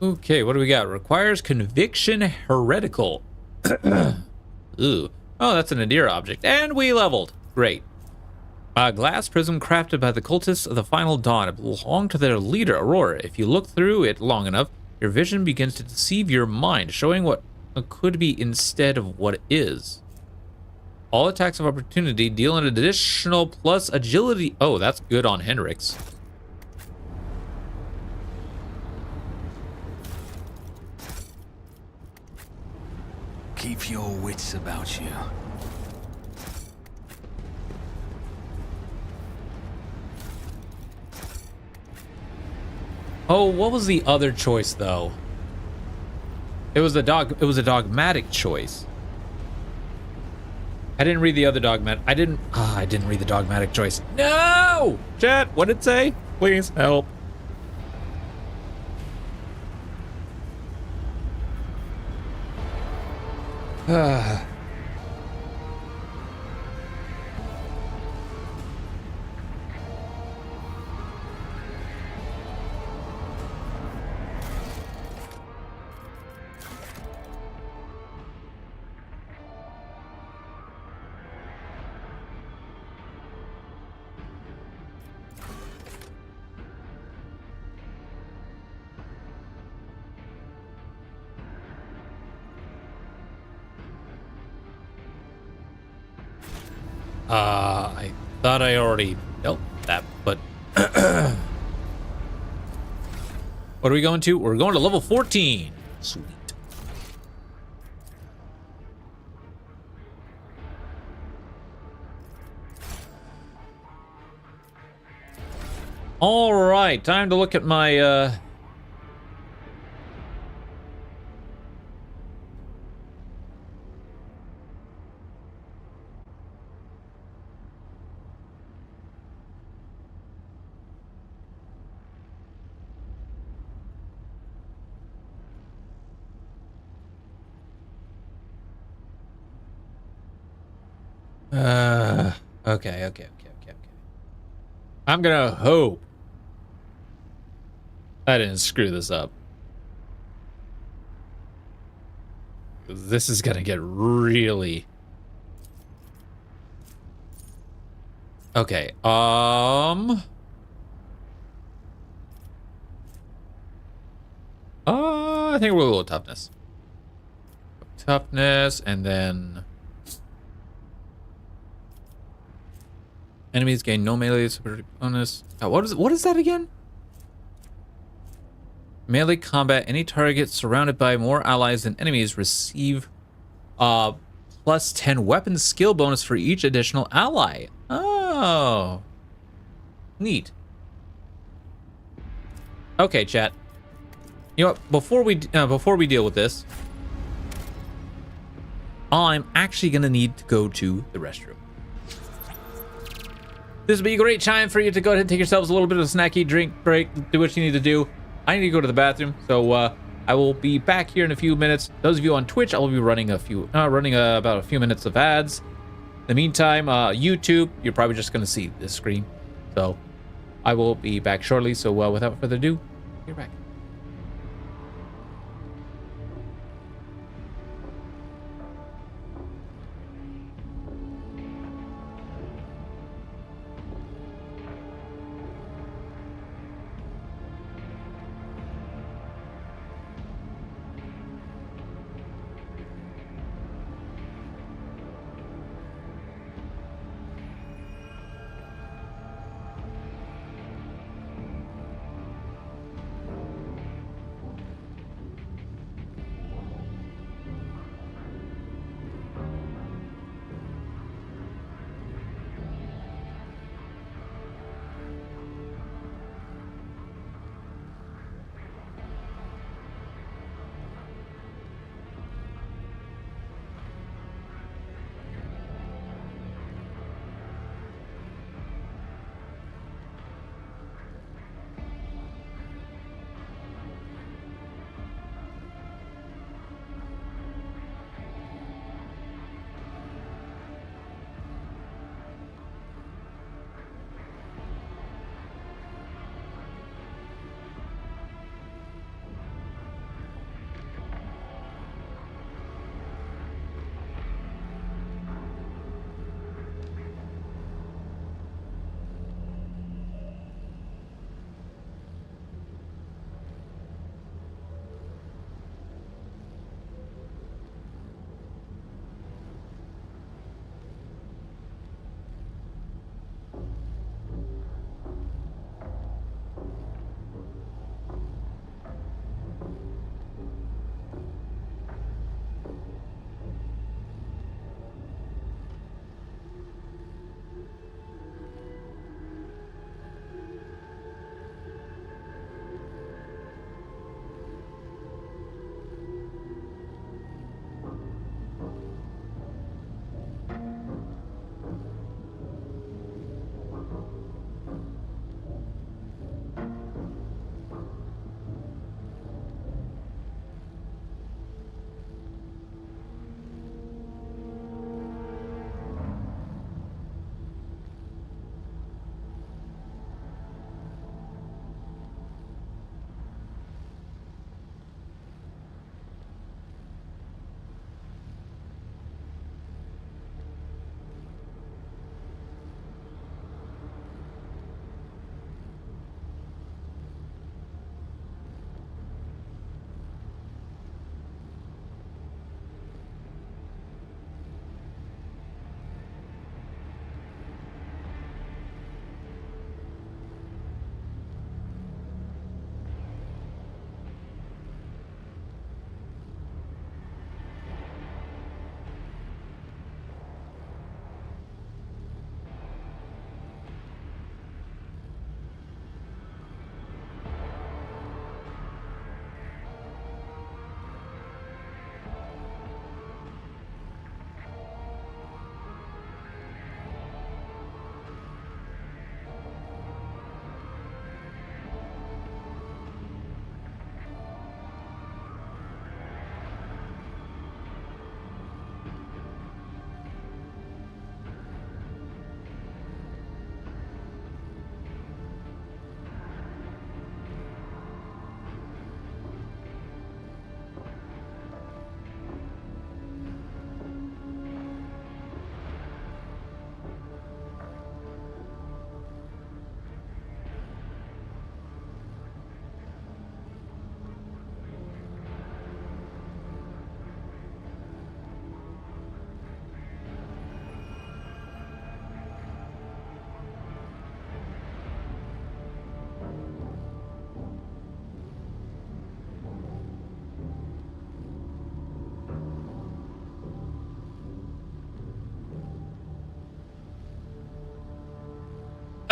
Okay, what do we got? Requires conviction heretical. Ooh. Oh, that's an Nadir object. And we leveled. Great. A glass prism crafted by the cultists of the Final Dawn. It belonged to their leader, Aurora. If you look through it long enough, your vision begins to deceive your mind, showing what could be instead of what is. All attacks of opportunity deal an additional plus agility. Oh, that's good on Hendrix. Keep your wits about you. Oh, what was the other choice though? It was a dogmatic choice. I didn't read the other dogmatic. I didn't read the dogmatic choice. No! Chat, what did it say? Please help. I thought I already dealt that, but what are we going to? We're going to level 14. Sweet. All right, time to look at my okay. I'm gonna hope I didn't screw this up. This is gonna get really... Okay, I think we'll go with toughness. Toughness, and then... Enemies gain no melee superiority bonus. Oh, what is that again? Melee combat. Any target surrounded by more allies than enemies receive plus 10 weapon skill bonus for each additional ally. Oh, neat. Okay, chat. You know what? Before we deal with this, I'm actually gonna need to go to the restroom. This would be a great time for you to go ahead and take yourselves a little bit of a snacky drink break, do what you need to do. I need to go to the bathroom, so I will be back here in a few minutes. Those of you on Twitch, I will be running about a few minutes of ads. In the meantime, YouTube, you're probably just gonna see this screen. So I will be back shortly. So without further ado, you're back.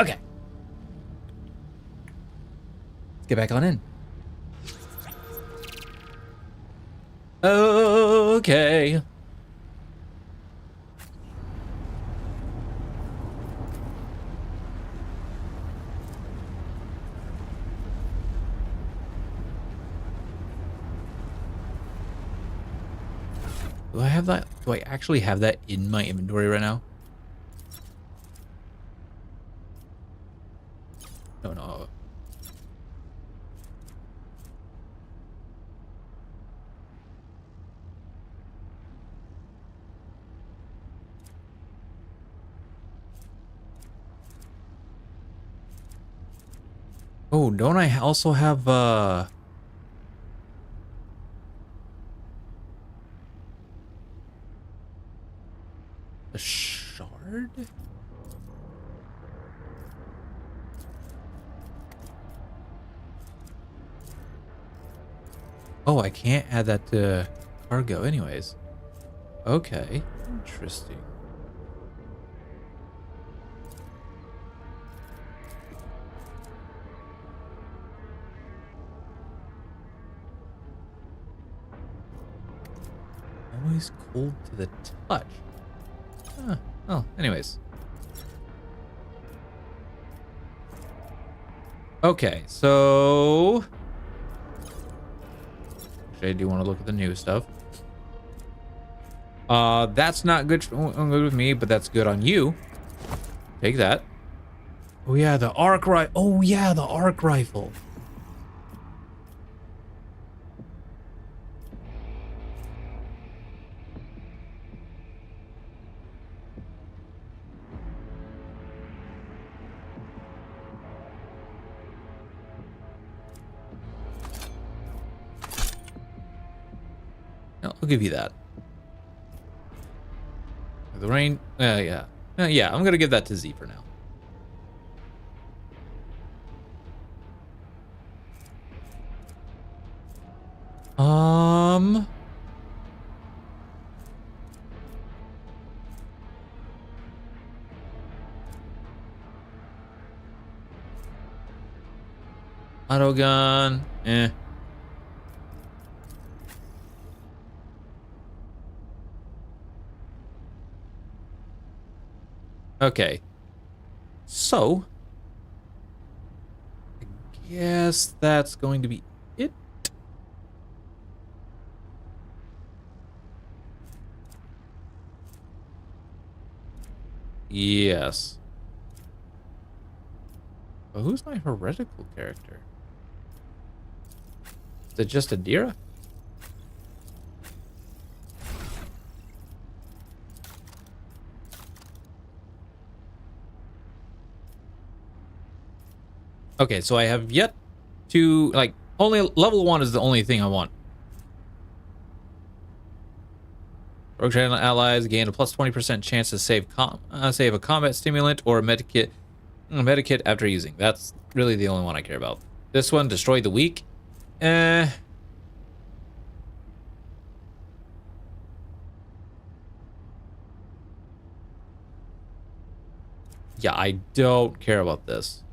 Okay. Let's get back on in. Okay. Do I have that? Do I actually have that in my inventory right now? No, no. Oh, don't I also have a shard? Oh, I can't add that to cargo anyways. Okay, interesting. Always cold to the touch. Huh. Oh, anyways. Okay, so actually, I do want to look at the new stuff. That's not good with me, but that's good on you. Take that. Oh yeah, the arc rifle. Oh yeah, the arc rifle. No, I'll give you that. The rain. Yeah. Yeah, I'm gonna give that to Z for now. Auto gun. Okay. So, I guess that's going to be it. Yes. But who's my heretical character? Is it just Adira? Okay, so I have yet to, like, only level 1 is the only thing I want. Rogue Channel allies gain a plus 20% chance to save a combat stimulant or a medikit after using. That's really the only one I care about. This one, destroy the weak. Yeah, I don't care about this.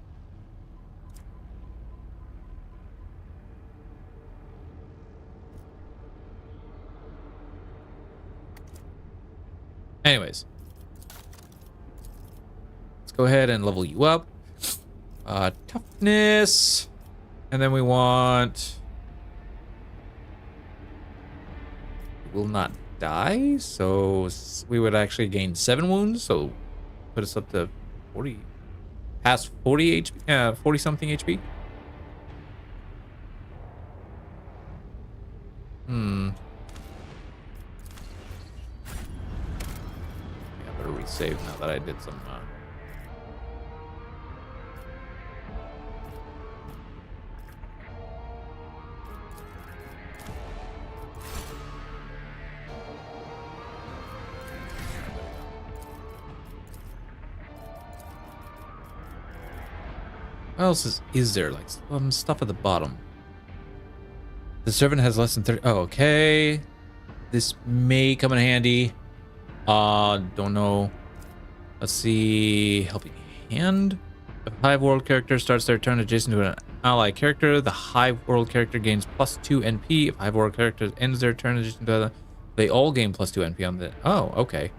Anyways, let's go ahead and level you up. Toughness, and then we want will not die, so we would actually gain 7 wounds, so put us up to 40, past 40 HP, 40 something HP. Save now that I did some what else is there, like some stuff at the bottom? The servant has less than 30. Oh, okay, this may come in handy. Don't know. Let's see. Helping hand. If a Hive World character starts their turn adjacent to an ally character, the Hive World character gains +2 NP. If Hive World character ends their turn adjacent to the, they all gain +2 NP on the. Oh, okay.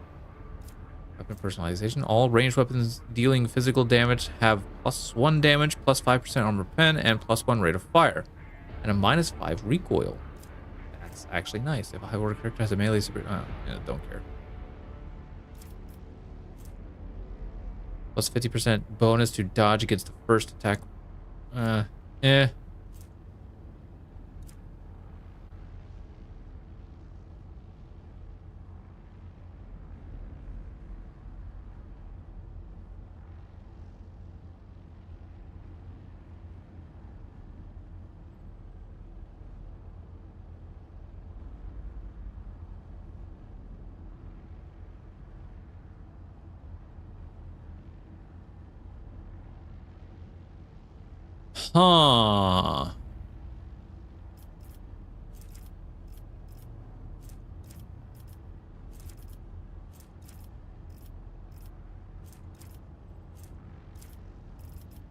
Weapon personalization. All ranged weapons dealing physical damage have +1 damage, +5% armor pen, and +1 rate of fire, and a -5 recoil. That's actually nice. If a Hive World character has a melee super, don't care. +50% bonus to dodge against the first attack. Eh. Huh.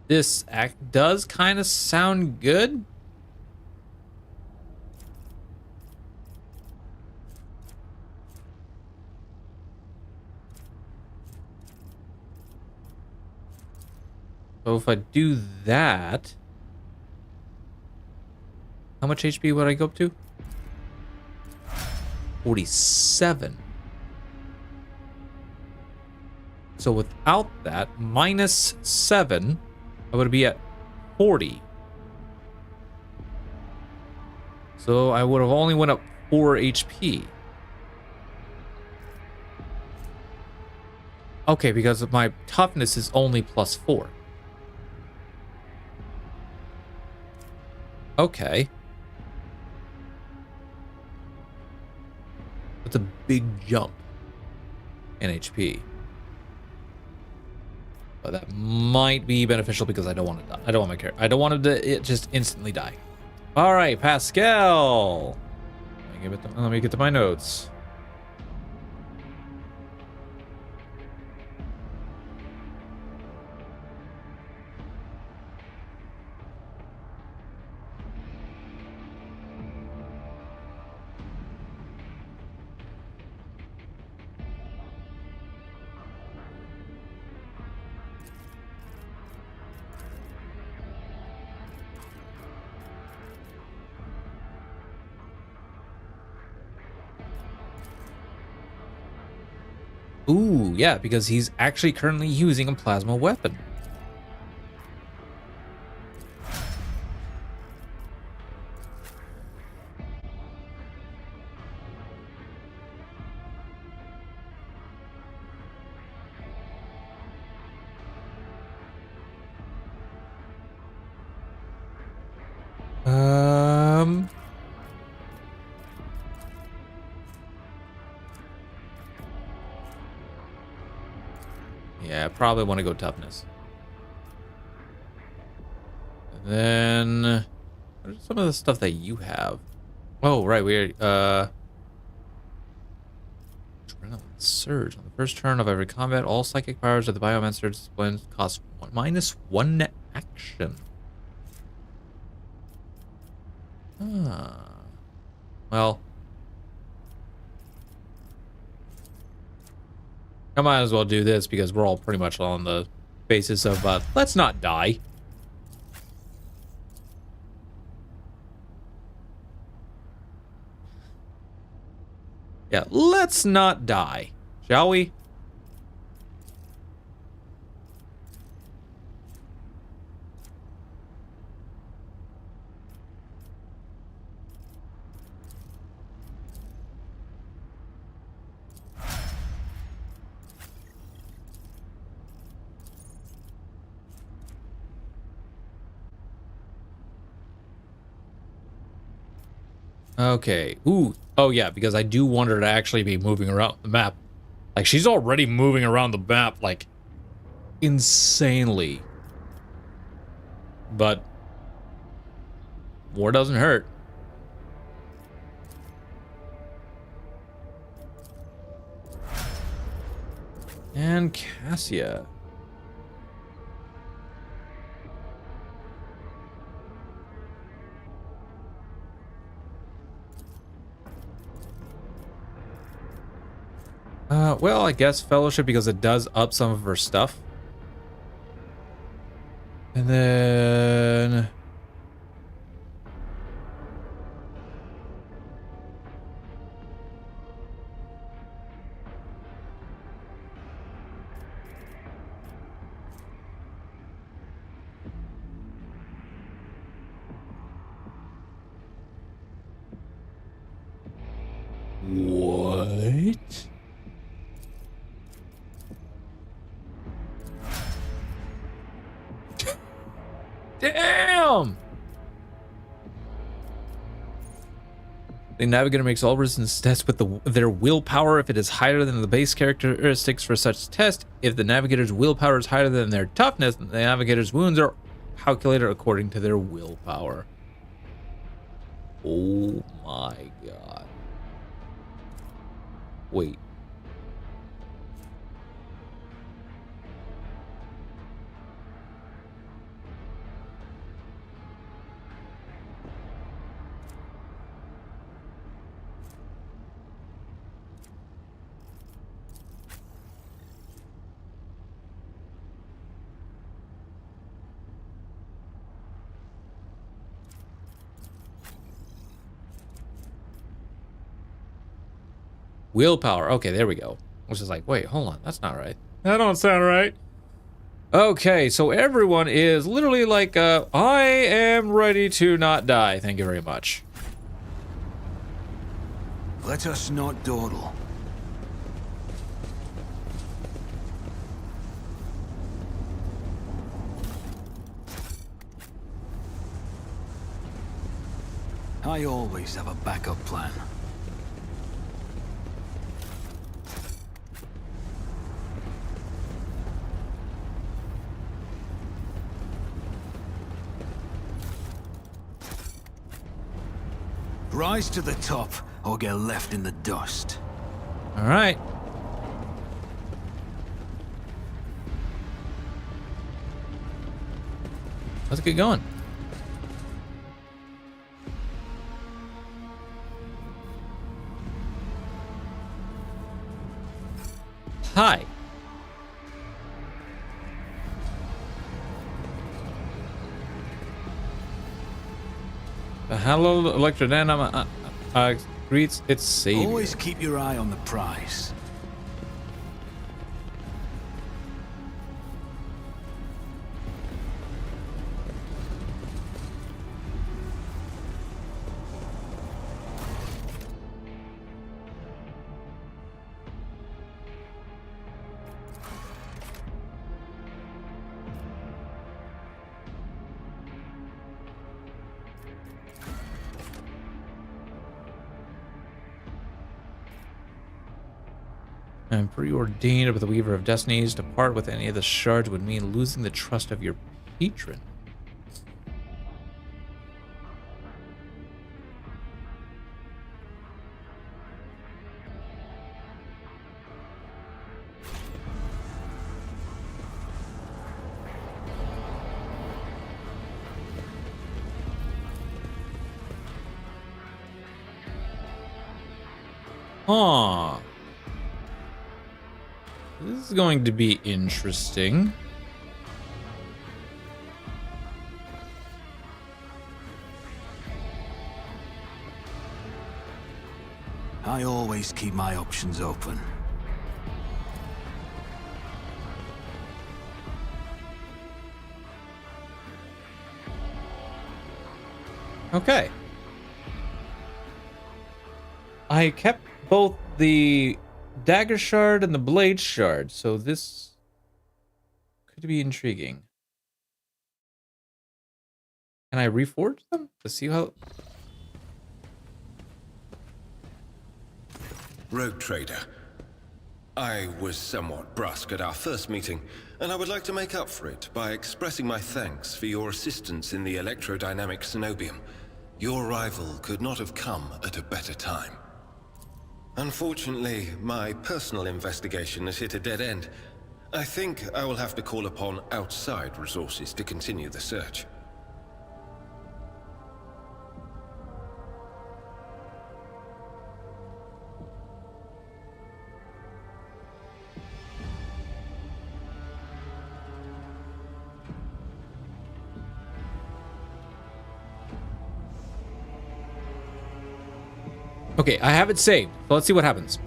This act does kind of sound good. So if I do that, how much HP would I go up to? 47. So without that, -7, I would be at 40. So I would have only went up 4 HP. Okay, because my toughness is only +4. Okay. That's a big jump in HP. But that might be beneficial because I don't want to die. I don't want my character. I don't want it just instantly die. All right, Pascal. Let me get to my notes. Ooh, yeah, because he's actually currently using a plasma weapon. Yeah, I probably want to go toughness. And then what are some of the stuff that you have? Oh, right, we Adrenaline Surge. On the first turn of every combat, all psychic powers of the Biomancer disciplines cost -1 action. Well, I might as well do this because we're all pretty much on the basis of let's not die. Yeah, let's not die, shall we? Okay. Ooh. Oh, yeah, because I do want her to actually be moving around the map. Like, she's already moving around the map, like, insanely. But war doesn't hurt. And Cassia. Well, I guess Fellowship because it does up some of her stuff. And then... What? Damn! The Navigator makes all resistance tests with their willpower if it is higher than the base characteristics for such test. If the Navigator's willpower is higher than their toughness, the Navigator's wounds are calculated according to their willpower. Oh my god. Wait. Willpower. Okay, there we go. I was just like, wait, hold on. That's not right. That don't sound right. Okay, so everyone is literally like, I am ready to not die. Thank you very much. Let us not dawdle. I always have a backup plan. Rise to the top, or get left in the dust. All right. Let's get going. Hi. Hello, Electrodynamo. Greets its savior. Always keep your eye on the prize. I'm preordained with the Weaver of Destinies. To part with any of the shards would mean losing the trust of your patron. Huh. This is going to be interesting. I always keep my options open. Okay. I kept both the dagger shard and the blade shard, so this could be intriguing. Can I reforge them to see how... Rogue Trader. I was somewhat brusque at our first meeting, and I would like to make up for it by expressing my thanks for your assistance in the electrodynamic Cenobium. Your arrival could not have come at a better time. Unfortunately, my personal investigation has hit a dead end. I think I will have to call upon outside resources to continue the search. Okay, I have it saved. So let's see what happens.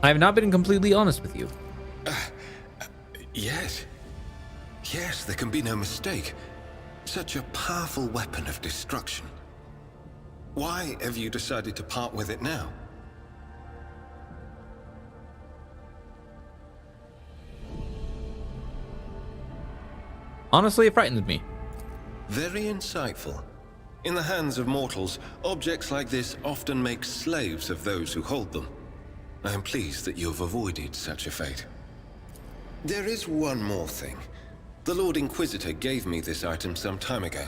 I have not been completely honest with you. Yes. Yes, there can be no mistake. Such a powerful weapon of destruction. Why have you decided to part with it now? Honestly, it frightens me. Very insightful. In the hands of mortals, objects like this often make slaves of those who hold them. I am pleased that you have avoided such a fate. There is one more thing. The Lord Inquisitor gave me this item some time ago.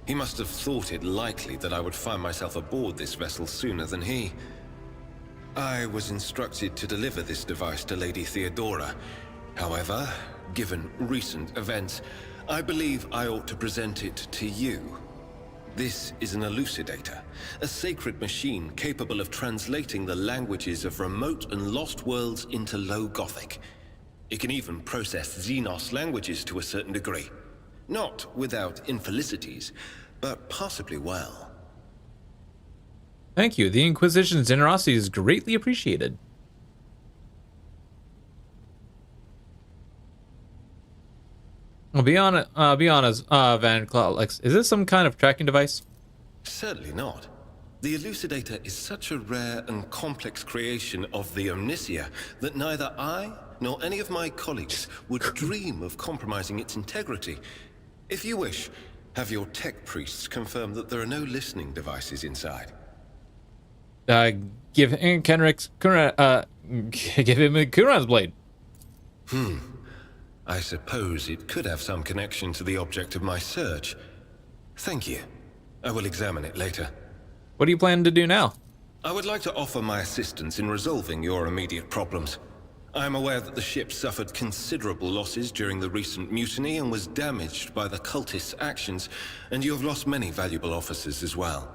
He must have thought it likely that I would find myself aboard this vessel sooner than he. I was instructed to deliver this device to Lady Theodora. However, given recent events, I believe I ought to present it to you. This is an elucidator, a sacred machine capable of translating the languages of remote and lost worlds into Low Gothic. It can even process Xenos languages to a certain degree. Not without infelicities, but possibly well. Thank you. The Inquisition's generosity is greatly appreciated. Well, be honest, Van Cloudlex. Is this some kind of tracking device? Certainly not. The Elucidator is such a rare and complex creation of the Omnicia that neither I nor any of my colleagues would dream of compromising its integrity. If you wish, have your tech priests confirm that there are no listening devices inside. Give Kenric's give him a Kuran's blade. I suppose it could have some connection to the object of my search. Thank you. I will examine it later. What do you plan to do now? I would like to offer my assistance in resolving your immediate problems. I am aware that the ship suffered considerable losses during the recent mutiny and was damaged by the cultists' actions, and you have lost many valuable officers as well.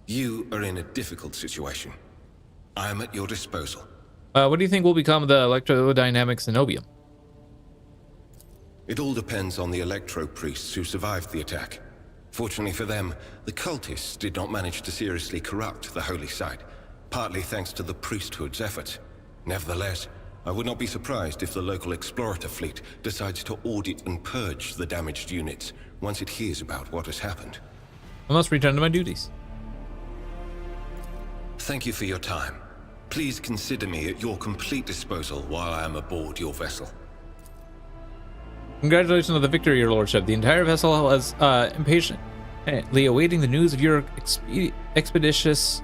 You are in a difficult situation. I am at your disposal. What do you think will become of the electrodynamic Cenobium? It all depends on the Electro priests who survived the attack. Fortunately for them, the cultists did not manage to seriously corrupt the holy site, partly thanks to the priesthood's efforts. Nevertheless, I would not be surprised if the local explorator fleet decides to audit and purge the damaged units once it hears about what has happened. I must return to my duties. Thank you for your time. Please consider me at your complete disposal while I am aboard your vessel. Congratulations on the victory, your lordship. The entire vessel was impatiently awaiting the news of your expedition's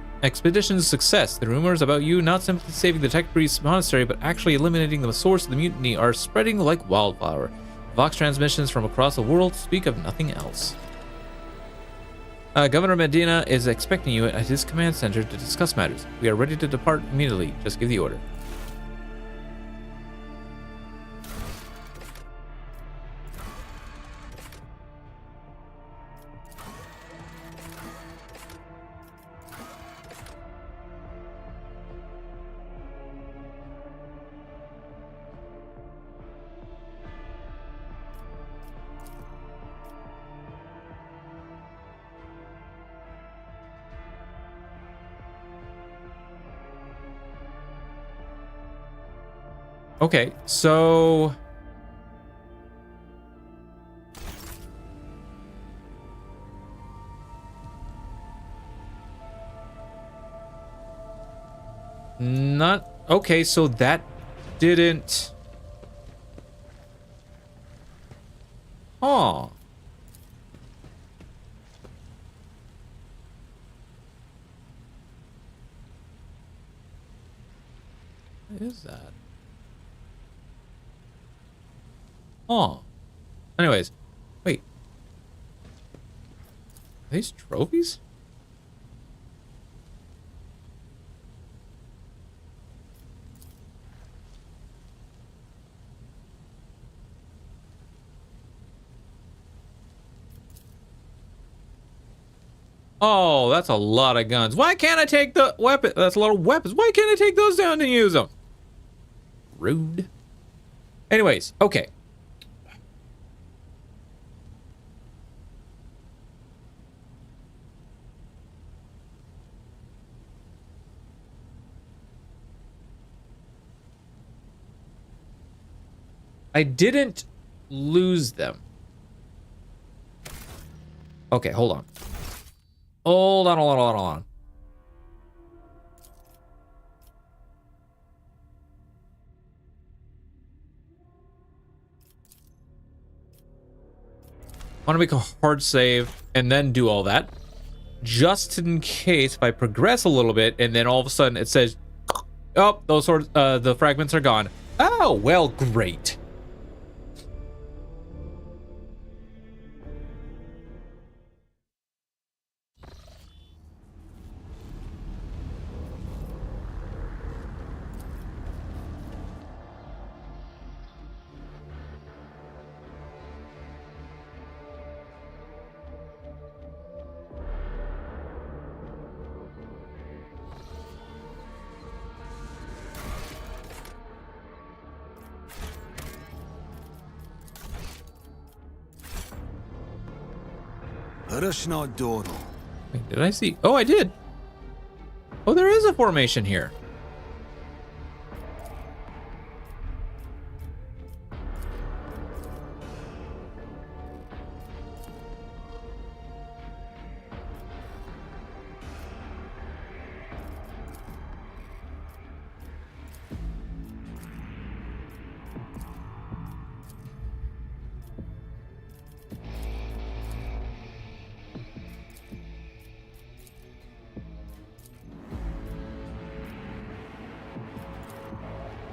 success. The rumors about you not simply saving the Tech Priest's monastery, but actually eliminating the source of the mutiny are spreading like wildfire. Vox transmissions from across the world speak of nothing else. Governor Medina is expecting you at his command center to discuss matters. We are ready to depart immediately. Just give the order. Okay, so not okay, so that didn't. Huh. What is that? Oh. Anyways, wait. Are these trophies? Oh, that's a lot of guns. Why can't I take the weapon? That's a lot of weapons. Why can't I take those down and use them? Rude. Anyways, okay. I didn't lose them. Okay, hold on. Hold on. I want to make a hard save and then do all that. Just in case if I progress a little bit and then all of a sudden it says, oh, those sorts, the fragments are gone. Oh, well, great. Rushnod Dordal. Wait, did I see? Oh, I did. Oh, there is a formation here.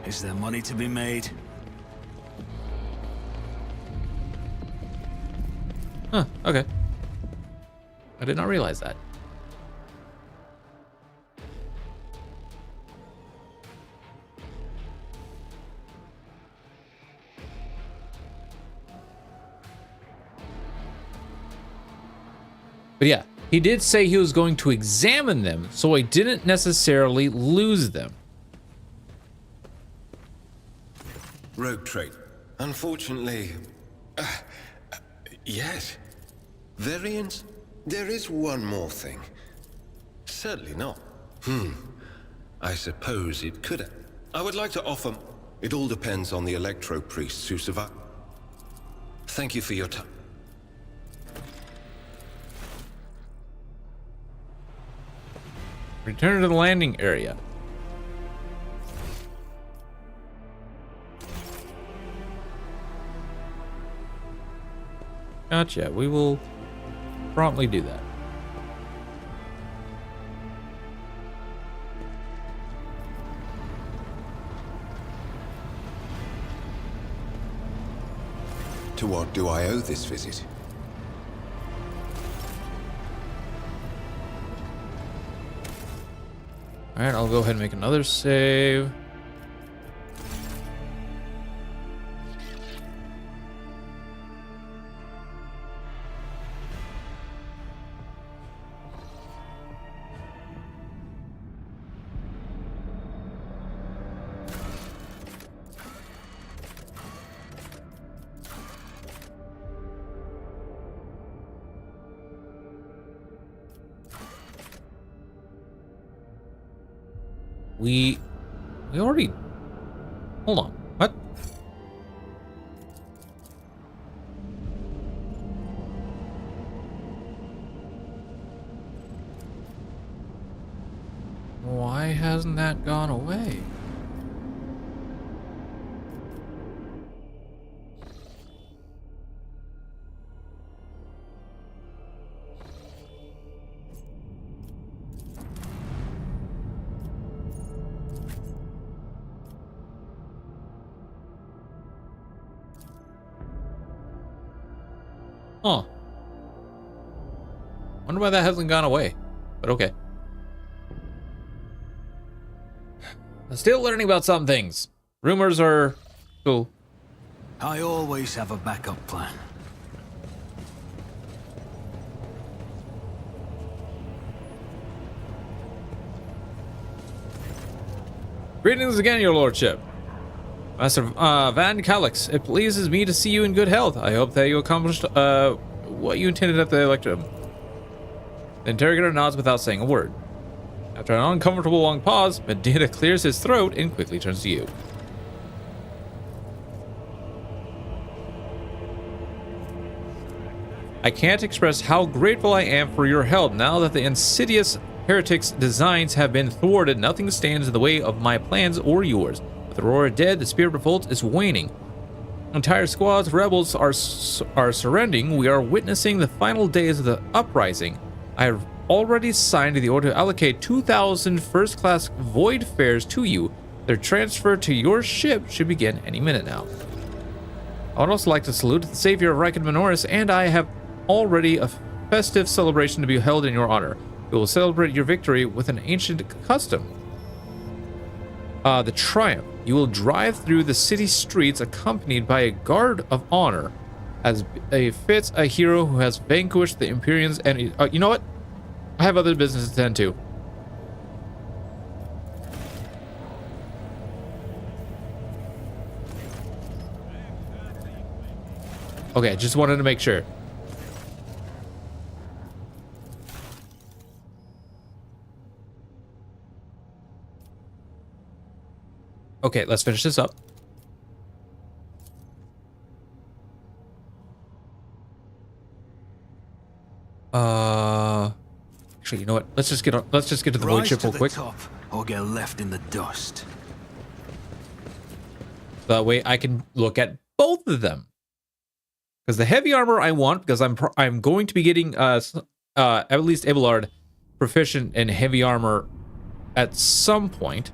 Is there money to be made? Huh, okay. I did not realize that. But yeah, he did say he was going to examine them, so I didn't necessarily lose them. Rogue trait. Unfortunately, yes. Variants? There is one more thing. Certainly not. I suppose it could. I would like to offer. It all depends on the electro priests who survive. Thank you for your time. Return to the landing area. Gotcha. We will promptly do that. To what do I owe this visit? Alright, I'll go ahead and make another save. We already... Hold on. What? Why hasn't that gone away? Huh. Wonder why that hasn't gone away. But okay. I'm still learning about some things. Rumors are cool. I always have a backup plan. Greetings again, your lordship. Master Van Calix, it pleases me to see you in good health. I hope that you accomplished what you intended at the Electrum. The interrogator nods without saying a word. After an uncomfortable long pause, Medina clears his throat and quickly turns to you. I can't express how grateful I am for your help. Now that the insidious heretics' designs have been thwarted, nothing stands in the way of my plans or yours. With Aurora dead, the spirit revolt is waning. Entire squads of rebels are surrendering. We are witnessing the final days of the uprising. I have already signed the order to allocate 2,000 first-class void fares to you. Their transfer to your ship should begin any minute now. I would also like to salute the savior of Riken Minoris, and I have already a festive celebration to be held in your honor. We will celebrate your victory with an ancient custom. The Triumph. You will drive through the city streets accompanied by a guard of honor, as befits a hero who has vanquished the Imperians and... you know what? I have other business to attend to. Okay, just wanted to make sure. Okay, let's finish this up. Actually, you know what? Let's just get to the void ship real quick. Top, or get left in the dust. That way I can look at both of them. Because the heavy armor I want, because I'm going to be getting at least Abelard proficient in heavy armor at some point.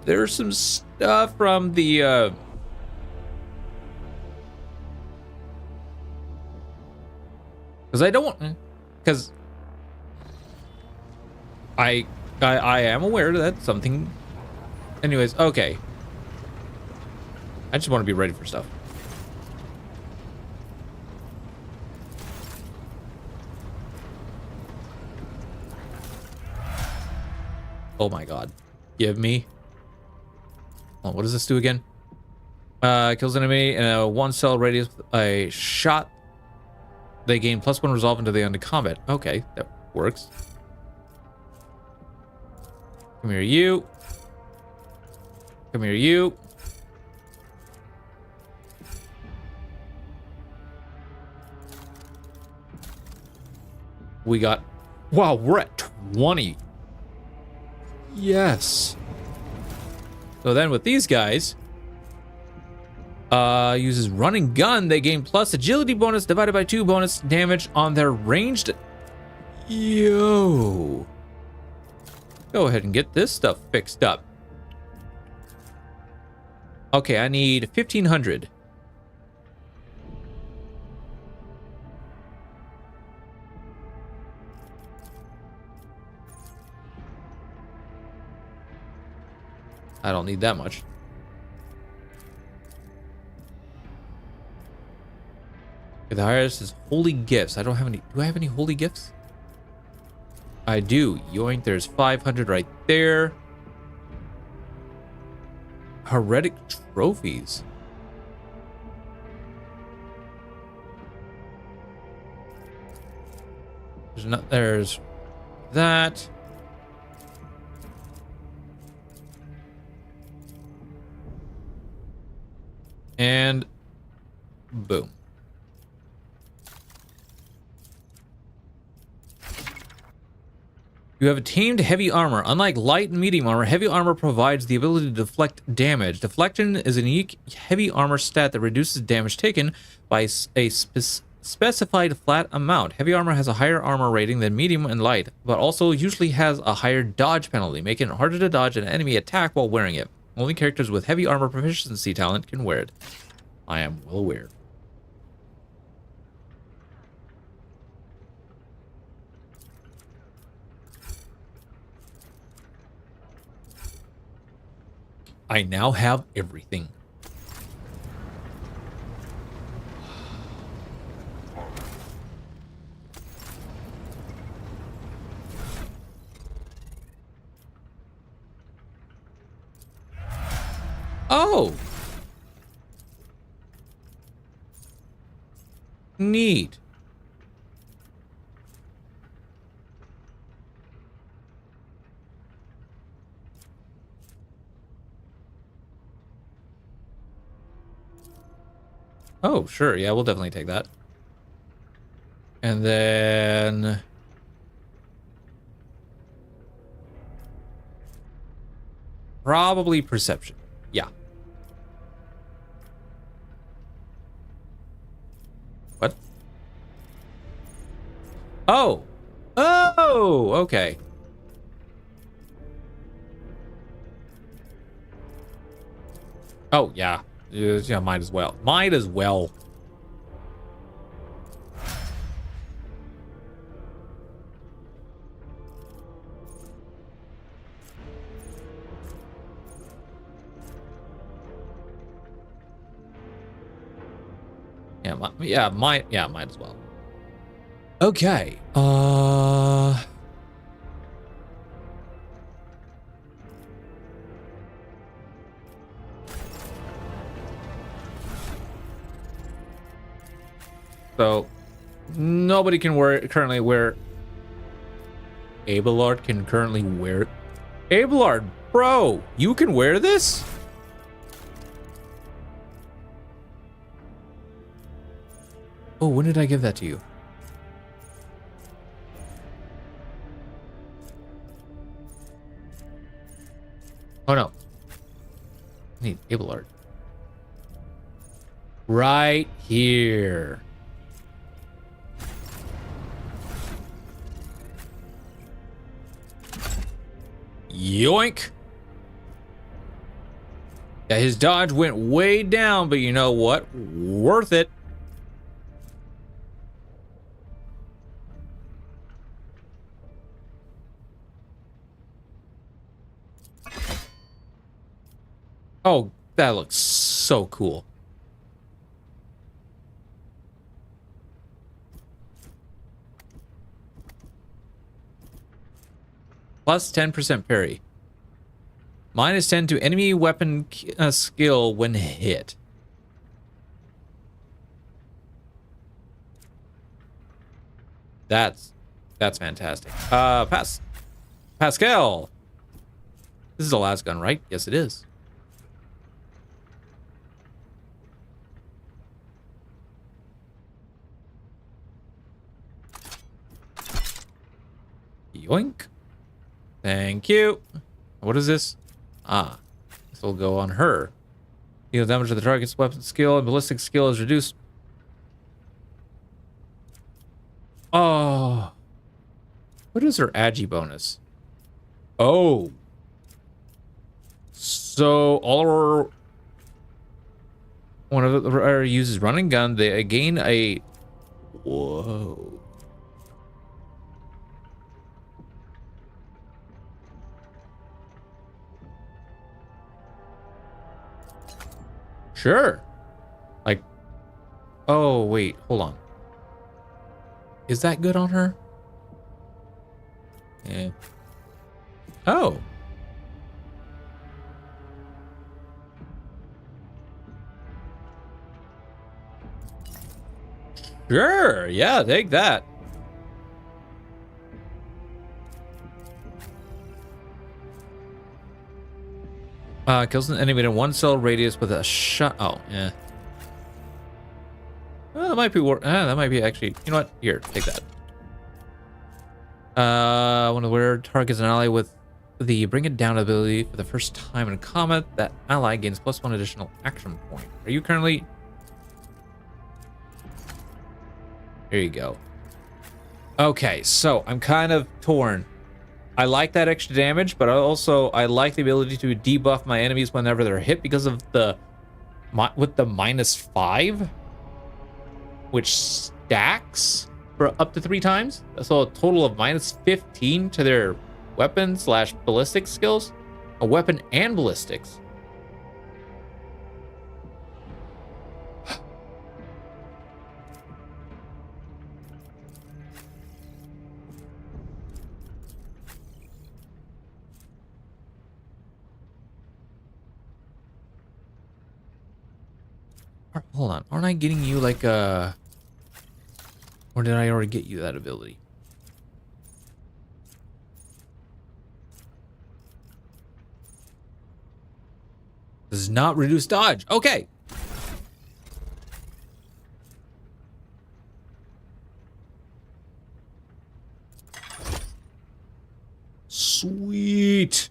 There's some stuff from the because I don't, because I am aware that something. Anyways, okay. I just want to be ready for stuff. Oh my god. Give me. Oh, what does this do again? Kills enemy in a 1 cell radius with a shot. They gain +1 resolve until they end combat. Okay, that works. Come here, you. Come here, you. We got... Wow, we're at 20. Yes. So then with these guys, uses run and gun. They gain plus agility bonus divided by 2 bonus damage on their ranged. Yo. Go ahead and get this stuff fixed up. Okay, I need 1,500. I don't need that much. Okay, the highest is holy gifts. I don't have any. Do I have any holy gifts? I do. Yoink, there's 500 right there. Heretic trophies. There's that. And boom. You have attained heavy armor. Unlike light and medium armor, heavy armor provides the ability to deflect damage. Deflection is a unique heavy armor stat that reduces damage taken by a specified flat amount. Heavy armor has a higher armor rating than medium and light, but also usually has a higher dodge penalty, making it harder to dodge an enemy attack while wearing it. Only characters with heavy armor proficiency talent can wear it. I am well aware. I now have everything. Oh. Neat. Oh, sure. Yeah, we'll definitely take that. And then... probably perception. Yeah. What? Oh! Oh! Okay. Oh, yeah. Yeah, might as well. Might as well. Might as well. Okay. So nobody can currently wear. Abelard can currently wear. Abelard, bro, you can wear this? Oh, when did I give that to you? Oh no. I need Abelard. Right here. Yoink. Yeah, his dodge went way down, but you know what? Worth it. Oh, that looks so cool. Plus 10% parry. Minus 10 to enemy weapon skill when hit. That's fantastic. Pascal. This is the last gun, right? Yes, it is. Yoink. Thank you. What is this? Ah, this will go on her. Deal damage to the target's weapon skill and ballistic skill is reduced. Oh. What is her agi bonus? Oh. So all of her... one of her uses running gun, they gain a... Whoa. Sure. Like, oh, wait, hold on. Is that good on her? Yeah. Oh. Sure. Yeah, take that. Kills an enemy in a 1 cell radius with a shot. Oh, yeah. Well, that might be that might be actually. You know what? Here, take that. One of the wearer targets an ally with the Bring It Down ability for the first time in combat. That ally gains +1 additional action point. Are you currently? Here you go. Okay, so I'm kind of torn. I like that extra damage, but I like the ability to debuff my enemies whenever they're hit because of the with the -5, which stacks for up to 3 times. So a total of -15 to their weapon / ballistic skills, a weapon and ballistics. Hold on, aren't I getting you like a... Or did I already get you that ability? Does not reduce dodge. Okay. Sweet.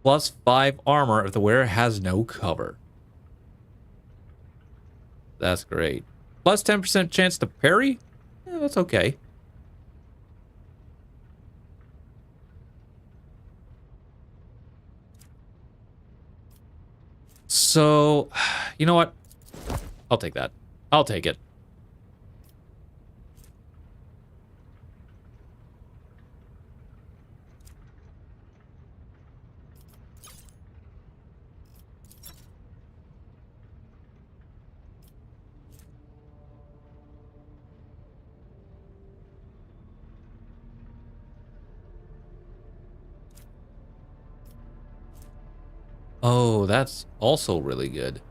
+5 armor if the wearer has no cover. That's great. Plus 10% chance to parry? Yeah, that's okay. So, you know what? I'll take that. I'll take it. Oh, that's also really good.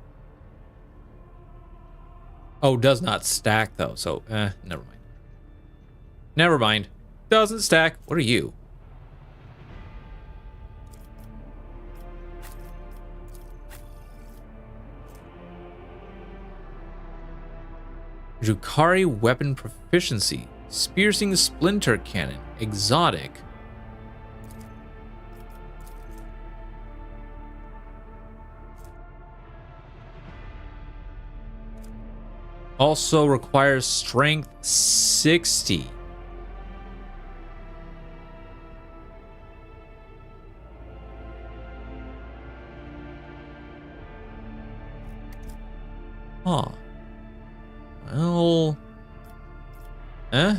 Oh, does not stack though, so never mind. Never mind. Doesn't stack. What are you? Drukhari weapon proficiency. Piercing splinter cannon. Exotic. Also requires strength 60. Huh. Well... Eh?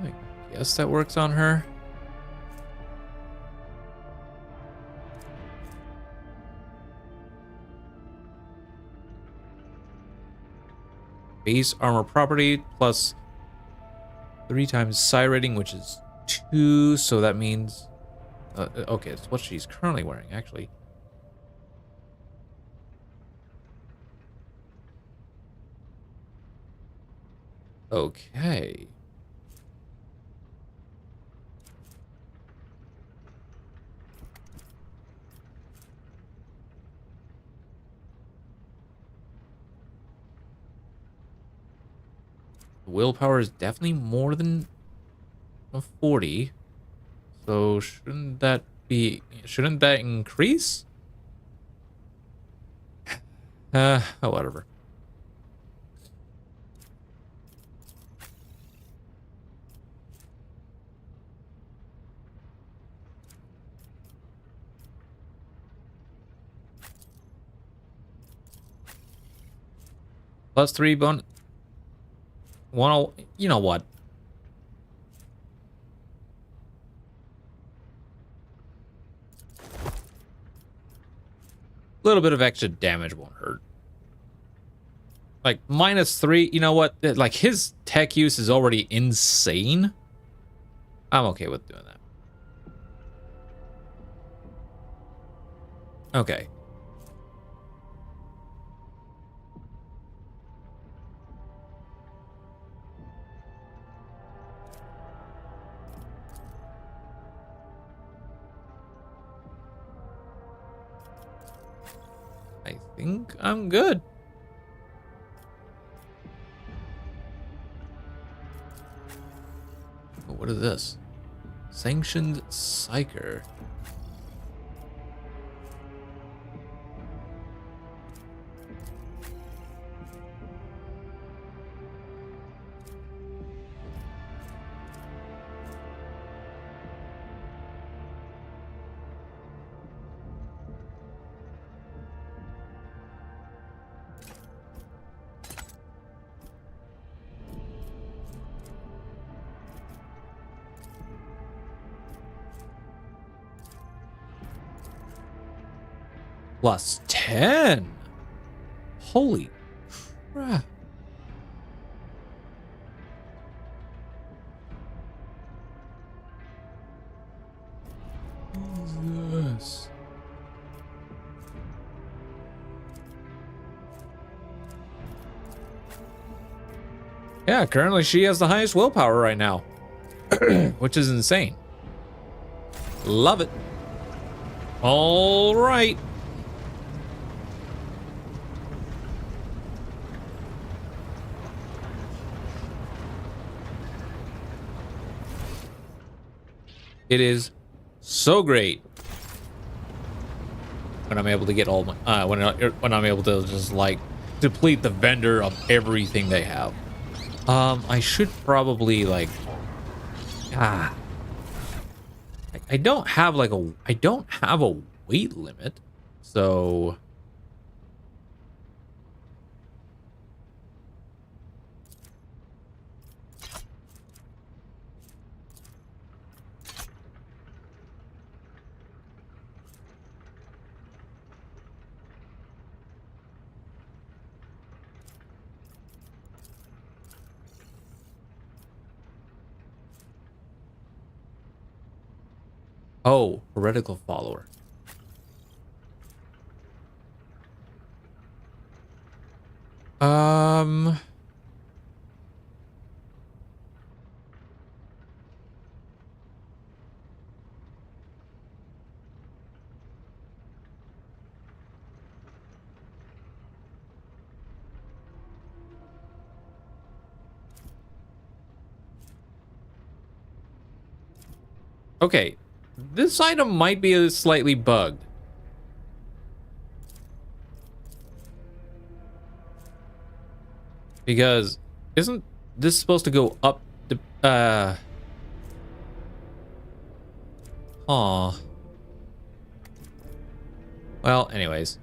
I guess that works on her. Base armor property plus 3 times psi rating, which is 2, so that means okay, it's what she's currently wearing actually. Okay. Willpower is definitely more than a 40. So shouldn't that increase? Oh, whatever. +3 bonus. You know what? A little bit of extra damage won't hurt. Like -3, you know what? Like his tech use is already insane. I'm okay with doing that. Okay. I think I'm good. Oh, what is this? Sanctioned Psyker. +10. Holy crap. Jesus. Yeah, currently she has the highest willpower right now, which is insane. Love it. All right. It is so great when I'm able to get all my when I'm able to just like deplete the vendor of everything they have. I should probably like I don't have like I don't have a weight limit, so oh, heretical follower. Okay, this item might be slightly bugged. Because isn't this supposed to go up the well, anyways.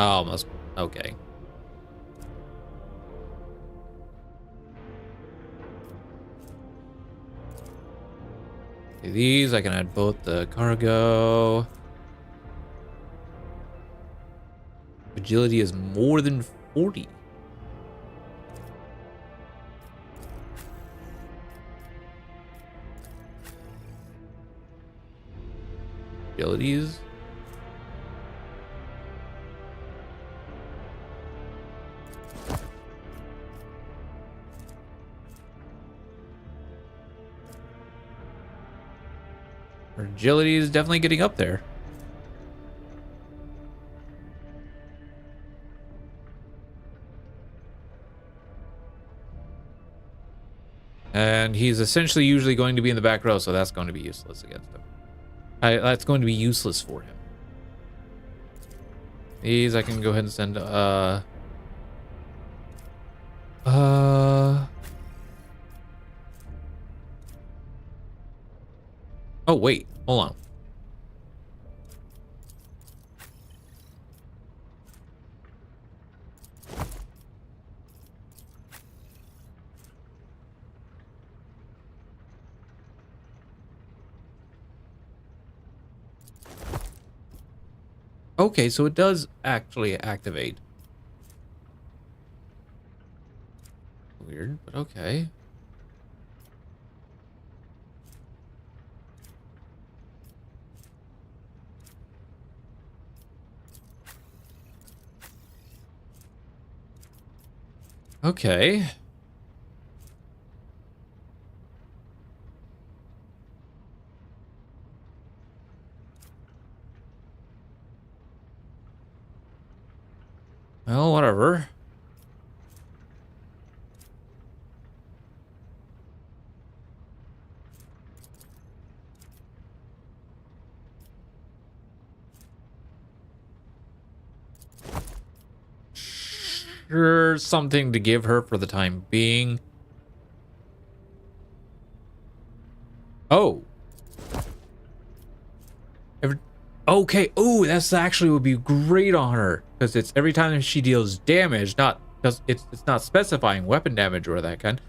Oh, must okay. These I can add both the cargo. Agility is more than 40. Abilities. Her agility is definitely getting up there. And he's essentially usually going to be in the back row, so that's going to be useless against him. That's going to be useless for him. These I can go ahead and send, oh, wait. Hold on. Okay, so it does actually activate. Weird, but okay. Okay. Well, whatever. Sure, something to give her for the time being. Oh. Okay. Oh, that's actually would be great on her because it's every time she deals damage, not because it's not specifying weapon damage or that kind.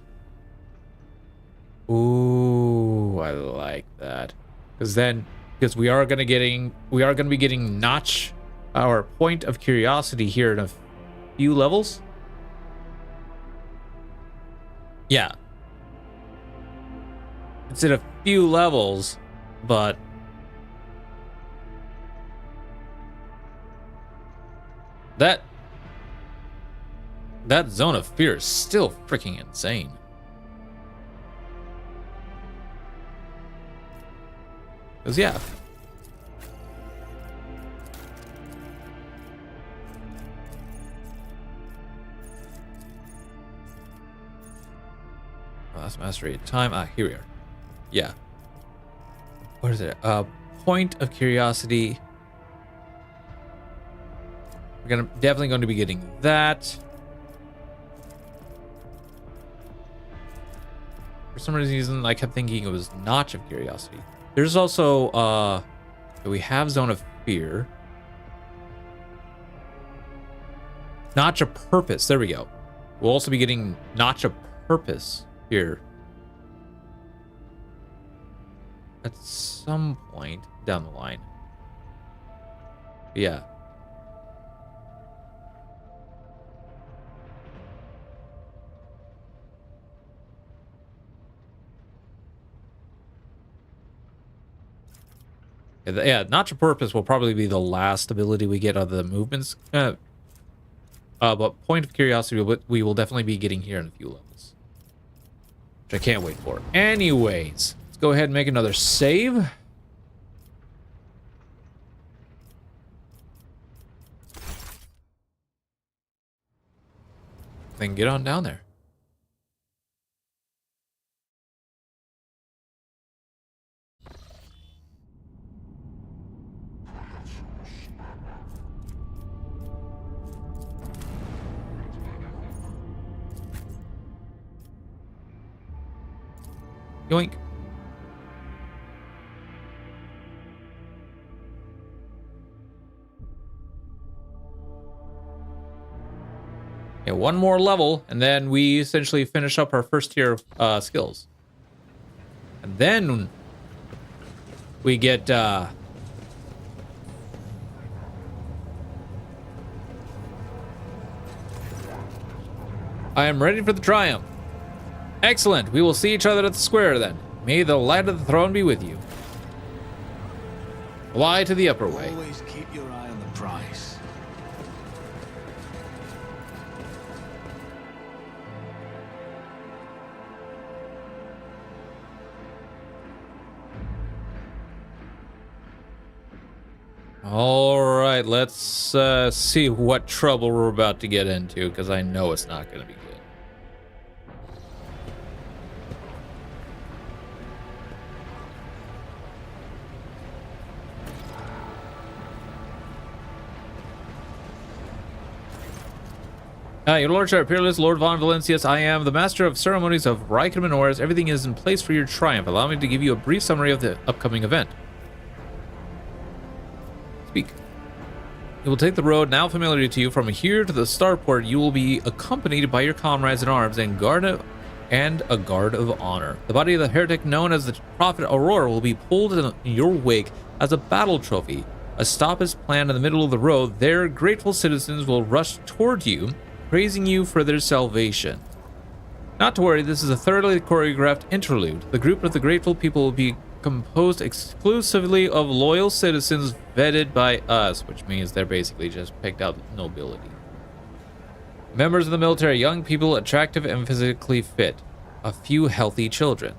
Ooh, I like that because then because we are gonna be getting Notch, our point of curiosity, here in a few levels. Yeah, it's in a few levels, but that Zone of Fear is still freaking insane. Because yeah, last mastery at time. Here we are. Yeah. What is it? Point of curiosity. We're definitely going to be getting that. For some reason, I kept thinking it was Notch of Curiosity. There's also, we have Zone of Fear. Notch of Purpose. There we go. We'll also be getting Notch of Purpose here at some point down the line. Yeah. Yeah, Notch of Purpose will probably be the last ability we get out of the movements. But Point of Curiosity we will definitely be getting here in a few levels, which I can't wait for. Anyways, let's go ahead and make another save. Then get on down there. Yoink. Yeah, one more level, and then we essentially finish up our first tier of skills. And then we get I am ready for the triumph. Excellent. We will see each other at the square then. May the light of the throne be with you. Fly to the upper way. Always keep your eye on the prize. All right, let's see what trouble we're about to get into, because I know it's not going to be good. Your Lordship, Peerless Lord Von Valencius, I am the Master of Ceremonies of Rykon Minoris. Everything is in place for your triumph. Allow me to give you a brief summary of the upcoming event. Speak. You will take the road now familiar to you. From here to the starport, you will be accompanied by your comrades in arms and a guard of honor. The body of the heretic known as the Prophet Aurora will be pulled in your wake as a battle trophy. A stop is planned in the middle of the road. There, grateful citizens will rush toward you, praising you for their salvation. Not to worry, this is a thoroughly choreographed interlude. The group of the grateful people will be composed exclusively of loyal citizens vetted by us, which means they're basically just picked out nobility. Members of the military, young people, attractive and physically fit. A few healthy children.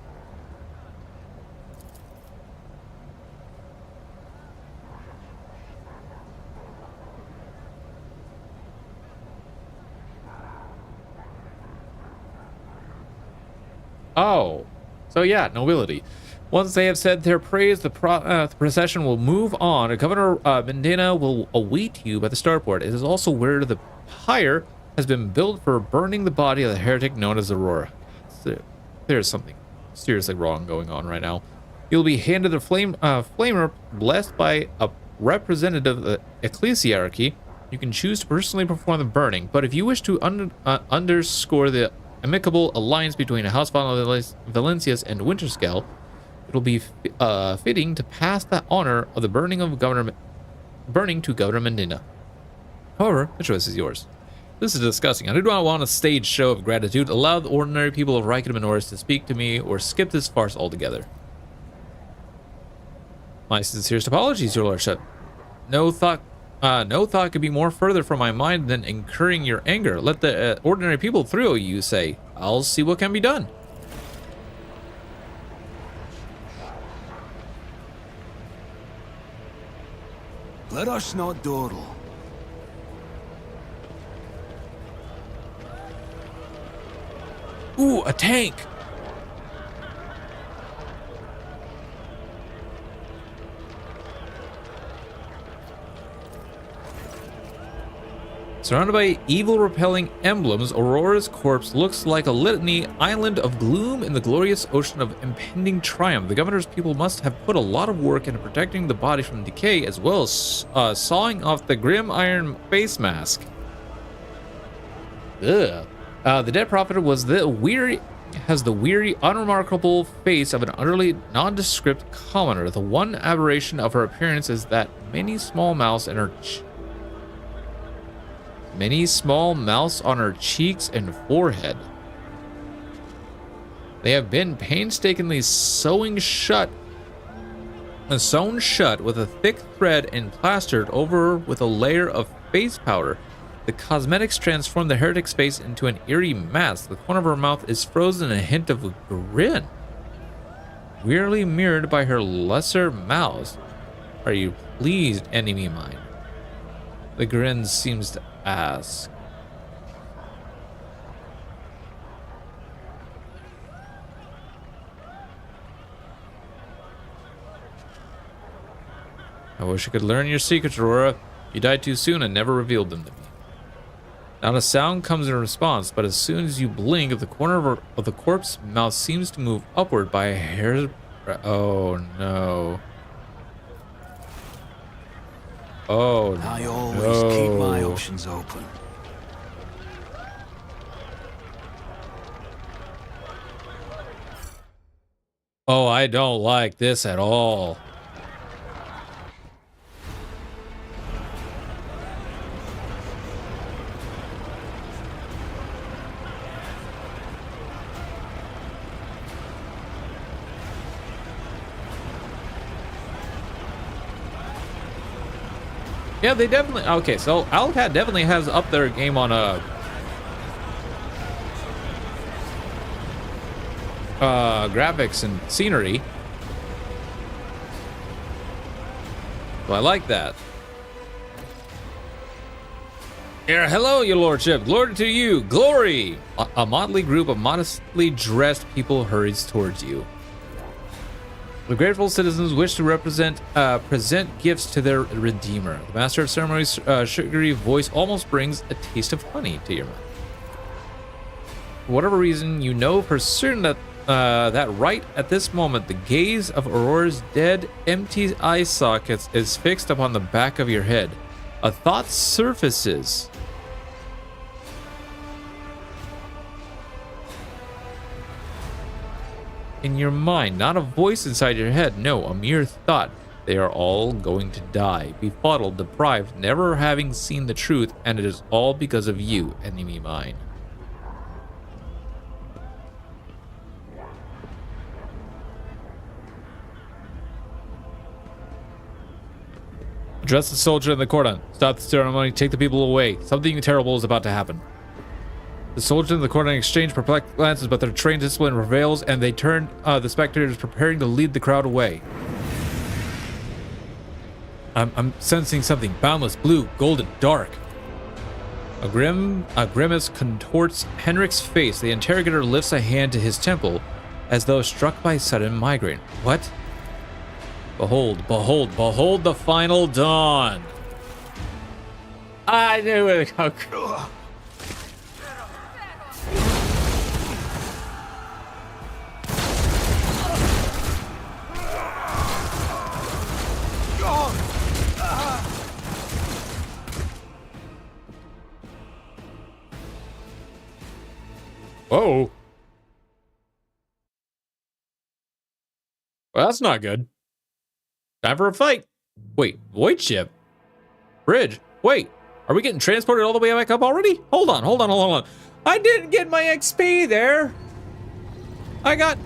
Oh, so yeah, nobility. Once they have said their praise, the procession will move on. Governor Mendina will await you by the starport. It is also where the pyre has been built for burning the body of the heretic known as Aurora. There's something seriously wrong going on right now. You'll be handed a flamer blessed by a representative of the ecclesiarchy. You can choose to personally perform the burning, but if you wish to underscore the amicable alliance between House Von Valencius and Winterscale, it'll be fitting to pass the honor of the burning to Governor Medina. However, the choice is yours. This is disgusting. I do not want a staged show of gratitude. Allow the ordinary people of Rykon Minoris to speak to me, or skip this farce altogether. My sincerest apologies, your lordship. No thought could be more further from my mind than incurring your anger. Let the ordinary people through, you say. I'll see what can be done. Let us not dawdle. Ooh, a tank! Surrounded by evil-repelling emblems, Aurora's corpse looks like a litany island of gloom in the glorious ocean of impending triumph. The governor's people must have put a lot of work into protecting the body from decay, as well as sawing off the grim iron face mask. Ugh. The dead prophet has the weary, unremarkable face of an utterly nondescript commoner. The one aberration of her appearance is that many small mouths on her cheeks and forehead. They have been painstakingly sewn shut with a thick thread and plastered over with a layer of face powder. The cosmetics transform the heretic's face into an eerie mask. The corner of her mouth is frozen in a hint of a grin, wearily mirrored by her lesser mouths. Are you pleased, enemy mine? The grin seems to ask. I wish I could learn your secrets, Aurora. You died too soon and never revealed them to me. Not a sound comes in response, but as soon as you blink, the corner of the corpse's mouth seems to move upward by a hair. Oh no. Oh no. I always keep my options open. Oh, I don't like this at all. Yeah, they definitely... Okay, so Owlcat definitely has up their game on graphics and scenery. So I like that. Yeah, hello, your lordship. Glory to you. Glory! A motley group of modestly dressed people hurries towards you. The grateful citizens wish to present gifts to their redeemer. The master of ceremonies' sugary voice almost brings a taste of honey to your mouth. For whatever reason, you know for certain that right at this moment, the gaze of Aurora's dead, empty eye sockets is fixed upon the back of your head. A thought surfaces. In your mind, not a voice inside your head, no, a mere thought. They are all going to die, befuddled, deprived, never having seen the truth, and it is all because of you, enemy mine. Address the soldier in the cordon. Stop the ceremony, take the people away. Something terrible is about to happen. The soldiers in the cordon exchange perplexed glances, but their trained discipline prevails, and they turn the spectators preparing to lead the crowd away. I'm sensing something boundless, blue, golden, dark. A grimace contorts Henrik's face. The interrogator lifts a hand to his temple, as though struck by sudden migraine. What? Behold, behold, behold the final dawn. I knew it. Whoa. Well, that's not good. Time for a fight. Wait, void ship? Bridge? Wait, are we getting transported all the way back up already? Hold on. I didn't get my XP there. I got...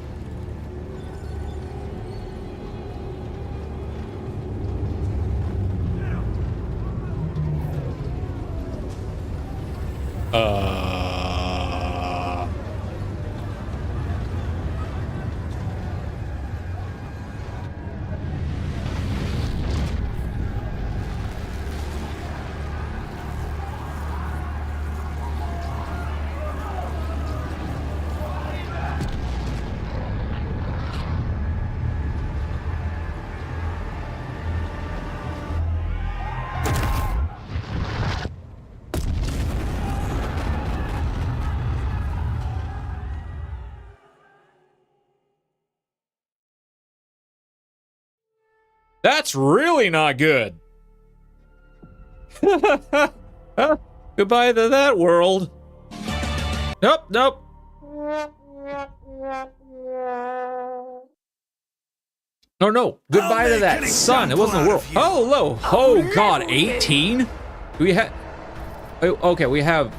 That's really not good. Goodbye to that world. Nope. No. Goodbye to that sun. It wasn't the world. Oh, hello. Oh, God. 18? Do we have... Okay, we have...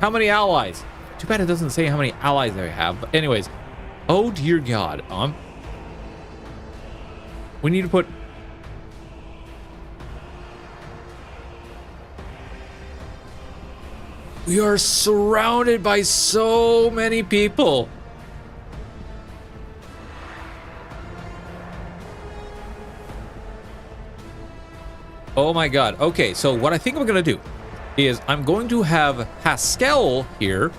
How many allies? Too bad it doesn't say how many allies they have. But anyways. Oh, dear God. We need to put... We are surrounded by so many people. Oh my God. Okay, so what I think I'm gonna do is I'm going to have Pascal here,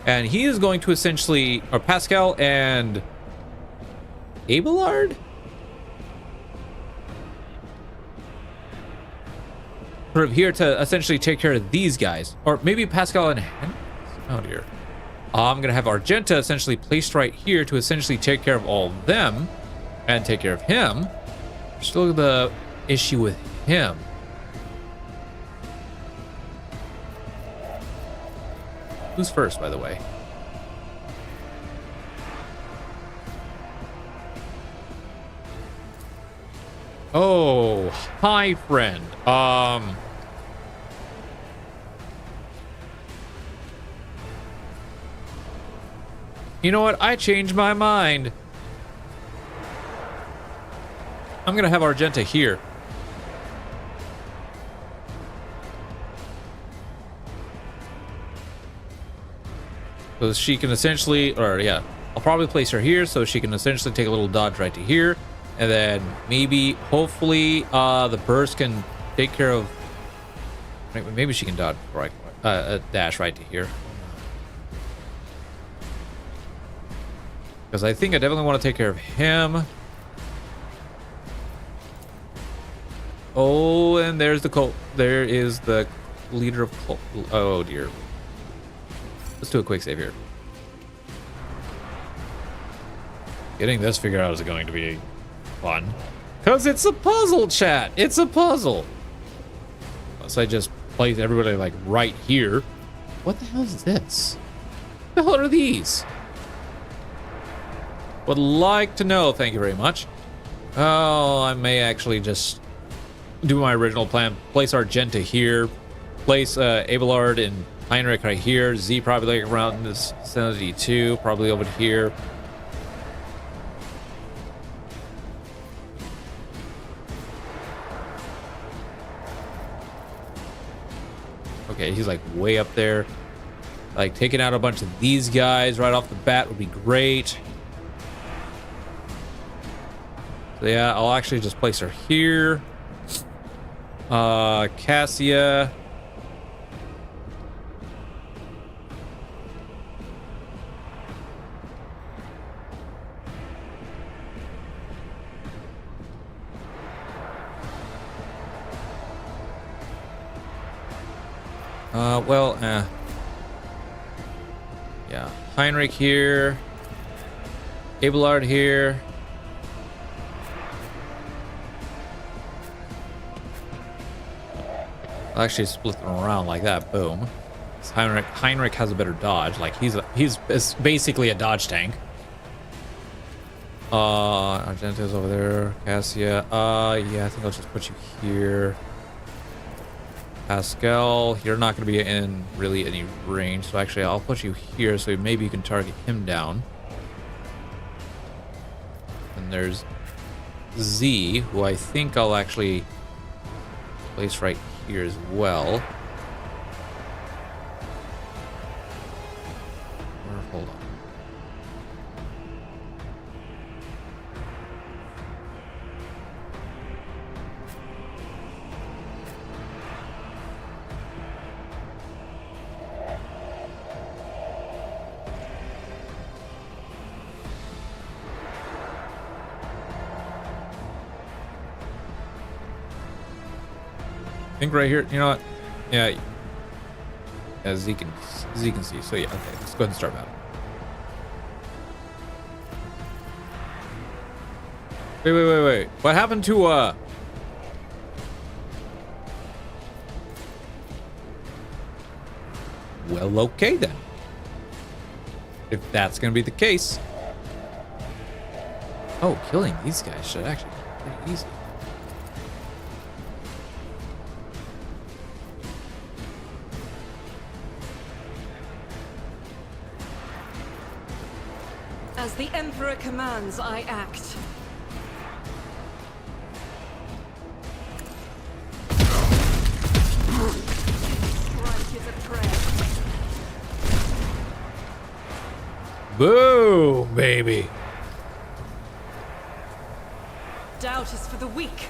and he is going to essentially... Or Pascal and... Abelard? Sort of here to essentially take care of these guys. Or maybe Pascal and Henry? Oh dear. I'm gonna have Argenta essentially placed right here to essentially take care of all of them and take care of him. Still the issue with him. Who's first, by the way? Oh, hi, friend. You know what? I changed my mind. I'm gonna have Argenta here. So she can essentially, or yeah, I'll probably place her here so she can essentially take a little dodge right to here. And then maybe, hopefully, the burst can take care of... Maybe she can dodge right, dash right to here. Because I think I definitely want to take care of him. Oh, and there's the cult. There is the leader of cult. Oh dear. Let's do a quick save here. Getting this figured out is going to be fun. Because it's a puzzle, chat. It's a puzzle. So I just place everybody like right here. What the hell is this? What the hell are these? Would like to know. Thank you very much. Oh, I may actually just do my original plan. Place Argenta here. Place Abelard and Heinrich right here. Z probably like around this vicinity too. Probably over here. Okay, he's like way up there. Like taking out a bunch of these guys right off the bat would be great. So yeah, I'll actually just place her here. Cassia. Yeah, Heinrich here. Abelard here. I'll actually split them around like that. Boom. Heinrich has a better dodge. Like he's basically a dodge tank. Argenta's over there. Cassia. Yeah, I think I'll just put you here. Pascal, you're not going to be in really any range, so actually I'll put you here so maybe you can target him down. And there's Z, who I think I'll actually place right here as well. Or hold on. I think right here, you know what? Yeah, Z can see. So yeah, okay, let's go ahead and start battle. Wait. What happened to Well, okay then. If that's gonna be the case. Oh, killing these guys should actually be pretty easy. As the Emperor commands, I act. Right is a prayer. Boom, baby. Doubt is for the weak.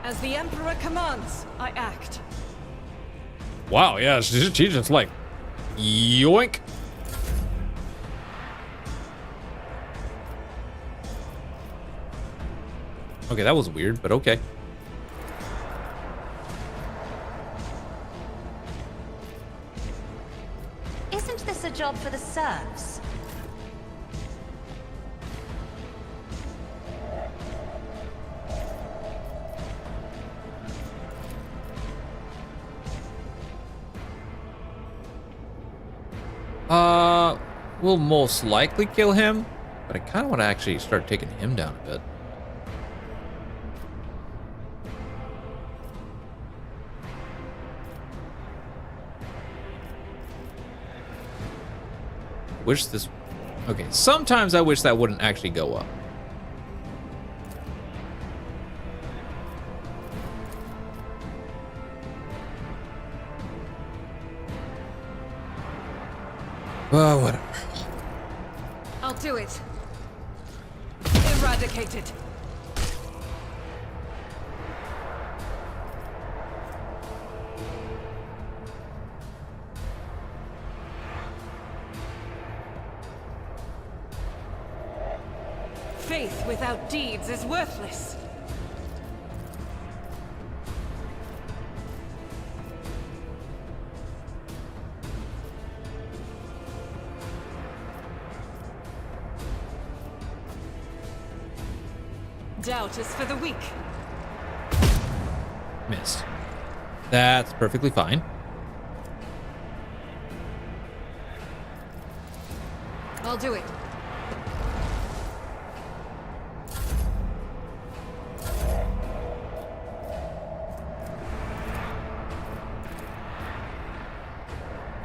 As the Emperor commands, I act. Wow, yeah, she just like yoink. Okay, that was weird, but okay. Isn't this a job for the serfs? We'll most likely kill him, but I kind of want to actually start taking him down a bit. Wish this... Okay, sometimes I wish that wouldn't actually go up. Well, whatever. I'll do it. Eradicated. Faith without deeds is worthless. Doubt is for the weak. Missed. That's perfectly fine. I'll do it.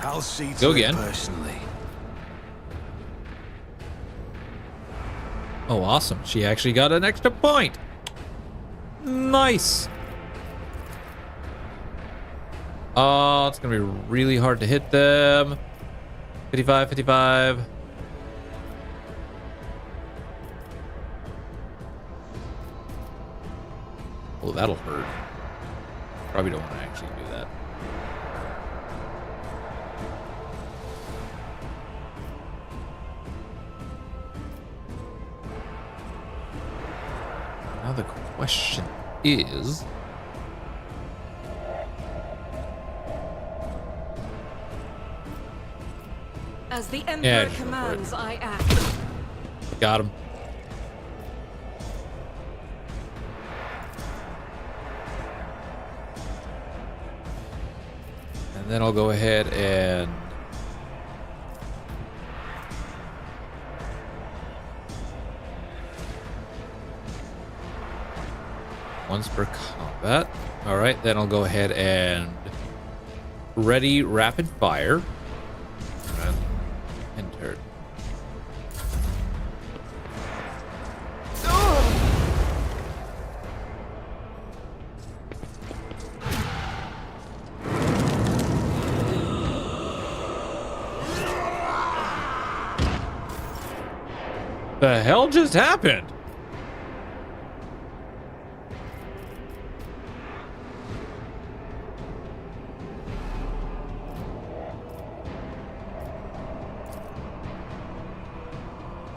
I'll see to Go it again. personally. Oh, awesome. She actually got an extra point. Nice. Oh, it's going to be really hard to hit them. 55, 55. Oh, that'll hurt. Probably don't want to actually do that. Now the question is... As the Emperor Yeah, just go for it. commands, I act. Got him. And then I'll go ahead and Once per combat. All right, then I'll go ahead and ready rapid fire. And enter. The hell just happened?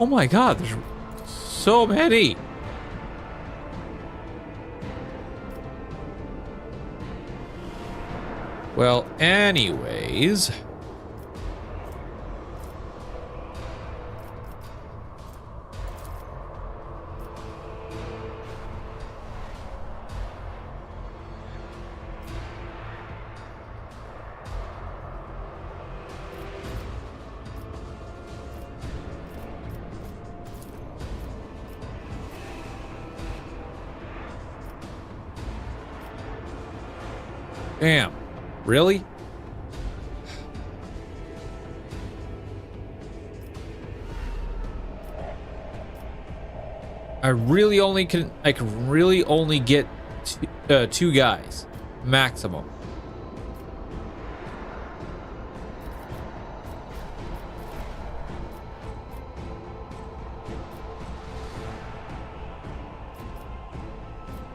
Oh my god, there's so many. Well, anyways. Damn. Really? I can really only get two guys maximum.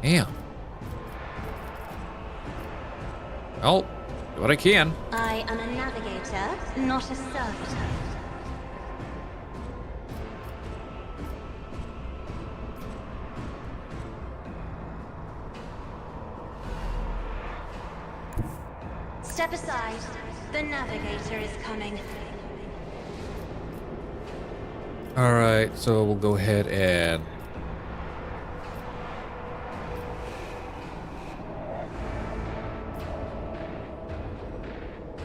Damn. Well, do what I can. I am a navigator, not a servitor. Step aside. The navigator is coming. All right, so we'll go ahead and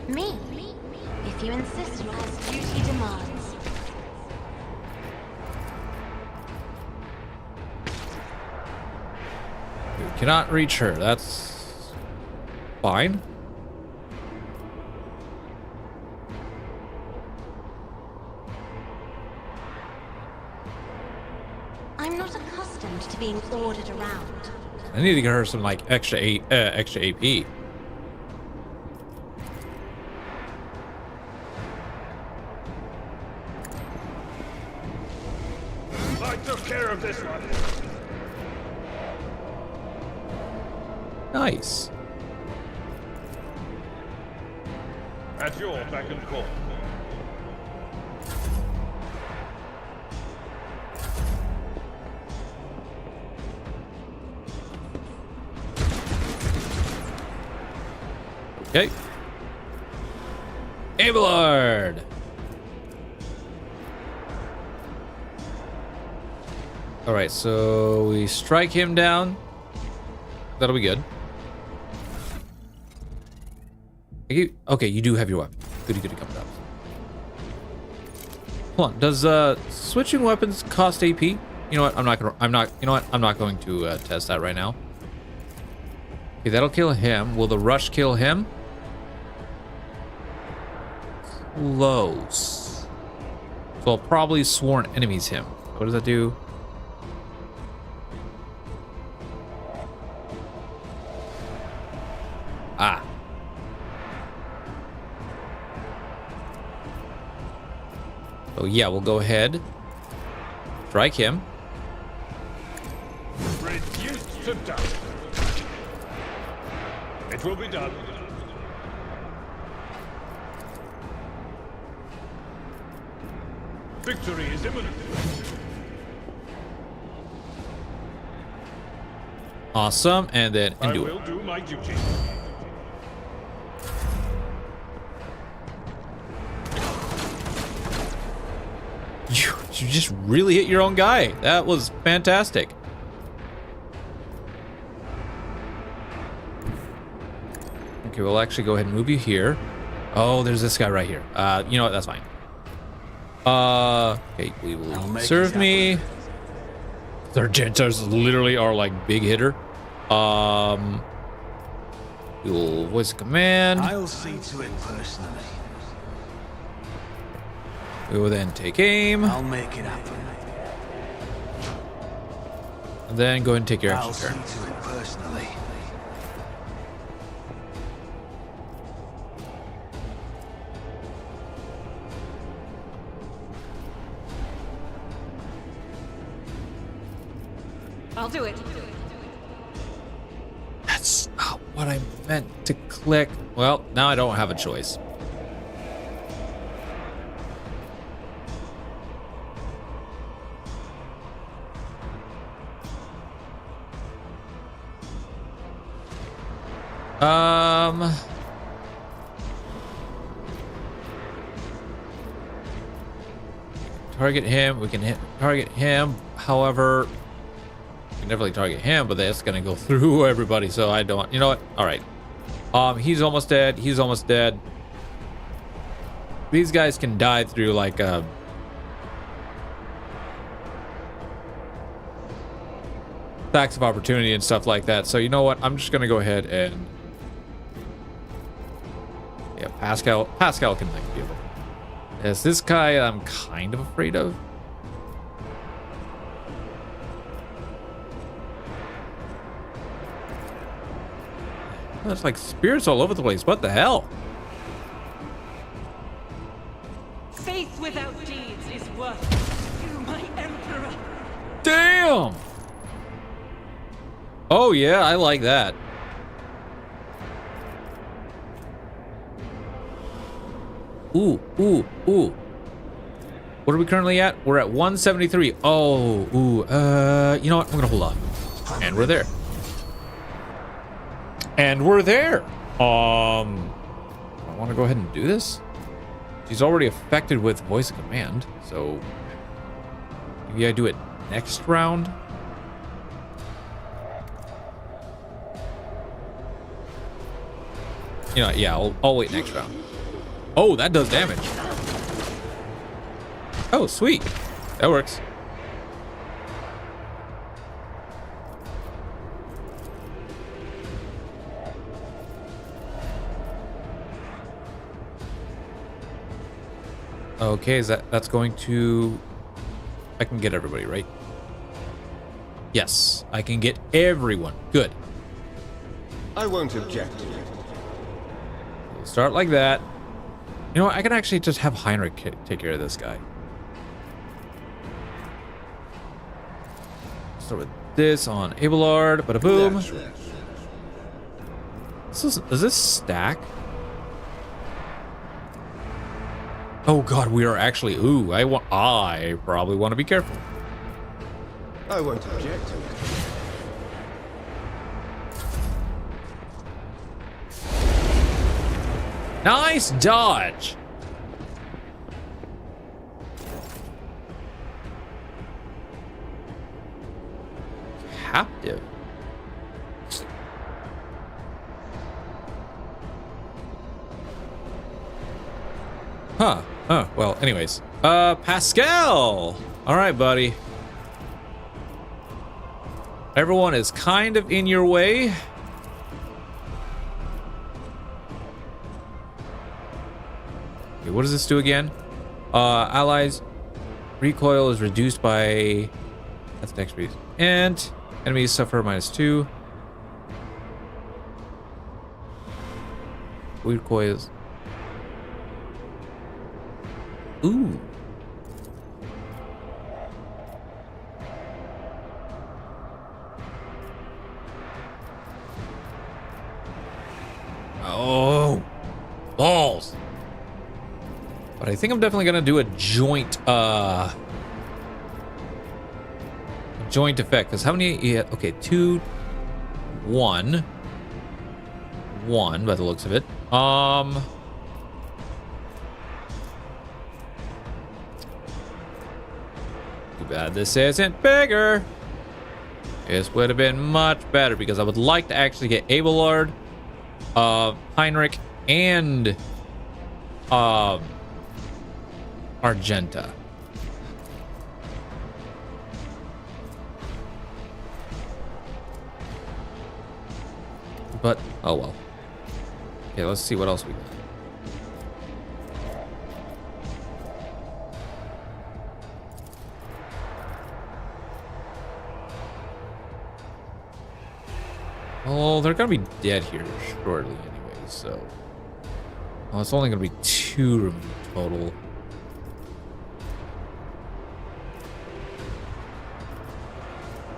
Me, if you insist as duty demands. we cannot reach her. That's fine. I'm not accustomed to being ordered around. I need to get her some like extra AP. I took care of this one. Nice. At your beck and call. Okay. Abelard. All right, so we strike him down. That'll be good. Okay, you do have your weapon. Goody goody comes up. Hold on. Does switching weapons cost AP? You know what? I'm not going to test that right now. Okay, that'll kill him. Will the rush kill him? Close. So I'll probably sworn enemies him. What does that do? Ah. So yeah, we'll go ahead. Strike him. Reduced to dust. It will be done. Victory is imminent. Awesome, and then I into will it. do my duty. You just really hit your own guy. That was fantastic. Okay, we'll actually go ahead and move you here. Oh, there's this guy right here. You know what? That's fine. Okay, we will serve me. Their Gentars literally are like big hitter. You'll voice a command. I'll see to it personally. We will then take aim. I'll make it happen. And then go ahead and take your I'll action see turn. to it personally. I'll do it. That's not what I meant to click. Well, now I don't have a choice. Target him. We can target him. However, we can definitely target him, but that's gonna go through everybody. So I don't. You know what? All right. He's almost dead. He's almost dead. These guys can die through like attacks of opportunity and stuff like that. So you know what? I'm just gonna go ahead and yeah, Pascal can like deal with it. Yes, this guy I'm kind of afraid of. There's like spirits all over the place. What the hell? Faith without deeds is worthless. You, my emperor. Damn! Oh yeah, I like that. Ooh, ooh, ooh. What are we currently at? We're at 173. Oh, ooh, you know what? I'm gonna hold on. And we're there. And we're there. I want to go ahead and do this. She's already affected with voice of command, so maybe I do it next round. You know, yeah, I'll wait next round. Oh, that does damage. Oh, sweet. That works. Okay, is that's going to... I can get everybody, right? Yes, I can get everyone. Good. I won't object to it. We'll start like that. You know what? I can actually just have Heinrich take care of this guy. Start with this on Abelard. Bada boom. Does this stack? Oh god, we are actually. Ooh, I probably want to be careful. I won't object to it. Nice dodge. Captive. Huh. Oh, well, anyways. Pascal! Alright, buddy. Everyone is kind of in your way. Okay, what does this do again? Allies recoil is reduced by... That's next piece. And enemies suffer -2. Recoils. Ooh. Oh. Balls. But I think I'm definitely gonna do a joint effect, because how many? Yeah, okay, 2, 1 by the looks of it. Too bad this isn't bigger. This would have been much better, because I would like to actually get Abelard, Heinrich, and Argenta. but oh well. Okay, let's see what else we got. Oh, they're gonna be dead here shortly anyway, so. Well, it's only gonna be 2 removed total.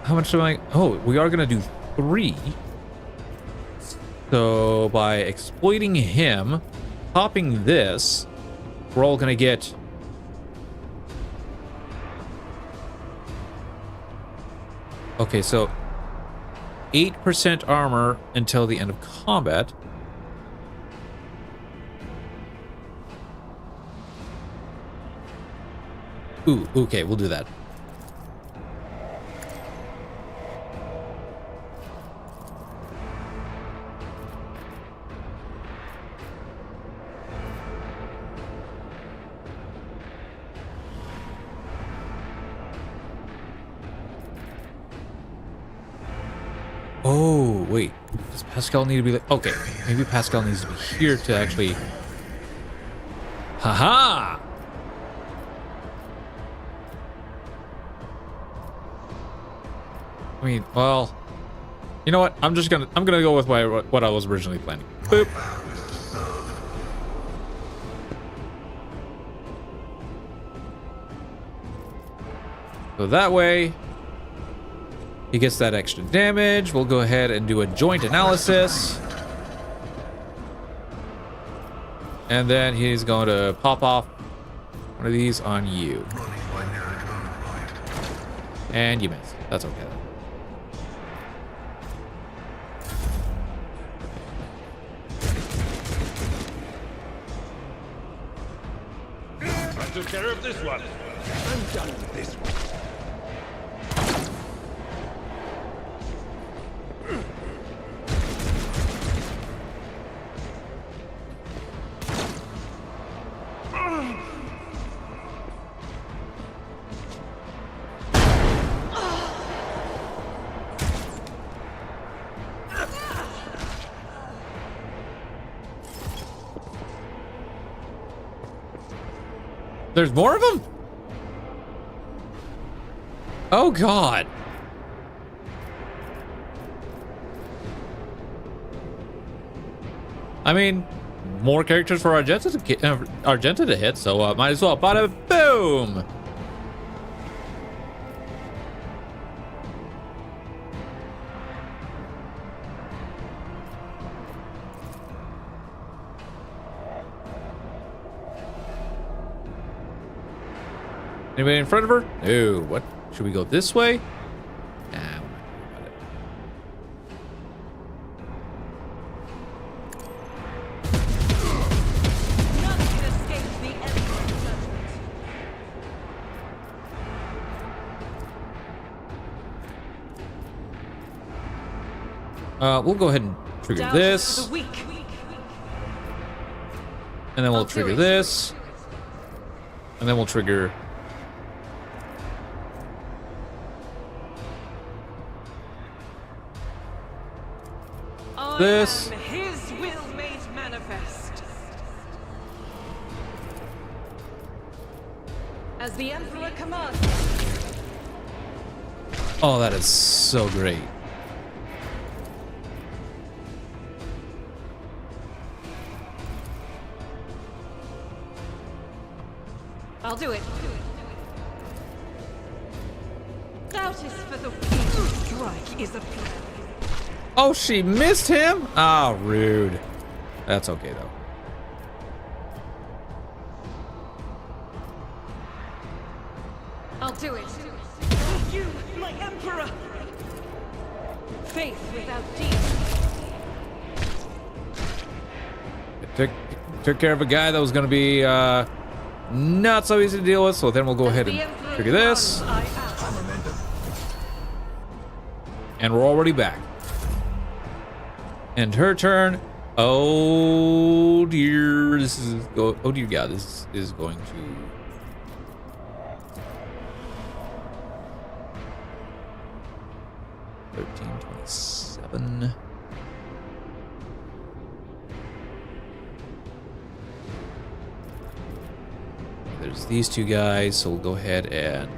How much am I? Oh, we are gonna do 3. So by exploiting him, popping this, we're all gonna get. Okay, so 8% armor until the end of combat. Ooh, okay, we'll do that. Oh, wait. Does Pascal need to be like... Okay, maybe Pascal needs to be here to actually... Haha! I mean, well... You know what? I'm gonna go with what I was originally planning. Boop. So that way... He gets that extra damage. We'll go ahead and do a joint analysis. And then he's going to pop off one of these on you. And you miss. That's okay. I took care of this one. I'm done with this one. There's more of them? Oh god. I mean, more characters for Argenta to hit, so might as well. Bada boom. Anybody in front of her? No. What? Should we go this way? Nah, we're not worried about it. None can escape the Emperor's judgment. We'll go ahead and trigger Doubt this, for the weak. and then we'll I'll do trigger it. this, and then we'll trigger. This. I am his will made manifest. As the Emperor commands. Oh, that is so great. I'll do it. Doubt is for the weak. Strike is a plan. Oh, she missed him? Ah, rude. That's okay, though. I'll do it. For you, my Emperor. Faith without deeds. It took care of a guy that was going to be not so easy to deal with, so then we'll go ahead and trigger this. And we're already back. And her turn. Oh dear, this is oh dear God, this is going to. $13.27. there's these two guys, so we'll go ahead and...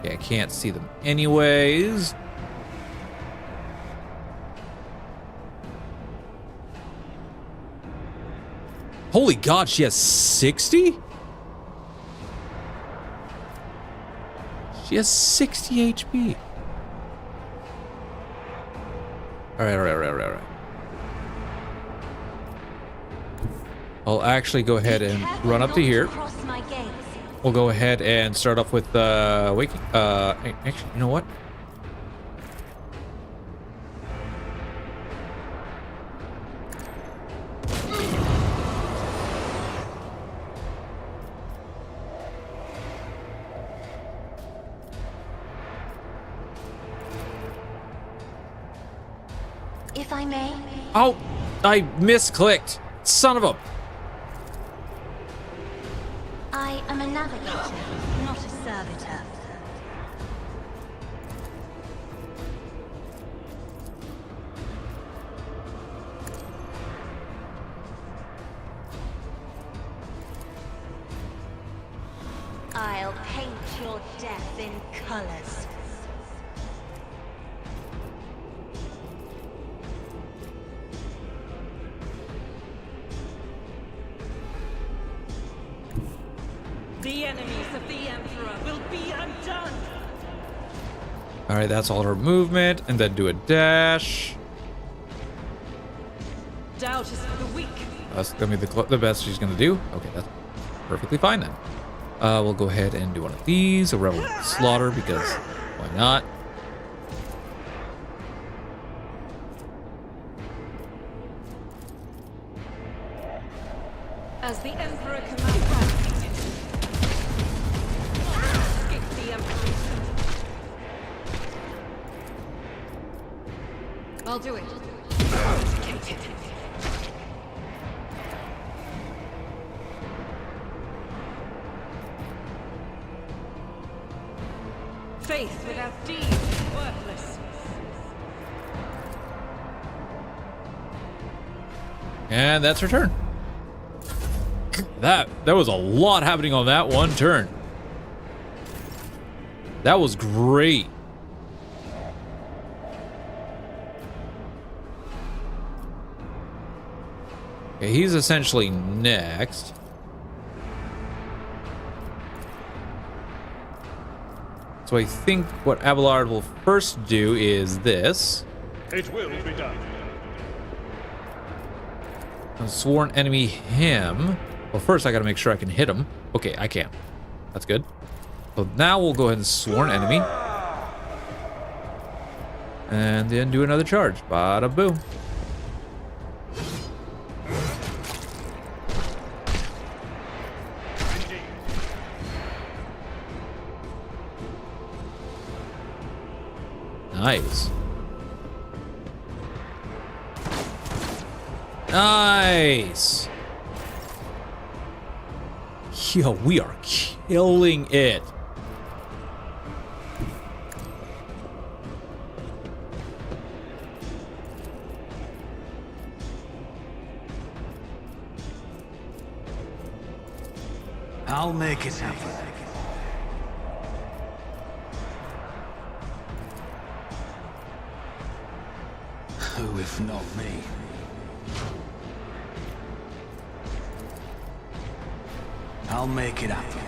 Okay, I can't see them anyways. Holy God, she has 60? She has 60 HP. Alright. I'll actually go ahead and run up to here. We'll go ahead and start off with waking. Actually, you know what? If I may. Oh, I misclicked. Son of a... I am a navigator, not a servitor. I'll paint your death in colors. The enemies of the Emperor will be undone. Alright, that's all her movement. And then do a dash. Doubt is for the weak. That's gonna be the best she's gonna do. Okay, that's perfectly fine then. We'll go ahead and do one of these, a Rebel Slaughter, because why not? As the Emperor commands, escape the Emperor. I'll do it. Faith without deed is worthless. And that's her turn. That was a lot happening on that one turn. That was great. Okay, he's essentially next. So I think what Abelard will first do is this. It will be done. A sworn enemy him. Well, first I gotta make sure I can hit him. Okay, I can. That's good. So now we'll go ahead and sworn enemy. And then do another charge. Bada boom. Nice. Nice. Yo, we are killing it. I'll make it happen. Who if not me? I'll make it happen.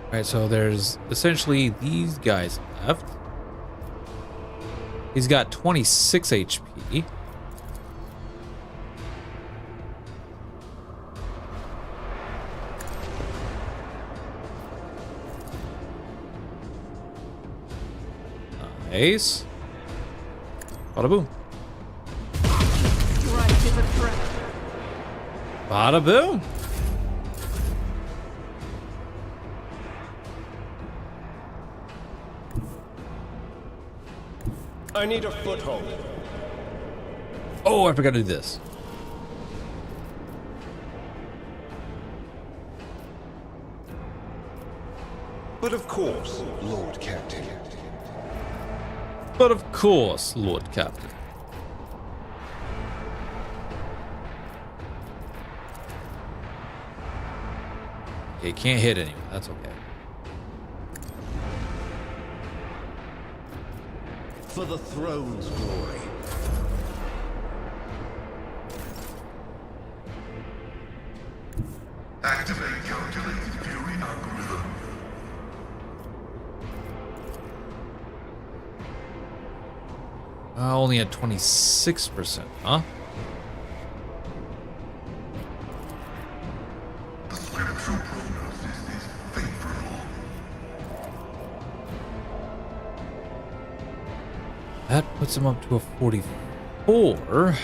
Alright, so there's essentially these guys left. He's got 26 HP. Nice. Bada boom. Right is a threat. Bada boom. I need a foothold. Oh, I forgot to do this. But of course, Lord Captain. But of course, Lord Captain. Okay, can't hit anyone. That's okay. For the throne's glory. Activate calculated Fury algorithm. Only at 26%, huh? The spiritual prognosis is favorable. That puts him up to a 44.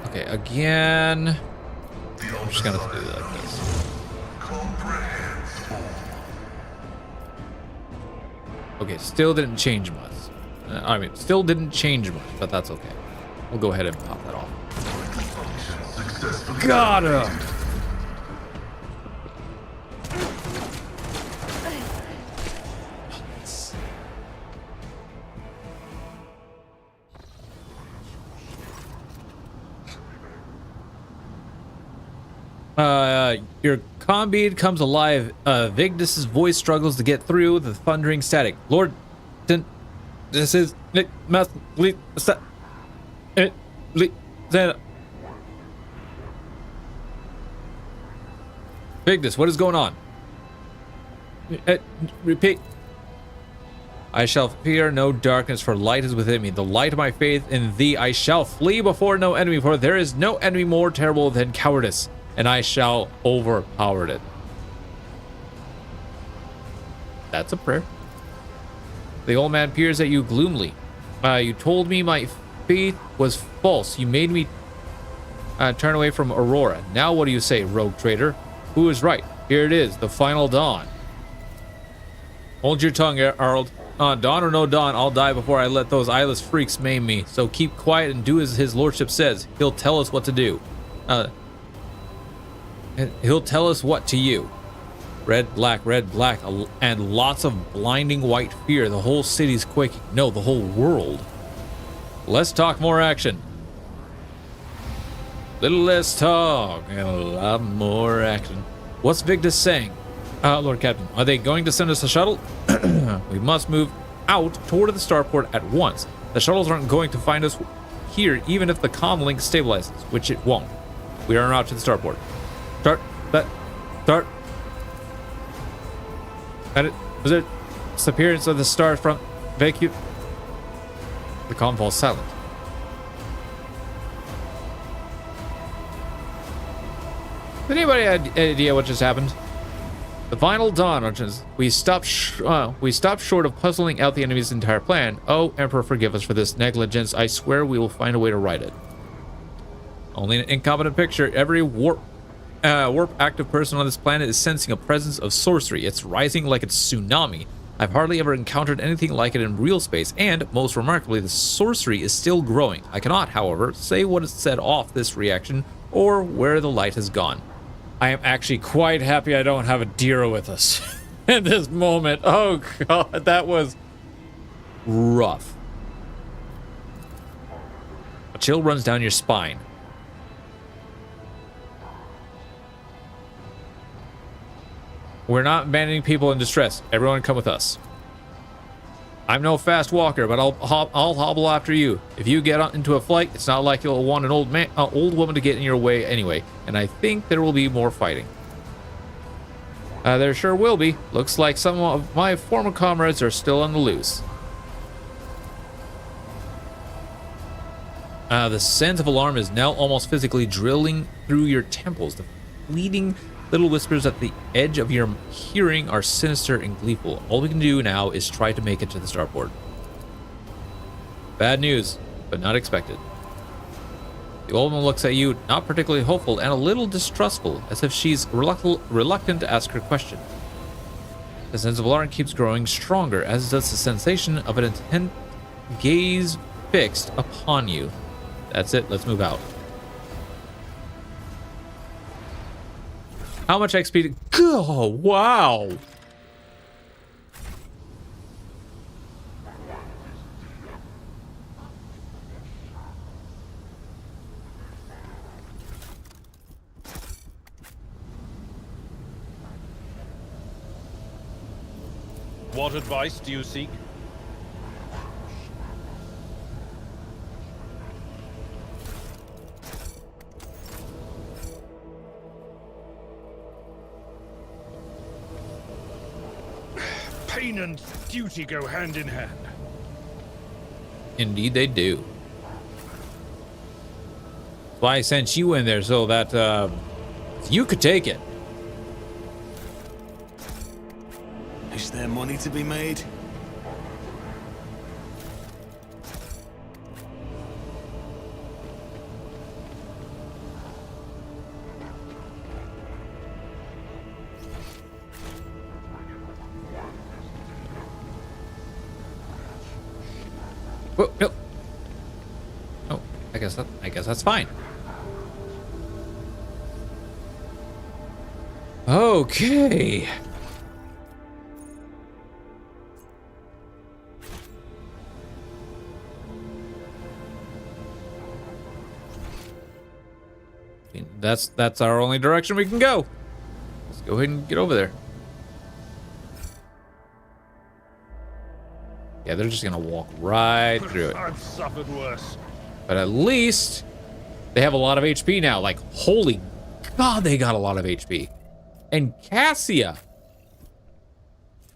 Okay, again. I'm just gonna do that like this. Comprehends all. Okay, still didn't change much. I mean, still didn't change much, but that's okay. We'll go ahead and pop that off. Function successfully. Got him! Your comm bead comes alive. Vigdis's voice struggles to get through the thundering static. Lord, this is Nick Mouth. Vigdis, what is going on? Repeat. I shall fear no darkness, for light is within me. The light of my faith in thee. I shall flee before no enemy, for there is no enemy more terrible than cowardice, and I shall overpower it. That's a prayer. The old man peers at you gloomily. You told me my faith was false. You made me turn away from Aurora. Now what do you say, rogue traitor? Who is right? Here it is, the final dawn. Hold your tongue, Arnold. Dawn or no dawn, I'll die before I let those eyeless freaks maim me. So keep quiet and do as his lordship says. He'll tell us what to do. He'll tell us what to you. Red, black, and lots of blinding white fear. The whole city's quaking. No, the whole world. Less talk, more action. Little less talk and a lot more action. What's Vigdis saying? Lord Captain, are they going to send us a shuttle? We must move out toward the starport at once. The shuttles aren't going to find us here, even if the comm link stabilizes, which it won't. We are en route to the starport. Start. And it was it. Disappearance of the star from vacuum. The comm falls silent. Does anybody have any idea what just happened? The final dawn, we stopped short of puzzling out the enemy's entire plan. Oh, Emperor, forgive us for this negligence. I swear we will find a way to right it. Only an incompetent picture. Every warp active person on this planet is sensing a presence of sorcery. It's rising like a tsunami. I've hardly ever encountered anything like it in real space, and most remarkably, the sorcery is still growing. I cannot, however, say what has set off this reaction or where the light has gone. I am actually quite happy I don't have Adira with us in this moment. Oh god, that was rough. A chill runs down your spine. We're not abandoning people in distress. Everyone come with us. I'm no fast walker, but I'll hobble after you. If you get into a flight, it's not like you'll want an old woman to get in your way anyway. And I think there will be more fighting. There sure will be. Looks like some of my former comrades are still on the loose. The sense of alarm is now almost physically drilling through your temples. The fleeting little whispers at the edge of your hearing are sinister and gleeful. All we can do now is try to make it to the starport. Bad news, but not expected. The old one looks at you, not particularly hopeful and a little distrustful, as if she's reluctant to ask her question. The sense of alarm keeps growing stronger, as does the sensation of an intent gaze fixed upon you. That's it, let's move out. How much XP? Oh, wow! What advice do you seek? Pain and duty go hand in hand. Indeed they do. That's why I sent you in there, so that you could take it. Is there money to be made? Oh, no. Oh, I guess that's fine. Okay. That's our only direction we can go. Let's go ahead and get over there. Yeah, they're just gonna walk right through it. I've suffered worse. But at least they have a lot of HP now. Like, holy God, they got a lot of HP. And Cassia.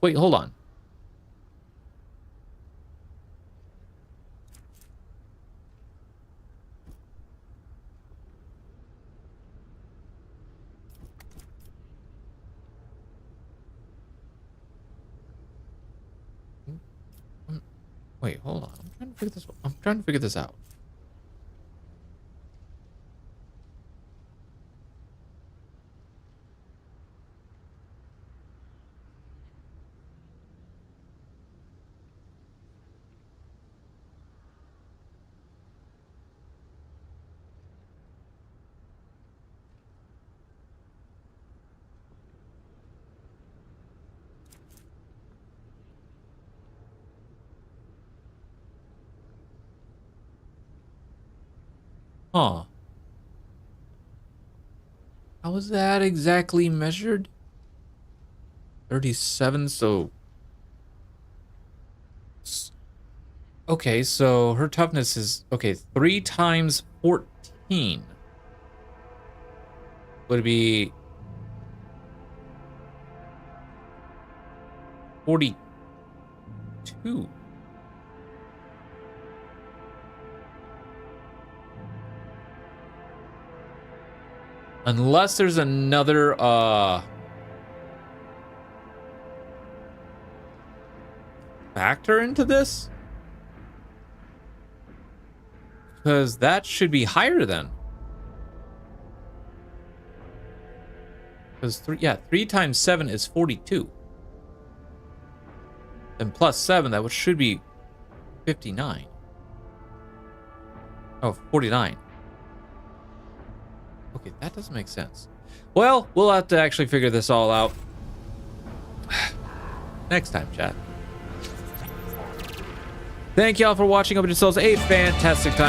Wait, hold on. Wait, hold on. I'm trying to figure this out. Huh. How was that exactly measured? 37, so... Okay, so her toughness is... Okay, 3 times 14. Would it be... 42. Unless there's another, factor into this? Because that should be higher then. Because 3 times 7 is 42. And plus 7, that should be 59. Oh, 49. Okay, that doesn't make sense. Well, we'll have to actually figure this all out next time, chat. Thank y'all for watching. Hope you yourselves a fantastic time.